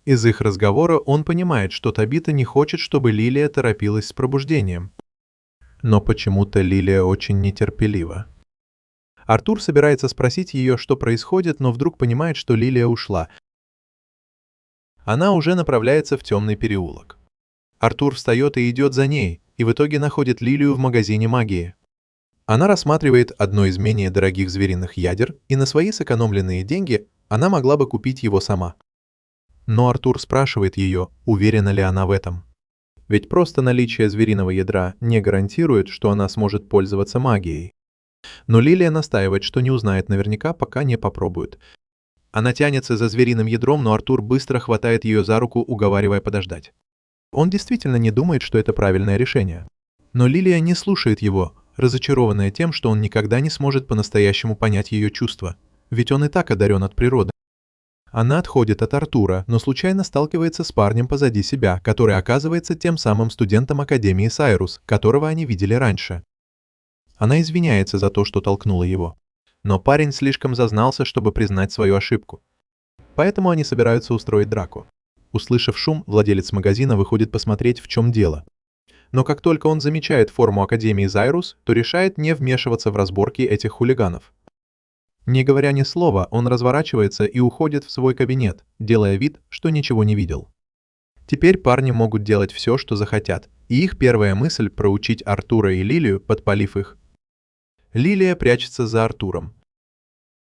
Из их разговора он понимает, что Табита не хочет, чтобы Лилия торопилась с пробуждением. Но почему-то Лилия очень нетерпелива. Артур собирается спросить ее, что происходит, но вдруг понимает, что Лилия ушла. Она уже направляется в темный переулок. Артур встает и идет за ней, и в итоге находит Лилию в магазине магии. Она рассматривает одно из менее дорогих звериных ядер, и на свои сэкономленные деньги она могла бы купить его сама. Но Артур спрашивает ее, уверена ли она в этом. Ведь просто наличие звериного ядра не гарантирует, что она сможет пользоваться магией. Но Лилия настаивает, что не узнает наверняка, пока не попробует. Она тянется за звериным ядром, но Артур быстро хватает ее за руку, уговаривая подождать. Он действительно не думает, что это правильное решение. Но Лилия не слушает его, разочарованная тем, что он никогда не сможет по-настоящему понять ее чувства, ведь он и так одарен от природы. Она отходит от Артура, но случайно сталкивается с парнем позади себя, который оказывается тем самым студентом Академии Сайрус, которого они видели раньше. Она извиняется за то, что толкнула его. Но парень слишком зазнался, чтобы признать свою ошибку. Поэтому они собираются устроить драку. Услышав шум, владелец магазина выходит посмотреть, в чем дело. Но как только он замечает форму Академии Сайрус, то решает не вмешиваться в разборки этих хулиганов. Не говоря ни слова, он разворачивается и уходит в свой кабинет, делая вид, что ничего не видел. Теперь парни могут делать все, что захотят, и их первая мысль — проучить Артура и Лилию, подпалив их. Лилия прячется за Артуром.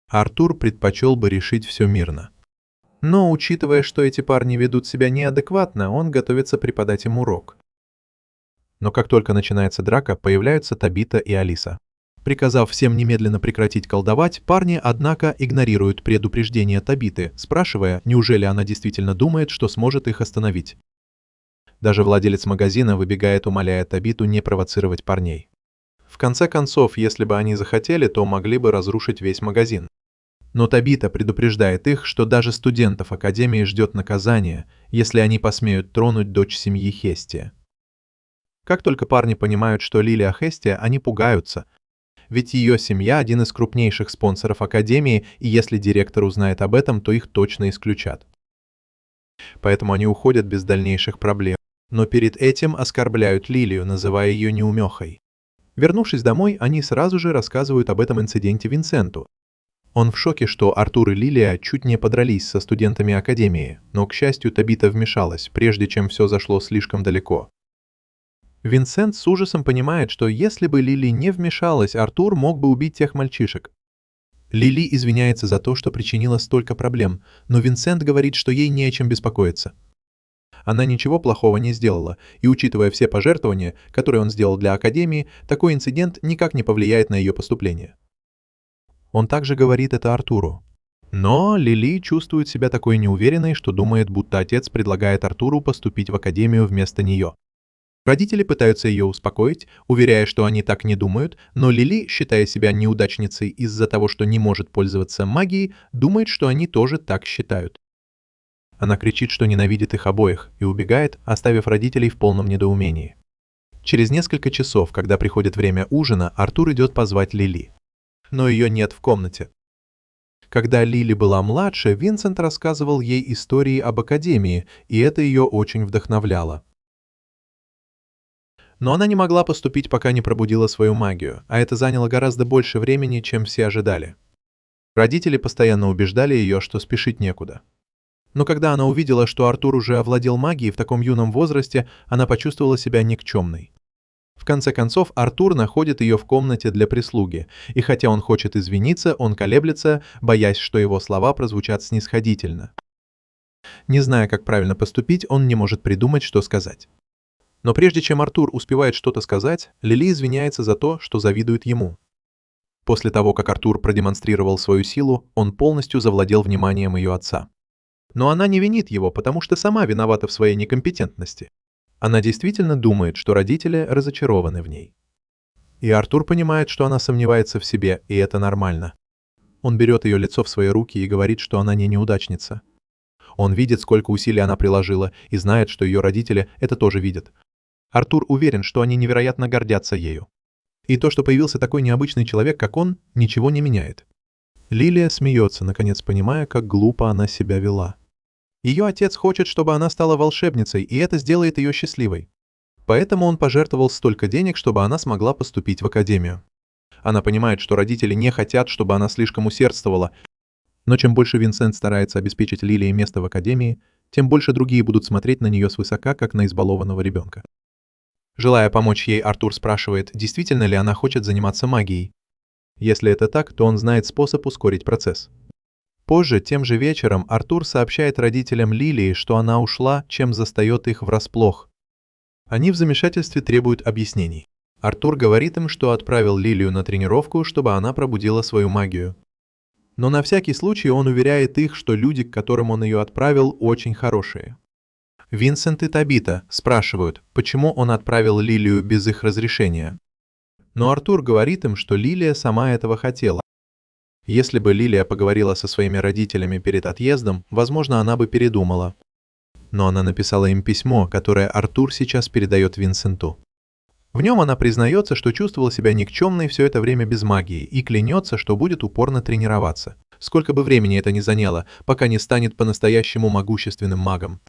Артур предпочел бы решить все мирно. Но, учитывая, что эти парни ведут себя неадекватно, он готовится преподать им урок. Но как только начинается драка, появляются Табита и Алиса. Приказав всем немедленно прекратить колдовать, парни, однако, игнорируют предупреждение Табиты, спрашивая, неужели она действительно думает, что сможет их остановить. Даже владелец магазина выбегает, умоляя Табиту не провоцировать парней. В конце концов, если бы они захотели, то могли бы разрушить весь магазин. Но Табита предупреждает их, что даже студентов Академии ждет наказание, если они посмеют тронуть дочь семьи Хестия. Как только парни понимают, что Лилия Хестия, они пугаются, ведь ее семья – один из крупнейших спонсоров Академии, и если директор узнает об этом, то их точно исключат. Поэтому они уходят без дальнейших проблем. Но перед этим оскорбляют Лилию, называя ее неумехой. Вернувшись домой, они сразу же рассказывают об этом инциденте Винсенту. Он в шоке, что Артур и Лилия чуть не подрались со студентами Академии, но, к счастью, Табита вмешалась, прежде чем все зашло слишком далеко. Винсент с ужасом понимает, что если бы Лили не вмешалась, Артур мог бы убить тех мальчишек. Лили извиняется за то, что причинила столько проблем, но Винсент говорит, что ей не о чем беспокоиться. Она ничего плохого не сделала, и, учитывая все пожертвования, которые он сделал для Академии, такой инцидент никак не повлияет на ее поступление. Он также говорит это Артуру. Но Лили чувствует себя такой неуверенной, что думает, будто отец предлагает Артуру поступить в Академию вместо нее. Родители пытаются ее успокоить, уверяя, что они так не думают, но Лили, считая себя неудачницей из-за того, что не может пользоваться магией, думает, что они тоже так считают. Она кричит, что ненавидит их обоих, и убегает, оставив родителей в полном недоумении. Через несколько часов, когда приходит время ужина, Артур идет позвать Лили. Но ее нет в комнате. Когда Лили была младше, Винсент рассказывал ей истории об академии, и это ее очень вдохновляло. Но она не могла поступить, пока не пробудила свою магию, а это заняло гораздо больше времени, чем все ожидали. Родители постоянно убеждали ее, что спешить некуда. Но когда она увидела, что Артур уже овладел магией в таком юном возрасте, она почувствовала себя никчемной. В конце концов, Артур находит ее в комнате для прислуги, и хотя он хочет извиниться, он колеблется, боясь, что его слова прозвучат снисходительно. Не зная, как правильно поступить, он не может придумать, что сказать. Но прежде чем Артур успевает что-то сказать, Лили извиняется за то, что завидует ему. После того, как Артур продемонстрировал свою силу, он полностью завладел вниманием ее отца. Но она не винит его, потому что сама виновата в своей некомпетентности. Она действительно думает, что родители разочарованы в ней. И Артур понимает, что она сомневается в себе, и это нормально. Он берет ее лицо в свои руки и говорит, что она не неудачница. Он видит, сколько усилий она приложила, и знает, что ее родители это тоже видят. Артур уверен, что они невероятно гордятся ею. И то, что появился такой необычный человек, как он, ничего не меняет. Лилия смеется, наконец понимая, как глупо она себя вела. Ее отец хочет, чтобы она стала волшебницей, и это сделает ее счастливой. Поэтому он пожертвовал столько денег, чтобы она смогла поступить в академию. Она понимает, что родители не хотят, чтобы она слишком усердствовала. Но чем больше Винсент старается обеспечить Лилии место в академии, тем больше другие будут смотреть на нее свысока, как на избалованного ребенка. Желая помочь ей, Артур спрашивает, действительно ли она хочет заниматься магией. Если это так, то он знает способ ускорить процесс. Позже, тем же вечером, Артур сообщает родителям Лилии, что она ушла, чем застает их врасплох. Они в замешательстве требуют объяснений. Артур говорит им, что отправил Лилию на тренировку, чтобы она пробудила свою магию. Но на всякий случай он уверяет их, что люди, к которым он ее отправил, очень хорошие. Винсент и Табита спрашивают, почему он отправил Лилию без их разрешения. Но Артур говорит им, что Лилия сама этого хотела. Если бы Лилия поговорила со своими родителями перед отъездом, возможно, она бы передумала. Но она написала им письмо, которое Артур сейчас передает Винсенту. В нем она признается, что чувствовала себя никчемной все это время без магии и клянется, что будет упорно тренироваться, сколько бы времени это ни заняло, пока не станет по-настоящему могущественным магом.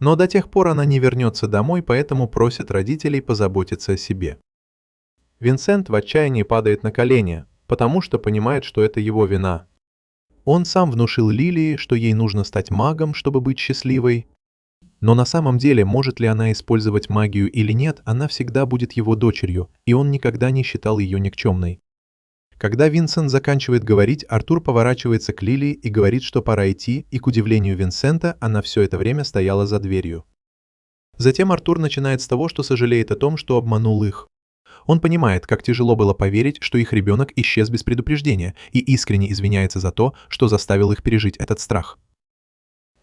Но до тех пор она не вернется домой, поэтому просит родителей позаботиться о себе. Винсент в отчаянии падает на колени, потому что понимает, что это его вина. Он сам внушил Лилии, что ей нужно стать магом, чтобы быть счастливой. Но на самом деле, может ли она использовать магию или нет, она всегда будет его дочерью, и он никогда не считал ее никчемной. Когда Винсент заканчивает говорить, Артур поворачивается к Лилии и говорит, что пора идти, и, к удивлению Винсента, она все это время стояла за дверью. Затем Артур начинает с того, что сожалеет о том, что обманул их. Он понимает, как тяжело было поверить, что их ребенок исчез без предупреждения, и искренне извиняется за то, что заставил их пережить этот страх.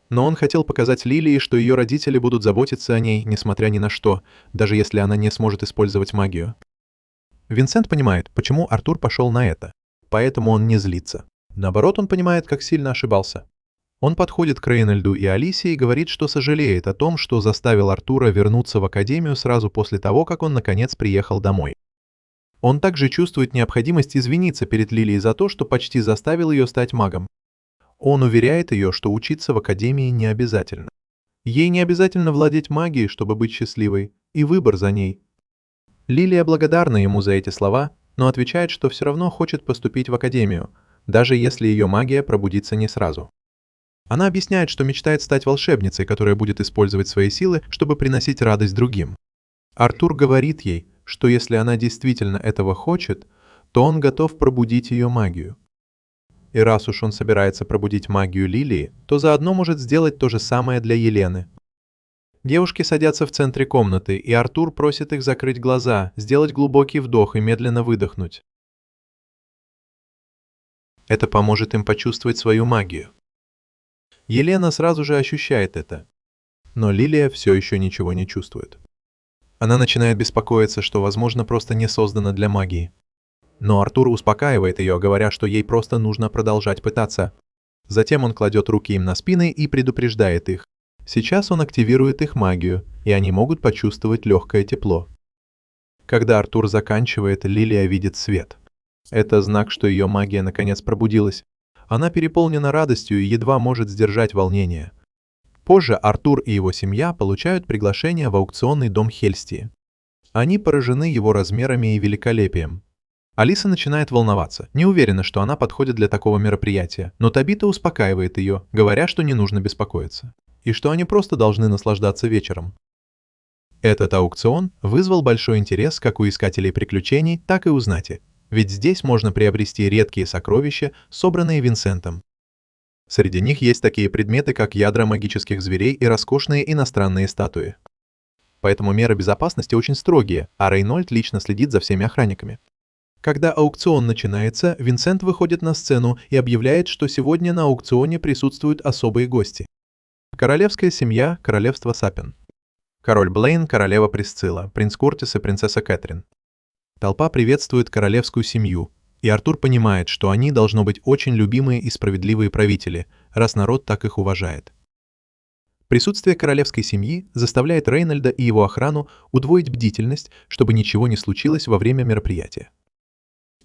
Но он хотел показать Лилии, что ее родители будут заботиться о ней, несмотря ни на что, даже если она не сможет использовать магию. Винсент понимает, почему Артур пошел на это, поэтому он не злится. Наоборот, он понимает, как сильно ошибался. Он подходит к Рейнольду и Алисе и говорит, что сожалеет о том, что заставил Артура вернуться в академию сразу после того, как он наконец приехал домой. Он также чувствует необходимость извиниться перед Лилией за то, что почти заставил ее стать магом. Он уверяет ее, что учиться в академии не обязательно. Ей не обязательно владеть магией, чтобы быть счастливой, и выбор за ней. Лилия благодарна ему за эти слова, но отвечает, что все равно хочет поступить в академию, даже если ее магия пробудится не сразу. Она объясняет, что мечтает стать волшебницей, которая будет использовать свои силы, чтобы приносить радость другим. Артур говорит ей, что если она действительно этого хочет, то он готов пробудить ее магию. И раз уж он собирается пробудить магию Лилии, то заодно может сделать то же самое для Елены. Девушки садятся в центре комнаты, и Артур просит их закрыть глаза, сделать глубокий вдох и медленно выдохнуть. Это поможет им почувствовать свою магию. Елена сразу же ощущает это, но Лилия все еще ничего не чувствует. Она начинает беспокоиться, что, возможно, просто не создана для магии. Но Артур успокаивает ее, говоря, что ей просто нужно продолжать пытаться. Затем он кладет руки им на спины и предупреждает их. Сейчас он активирует их магию, и они могут почувствовать легкое тепло. Когда Артур заканчивает, Лилия видит свет. Это знак, что ее магия наконец пробудилась. Она переполнена радостью и едва может сдержать волнение. Позже Артур и его семья получают приглашение в аукционный дом Хельстии. Они поражены его размерами и великолепием. Алиса начинает волноваться, не уверена, что она подходит для такого мероприятия, но Табита успокаивает ее, говоря, что не нужно беспокоиться, и что они просто должны наслаждаться вечером. Этот аукцион вызвал большой интерес как у искателей приключений, так и у знати, ведь здесь можно приобрести редкие сокровища, собранные Винсентом. Среди них есть такие предметы, как ядра магических зверей и роскошные иностранные статуи. Поэтому меры безопасности очень строгие, а Рейнольд лично следит за всеми охранниками. Когда аукцион начинается, Винсент выходит на сцену и объявляет, что сегодня на аукционе присутствуют особые гости. Королевская семья, королевство Сапен. Король Блейн, королева Присцилла, принц Куртис и принцесса Кэтрин. Толпа приветствует королевскую семью, и Артур понимает, что они должно быть очень любимые и справедливые правители, раз народ так их уважает. Присутствие королевской семьи заставляет Рейнольда и его охрану удвоить бдительность, чтобы ничего не случилось во время мероприятия.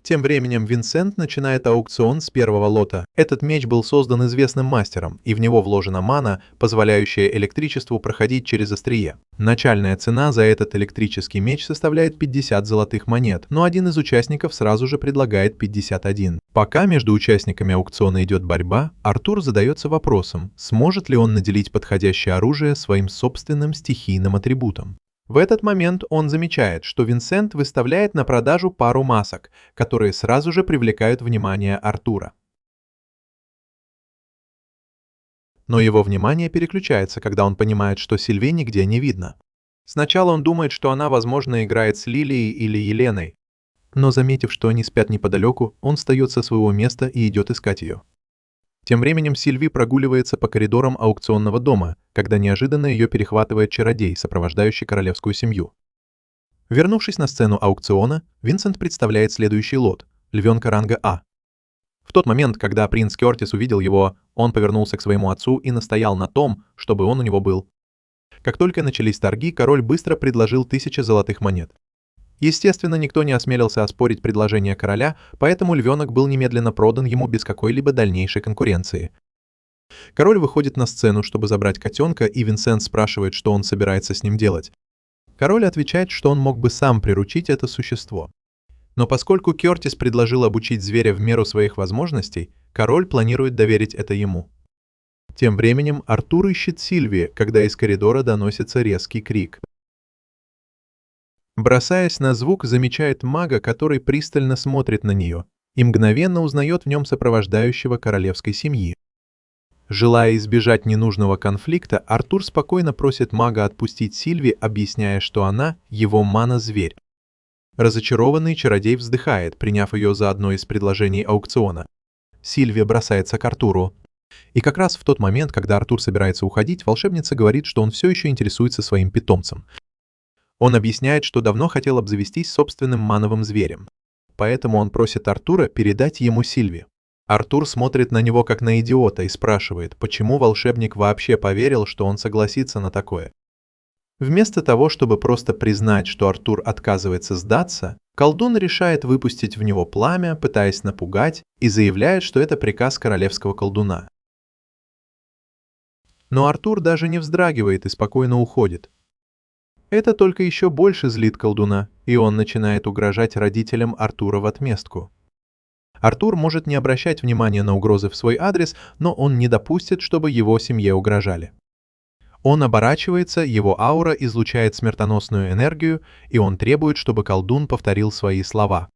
Тем временем Винсент начинает аукцион с первого лота. Этот меч был создан известным мастером, и в него вложена мана, позволяющая электричеству проходить через острие. Начальная цена за этот электрический меч составляет 50 золотых монет, но один из участников сразу же предлагает 51. Пока между участниками аукциона идет борьба, Артур задается вопросом, сможет ли он наделить подходящее оружие своим собственным стихийным атрибутом. В этот момент он замечает, что Винсент выставляет на продажу пару масок, которые сразу же привлекают внимание Артура. Но его внимание переключается, когда он понимает, что Сильви нигде не видно. Сначала он думает, что она, возможно, играет с Лилией или Еленой, но заметив, что они спят неподалеку, он встает со своего места и идет искать ее. Тем временем Сильви прогуливается по коридорам аукционного дома, когда неожиданно ее перехватывает чародей, сопровождающий королевскую семью. Вернувшись на сцену аукциона, Винсент представляет следующий лот – львенка ранга А. В тот момент, когда принц Кёртис увидел его, он повернулся к своему отцу и настоял на том, чтобы он у него был. Как только начались торги, король быстро предложил 1000 золотых монет. Естественно, никто не осмелился оспорить предложение короля, поэтому львенок был немедленно продан ему без какой-либо дальнейшей конкуренции. Король выходит на сцену, чтобы забрать котенка, и Винсент спрашивает, что он собирается с ним делать. Король отвечает, что он мог бы сам приручить это существо. Но поскольку Кёртис предложил обучить зверя в меру своих возможностей, король планирует доверить это ему. Тем временем Артур ищет Сильви, когда из коридора доносится резкий крик. Бросаясь на звук, замечает мага, который пристально смотрит на нее, и мгновенно узнает в нем сопровождающего королевской семьи. Желая избежать ненужного конфликта, Артур спокойно просит мага отпустить Сильви, объясняя, что она – его мана-зверь. Разочарованный чародей вздыхает, приняв ее за одно из предложений аукциона. Сильвия бросается к Артуру. И как раз в тот момент, когда Артур собирается уходить, волшебница говорит, что он все еще интересуется своим питомцем. Он объясняет, что давно хотел обзавестись собственным мановым зверем. Поэтому он просит Артура передать ему Сильви. Артур смотрит на него как на идиота и спрашивает, почему волшебник вообще поверил, что он согласится на такое. Вместо того, чтобы просто признать, что Артур отказывается сдаться, колдун решает выпустить в него пламя, пытаясь напугать, и заявляет, что это приказ королевского колдуна. Но Артур даже не вздрагивает и спокойно уходит. Это только еще больше злит колдуна, и он начинает угрожать родителям Артура в отместку. Артур может не обращать внимания на угрозы в свой адрес, но он не допустит, чтобы его семье угрожали. Он оборачивается, его аура излучает смертоносную энергию, и он требует, чтобы колдун повторил свои слова.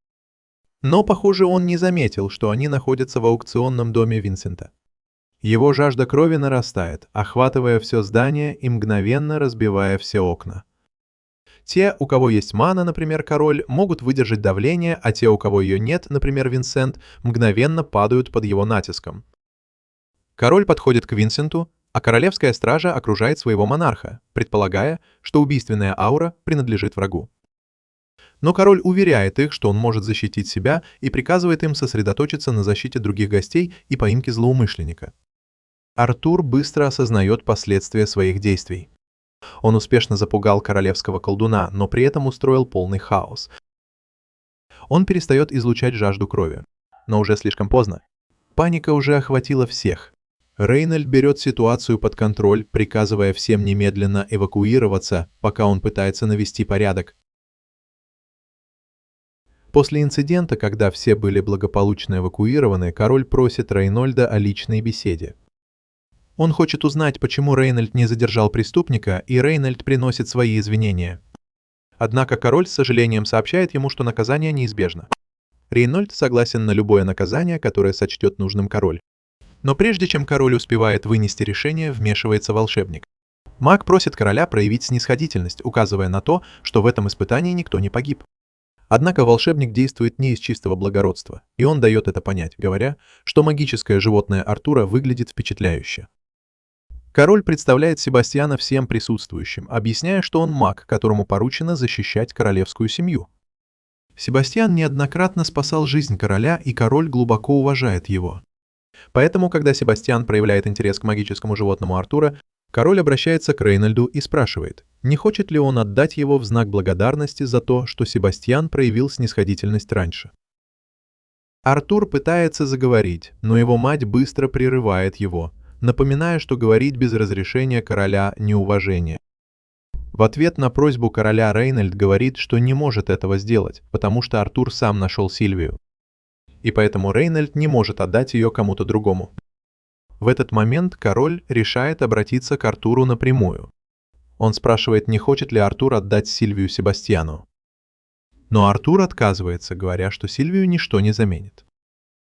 Но, похоже, он не заметил, что они находятся в аукционном доме Винсента. Его жажда крови нарастает, охватывая все здание и мгновенно разбивая все окна. Те, у кого есть мана, например, король, могут выдержать давление, а те, у кого ее нет, например, Винсент, мгновенно падают под его натиском. Король подходит к Винсенту, а королевская стража окружает своего монарха, предполагая, что убийственная аура принадлежит врагу. Но король уверяет их, что он может защитить себя и приказывает им сосредоточиться на защите других гостей и поимке злоумышленника. Артур быстро осознает последствия своих действий. Он успешно запугал королевского колдуна, но при этом устроил полный хаос. Он перестает излучать жажду крови. Но уже слишком поздно. Паника уже охватила всех. Рейнольд берет ситуацию под контроль, приказывая всем немедленно эвакуироваться, пока он пытается навести порядок. После инцидента, когда все были благополучно эвакуированы, король просит Рейнольда о личной беседе. Он хочет узнать, почему Рейнольд не задержал преступника, и Рейнольд приносит свои извинения. Однако король с сожалением сообщает ему, что наказание неизбежно. Рейнольд согласен на любое наказание, которое сочтет нужным король. Но прежде чем король успевает вынести решение, вмешивается волшебник. Маг просит короля проявить снисходительность, указывая на то, что в этом испытании никто не погиб. Однако волшебник действует не из чистого благородства, и он дает это понять, говоря, что магическое животное Артура выглядит впечатляюще. Король представляет Себастьяна всем присутствующим, объясняя, что он маг, которому поручено защищать королевскую семью. Себастьян неоднократно спасал жизнь короля, и король глубоко уважает его. Поэтому, когда Себастьян проявляет интерес к магическому животному Артура, король обращается к Рейнольду и спрашивает, не хочет ли он отдать его в знак благодарности за то, что Себастьян проявил снисходительность раньше. Артур пытается заговорить, но его мать быстро прерывает его, напоминая, что говорить без разрешения короля – неуважение. В ответ на просьбу короля Рейнольд говорит, что не может этого сделать, потому что Артур сам нашел Сильвию. И поэтому Рейнольд не может отдать ее кому-то другому. В этот момент король решает обратиться к Артуру напрямую. Он спрашивает, не хочет ли Артур отдать Сильвию Себастьяну. Но Артур отказывается, говоря, что Сильвию ничто не заменит.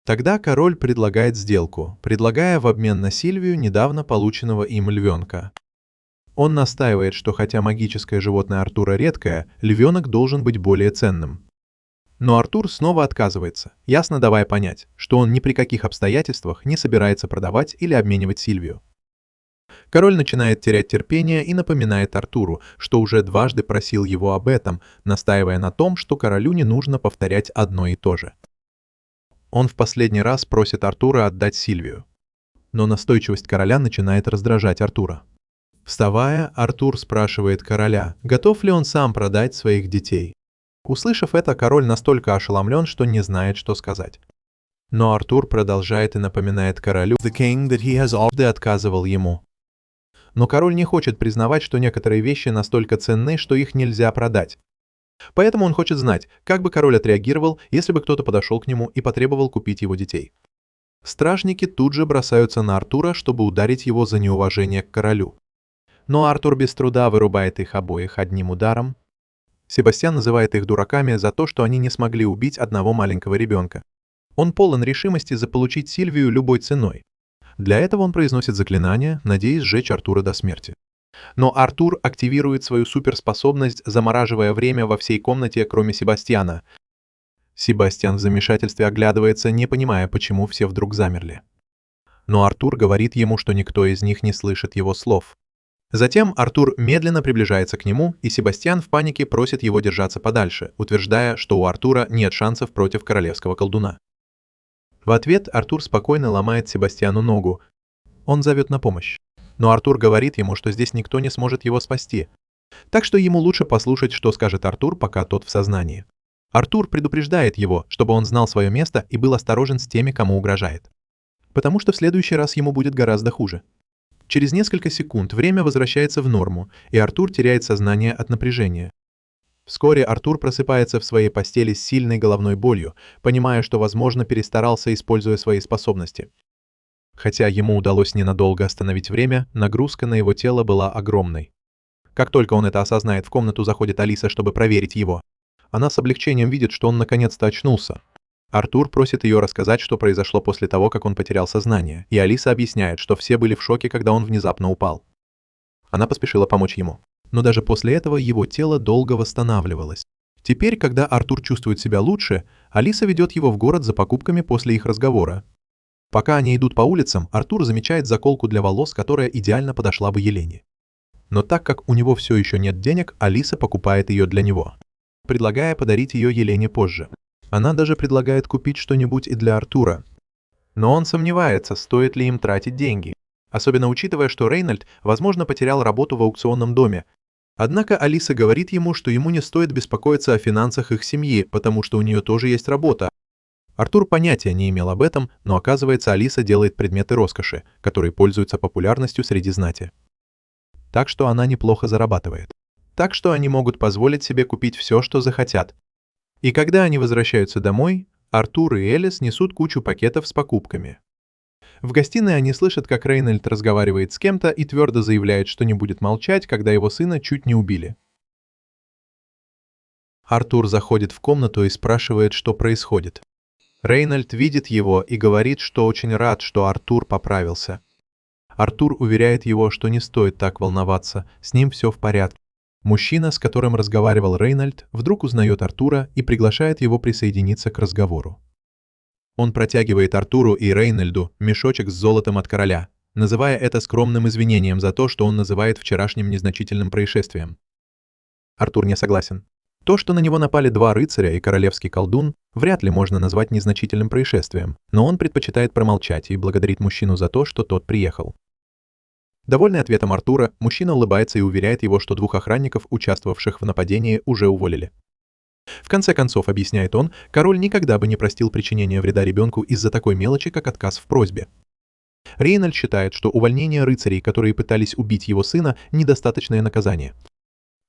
Тогда король предлагает сделку, предлагая в обмен на Сильвию недавно полученного им львенка. Он настаивает, что хотя магическое животное Артура редкое, львенок должен быть более ценным. Но Артур снова отказывается, ясно давая понять, что он ни при каких обстоятельствах не собирается продавать или обменивать Сильвию. Король начинает терять терпение и напоминает Артуру, что уже дважды просил его об этом, настаивая на том, что королю не нужно повторять одно и то же. Он в последний раз просит Артура отдать Сильвию. Но настойчивость короля начинает раздражать Артура. Вставая, Артур спрашивает короля, готов ли он сам продать своих детей. Услышав это, король настолько ошеломлен, что не знает, что сказать. Но Артур продолжает и напоминает королю, отказывал ему. Но король не хочет признавать, что некоторые вещи настолько ценны, что их нельзя продать. Поэтому он хочет знать, как бы король отреагировал, если бы кто-то подошел к нему и потребовал купить его детей. Стражники тут же бросаются на Артура, чтобы ударить его за неуважение к королю. Но Артур без труда вырубает их обоих одним ударом. Себастьян называет их дураками за то, что они не смогли убить одного маленького ребенка. Он полон решимости заполучить Сильвию любой ценой. Для этого он произносит заклинание, надеясь сжечь Артура до смерти. Но Артур активирует свою суперспособность, замораживая время во всей комнате, кроме Себастьяна. Себастьян в замешательстве оглядывается, не понимая, почему все вдруг замерли. Но Артур говорит ему, что никто из них не слышит его слов. Затем Артур медленно приближается к нему, и Себастьян в панике просит его держаться подальше, утверждая, что у Артура нет шансов против королевского колдуна. В ответ Артур спокойно ломает Себастьяну ногу. Он зовет на помощь. Но Артур говорит ему, что здесь никто не сможет его спасти. Так что ему лучше послушать, что скажет Артур, пока тот в сознании. Артур предупреждает его, чтобы он знал свое место и был осторожен с теми, кому угрожает. Потому что в следующий раз ему будет гораздо хуже. Через несколько секунд время возвращается в норму, и Артур теряет сознание от напряжения. Вскоре Артур просыпается в своей постели с сильной головной болью, понимая, что, возможно, перестарался, используя свои способности. Хотя ему удалось ненадолго остановить время, нагрузка на его тело была огромной. Как только он это осознает, в комнату заходит Алиса, чтобы проверить его. Она с облегчением видит, что он наконец-то очнулся. Артур просит ее рассказать, что произошло после того, как он потерял сознание, и Алиса объясняет, что все были в шоке, когда он внезапно упал. Она поспешила помочь ему. Но даже после этого его тело долго восстанавливалось. Теперь, когда Артур чувствует себя лучше, Алиса ведет его в город за покупками после их разговора. Пока они идут по улицам, Артур замечает заколку для волос, которая идеально подошла бы Елене. Но так как у него все еще нет денег, Алиса покупает ее для него. предлагая подарить ее Елене позже. Она даже предлагает купить что-нибудь и для Артура. Но он сомневается, стоит ли им тратить деньги. Особенно учитывая, что Рейнольд, возможно, потерял работу в аукционном доме. Однако Алиса говорит ему, что ему не стоит беспокоиться о финансах их семьи, потому что у нее тоже есть работа. Артур понятия не имел об этом, но оказывается, Алиса делает предметы роскоши, которые пользуются популярностью среди знати. Так что она неплохо зарабатывает. Так что они могут позволить себе купить все, что захотят. И когда они возвращаются домой, Артур и Элис несут кучу пакетов с покупками. В гостиной они слышат, как Рейнольд разговаривает с кем-то и твердо заявляет, что не будет молчать, когда его сына чуть не убили. Артур заходит в комнату и спрашивает, что происходит. Рейнольд видит его и говорит, что очень рад, что Артур поправился. Артур уверяет его, что не стоит так волноваться, с ним все в порядке. Мужчина, с которым разговаривал Рейнольд, вдруг узнает Артура и приглашает его присоединиться к разговору. Он протягивает Артуру и Рейнольду мешочек с золотом от короля, называя это скромным извинением за то, что он называет вчерашним незначительным происшествием. Артур не согласен. То, что на него напали два рыцаря и королевский колдун, вряд ли можно назвать незначительным происшествием, но он предпочитает промолчать и благодарит мужчину за то, что тот приехал. Довольный ответом Артура, мужчина улыбается и уверяет его, что двух охранников, участвовавших в нападении, уже уволили. В конце концов, объясняет он, король никогда бы не простил причинения вреда ребенку из-за такой мелочи, как отказ в просьбе. Рейнольд считает, что увольнение рыцарей, которые пытались убить его сына, недостаточное наказание.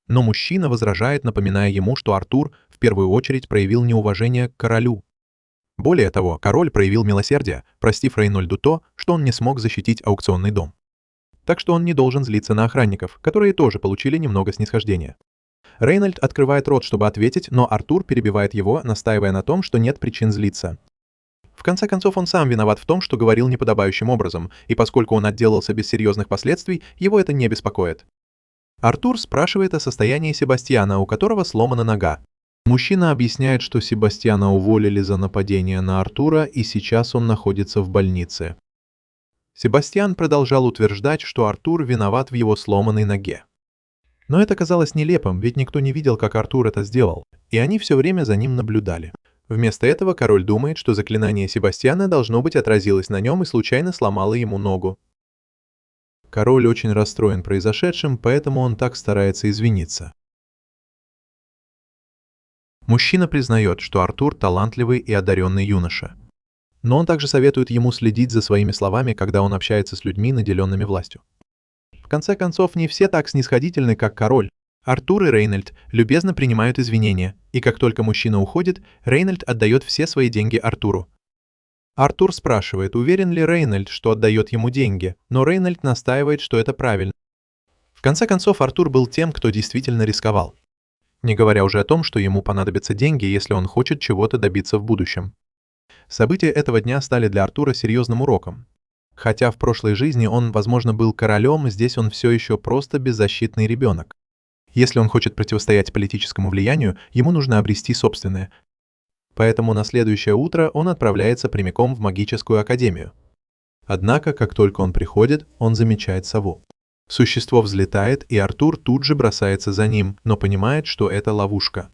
Но мужчина возражает, напоминая ему, что Артур в первую очередь проявил неуважение к королю. Более того, король проявил милосердие, простив Рейнольду то, что он не смог защитить аукционный дом. Так что он не должен злиться на охранников, которые тоже получили немного снисхождения. Рейнольд открывает рот, чтобы ответить, но Артур перебивает его, настаивая на том, что нет причин злиться. В конце концов, он сам виноват в том, что говорил неподобающим образом, и поскольку он отделался без серьезных последствий, его это не беспокоит. Артур спрашивает о состоянии Себастьяна, у которого сломана нога. Мужчина объясняет, что Себастьяна уволили за нападение на Артура, и сейчас он находится в больнице. Себастьян продолжал утверждать, что Артур виноват в его сломанной ноге. Но это казалось нелепым, ведь никто не видел, как Артур это сделал, и они все время за ним наблюдали. Вместо этого король думает, что заклинание Себастьяна должно быть отразилось на нем и случайно сломало ему ногу. Король очень расстроен произошедшим, поэтому он так старается извиниться. Мужчина признает, что Артур талантливый и одаренный юноша. Но он также советует ему следить за своими словами, когда он общается с людьми, наделенными властью. В конце концов, не все так снисходительны, как король. Артур и Рейнольд любезно принимают извинения, и как только мужчина уходит, Рейнольд отдает все свои деньги Артуру. Артур спрашивает, уверен ли Рейнольд, что отдает ему деньги, но Рейнольд настаивает, что это правильно. В конце концов, Артур был тем, кто действительно рисковал. Не говоря уже о том, что ему понадобятся деньги, если он хочет чего-то добиться в будущем. События этого дня стали для Артура серьезным уроком. Хотя в прошлой жизни он, возможно, был королем, здесь он все еще просто беззащитный ребенок. Если он хочет противостоять политическому влиянию, ему нужно обрести собственное. Поэтому на следующее утро он отправляется прямиком в магическую академию. Однако, как только он приходит, он замечает сову. Существо взлетает, и Артур тут же бросается за ним, но понимает, что это ловушка.